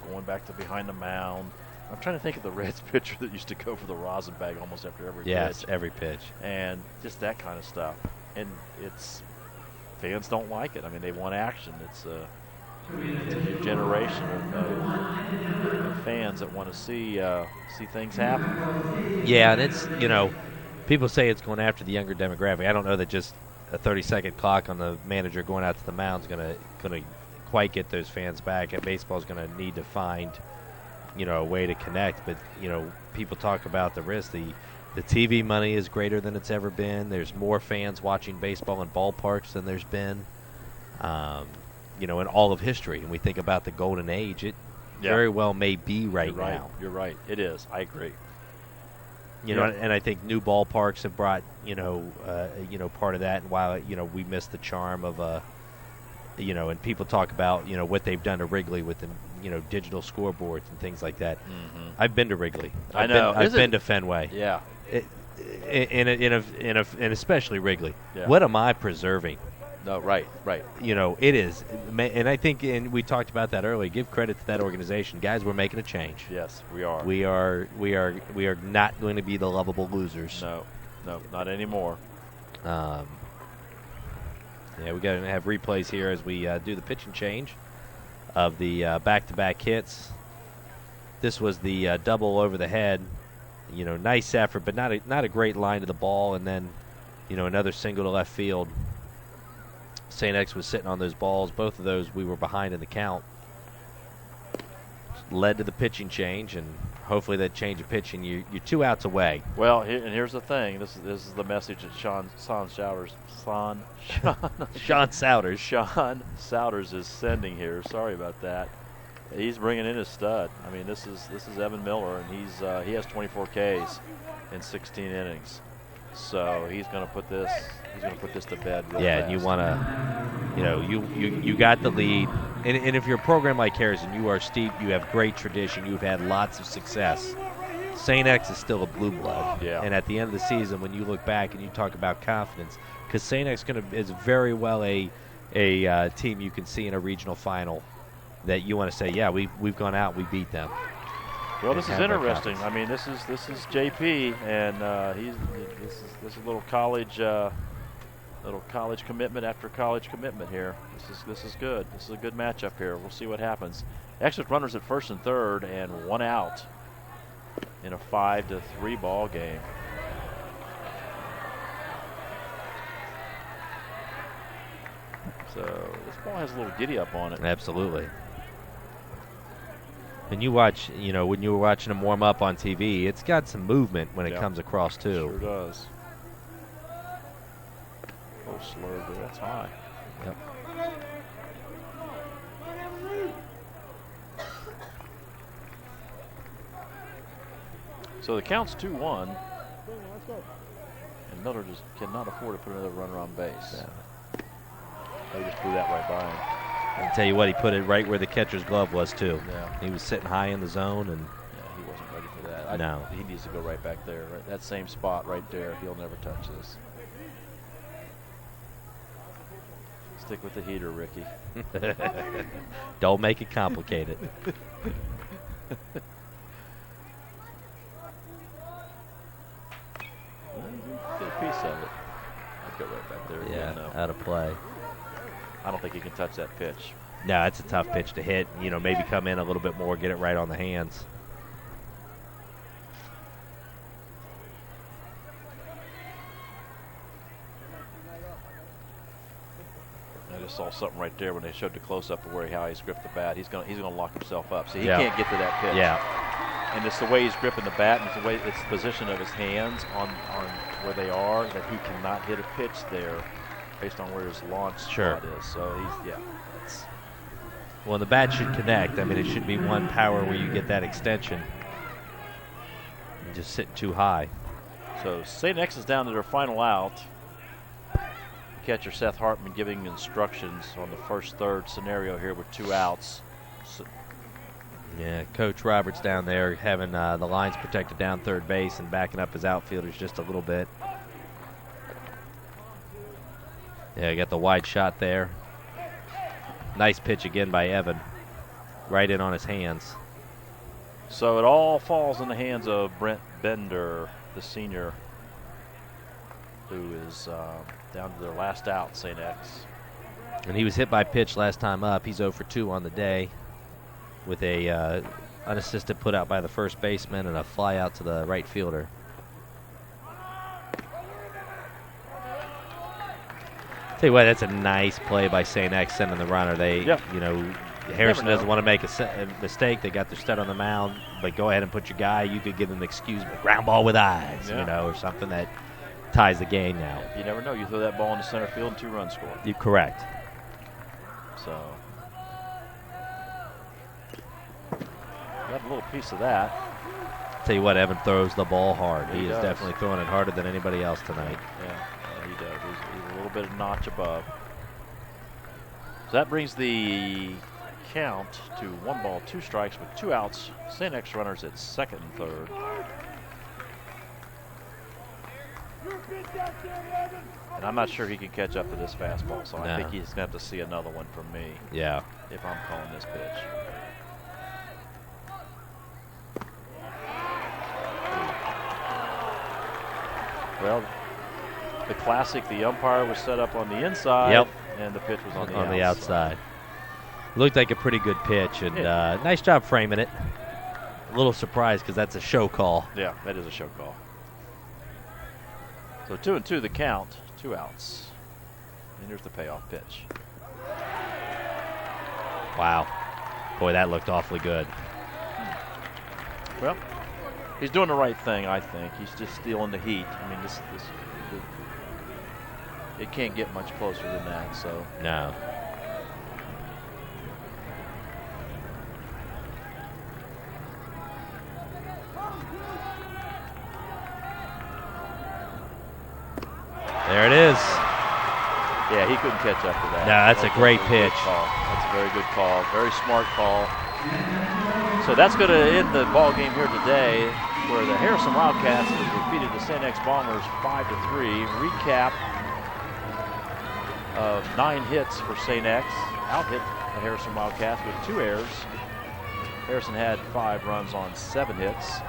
going back to behind the mound. I'm trying to think of the Reds pitcher that used to go for the rosin bag almost after every pitch. Every pitch. And just that kind of stuff. And fans don't like it. I mean, they want action. It's a new generation of fans that want to see things happen. Yeah, and it's, people say it's going after the younger demographic. I don't know that just a 30-second clock on the manager going out to the mound is going to quite get those fans back. And baseball's going to need to find, a way to connect. But, people talk about the risk. The TV money is greater than it's ever been. There's more fans watching baseball in ballparks than there's been, in all of history. And we think about the golden age. It very well may be right now. You're right. It is. I agree. And I think new ballparks have brought, part of that. And while, we miss the charm of, and people talk about, what they've done to Wrigley with the, digital scoreboards and things like that. Mm-hmm. I've been to Wrigley. I know. I've been to Fenway. Yeah. And especially Wrigley. Yeah. What am I preserving? No, right. It is. And I think, and we talked about that earlier, give credit to that organization. Guys, we're making a change. Yes, we are. We are not going to be the lovable losers. No, not anymore. We got to have replays here as we do the pitch and change of the back-to-back hits. This was the double over the head. Nice effort, but not a great line to the ball. And then, another single to left field. St. X was sitting on those balls. Both of those we were behind in the count. Led to the pitching change, and hopefully that change of pitching, you're 2 outs away. Well, here's the thing. This is the message that Sean Souders is sending here. Sorry about that. He's bringing in his stud. I mean, this is Evan Miller, and he has 24 Ks in 16 innings. So he's going to put this to bed real fast. And you want to, you got the lead. And if you're a program like Harrison, you are steep, you have great tradition, you've had lots of success. St. X is still a blue blood. Yeah. And at the end of the season, when you look back and you talk about confidence, because St. X is very well a team you can see in a regional final that you want to say, yeah, we've gone out, we beat them. Well, this is interesting. I mean, this is JP, and this is a little college commitment after college commitment here. This is good. This is a good matchup here. We'll see what happens. Exit runners at first and third, and 1 out in a 5-3 ball game. So this ball has a little giddy up on it. Absolutely. And you watch, when you were watching him warm up on TV, it's got some movement when it comes across, too. Sure does. Oh, slurred, but that's high. Yep. So the count's 2-1. And Miller just cannot afford to put another runner on base. Yeah. They just threw that right by him. I'll tell you what, he put it right where the catcher's glove was, too. Yeah. He was sitting high in the zone. And yeah, he wasn't ready for that. No. He needs to go right back there. Right? That same spot right there. He'll never touch this. Stick with the heater, Ricky. Don't make it complicated. Get a piece of it. I'd go right back there again, though. Out of play. I don't think he can touch that pitch. No, it's a tough pitch to hit. Maybe come in a little bit more, get it right on the hands. I just saw something right there when they showed the close-up of how he's gripped the bat. He's gonna lock himself up. See, he can't get to that pitch. Yeah. And it's the way he's gripping the bat, and it's the way it's the position of his hands on where they are, that he cannot hit a pitch there based on where his launch spot is. So he's well, the bat should connect. I mean, it should be one power where you get that extension. And just sitting too high. So St. X is down to their final out. Catcher Seth Hartman giving instructions on the first third scenario here with 2 outs. So yeah, Coach Roberts down there having the lines protected down third base and backing up his outfielders just a little bit. Yeah, got the wide shot there. Nice pitch again by Evan. Right in on his hands. So it all falls in the hands of Brent Bender, the senior, who is down to their last out, St. X. And he was hit by pitch last time up. He's 0 for 2 on the day with a unassisted put out by the first baseman and a fly out to the right fielder. Tell you what, that's a nice play by St. X sending the runner. Harrison doesn't want to make a mistake. They got their stud on the mound, but go ahead and put your guy. You could give them, excuse me, ground ball with eyes, or something that ties the game now. You never know. You throw that ball into center field and 2 runs score. You're correct. So got a little piece of that. Tell you what, Evan throws the ball hard. He is does. definitely throwing it harder than anybody else tonight. Yeah, he does. He's a little bit of notch above. So that brings the count to 1 ball, 2 strikes with 2 outs. St. X runners at second and third. And I'm not sure he can catch up to this fastball, so I think he's going to have to see another one from me. Yeah. If I'm calling this pitch. Well, the classic, the umpire was set up on the inside. Yep. And the pitch was on the outside. Looked like a pretty good pitch, and nice job framing it. A little surprised because that's a show call. Yeah, that is a show call. So 2-2 the count, 2 outs. And here's the payoff pitch. Wow. Boy, that looked awfully good. Well, he's doing the right thing, I think. He's just stealing the heat. I mean, it can't get much closer than that, so. No. There it is. Yeah, he couldn't catch up to that. No, that's a great pitch. That's a very good call. Very smart call. So that's going to end the ball game here today, where the Harrison Wildcats have defeated the St. X Bombers 5-3. Recap of 9 hits for St. X. Out-hit the Harrison Wildcats with 2 errors. Harrison had 5 runs on 7 hits.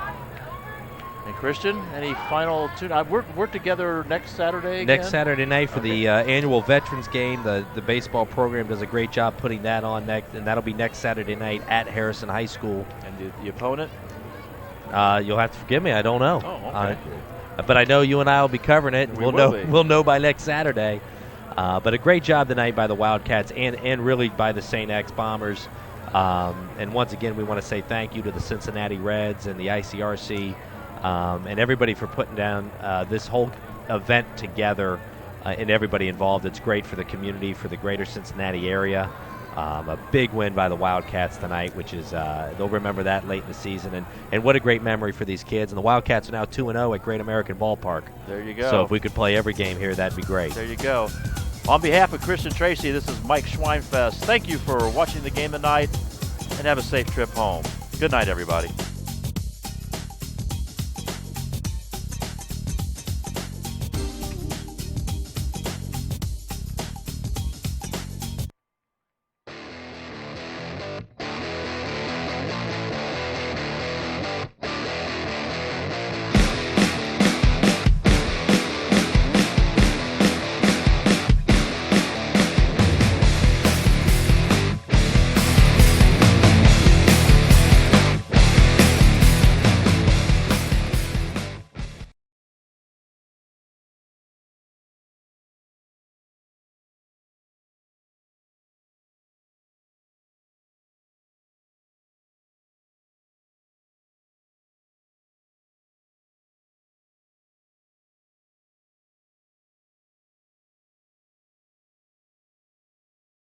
And Christian, any final tune? We're together next Saturday again? Next Saturday night for the annual Veterans game. The baseball program does a great job putting that on next, and that'll be next Saturday night at Harrison High School. And the opponent? You'll have to forgive me. I don't know. Oh, okay. But I know you and I will be covering it. We'll know by next Saturday. But a great job tonight by the Wildcats and really by the St. X Bombers. And once again, we want to say thank you to the Cincinnati Reds and the ICRC and everybody for putting down this whole event together and everybody involved. It's great for the community, for the greater Cincinnati area. A big win by the Wildcats tonight, which is they'll remember that late in the season. And what a great memory for these kids. And the Wildcats are now 2-0 at Great American Ballpark. There you go. So if we could play every game here, that'd be great. There you go. On behalf of Christian Tracy, this is Mike Schweinfest. Thank you for watching the game tonight, and have a safe trip home. Good night, everybody.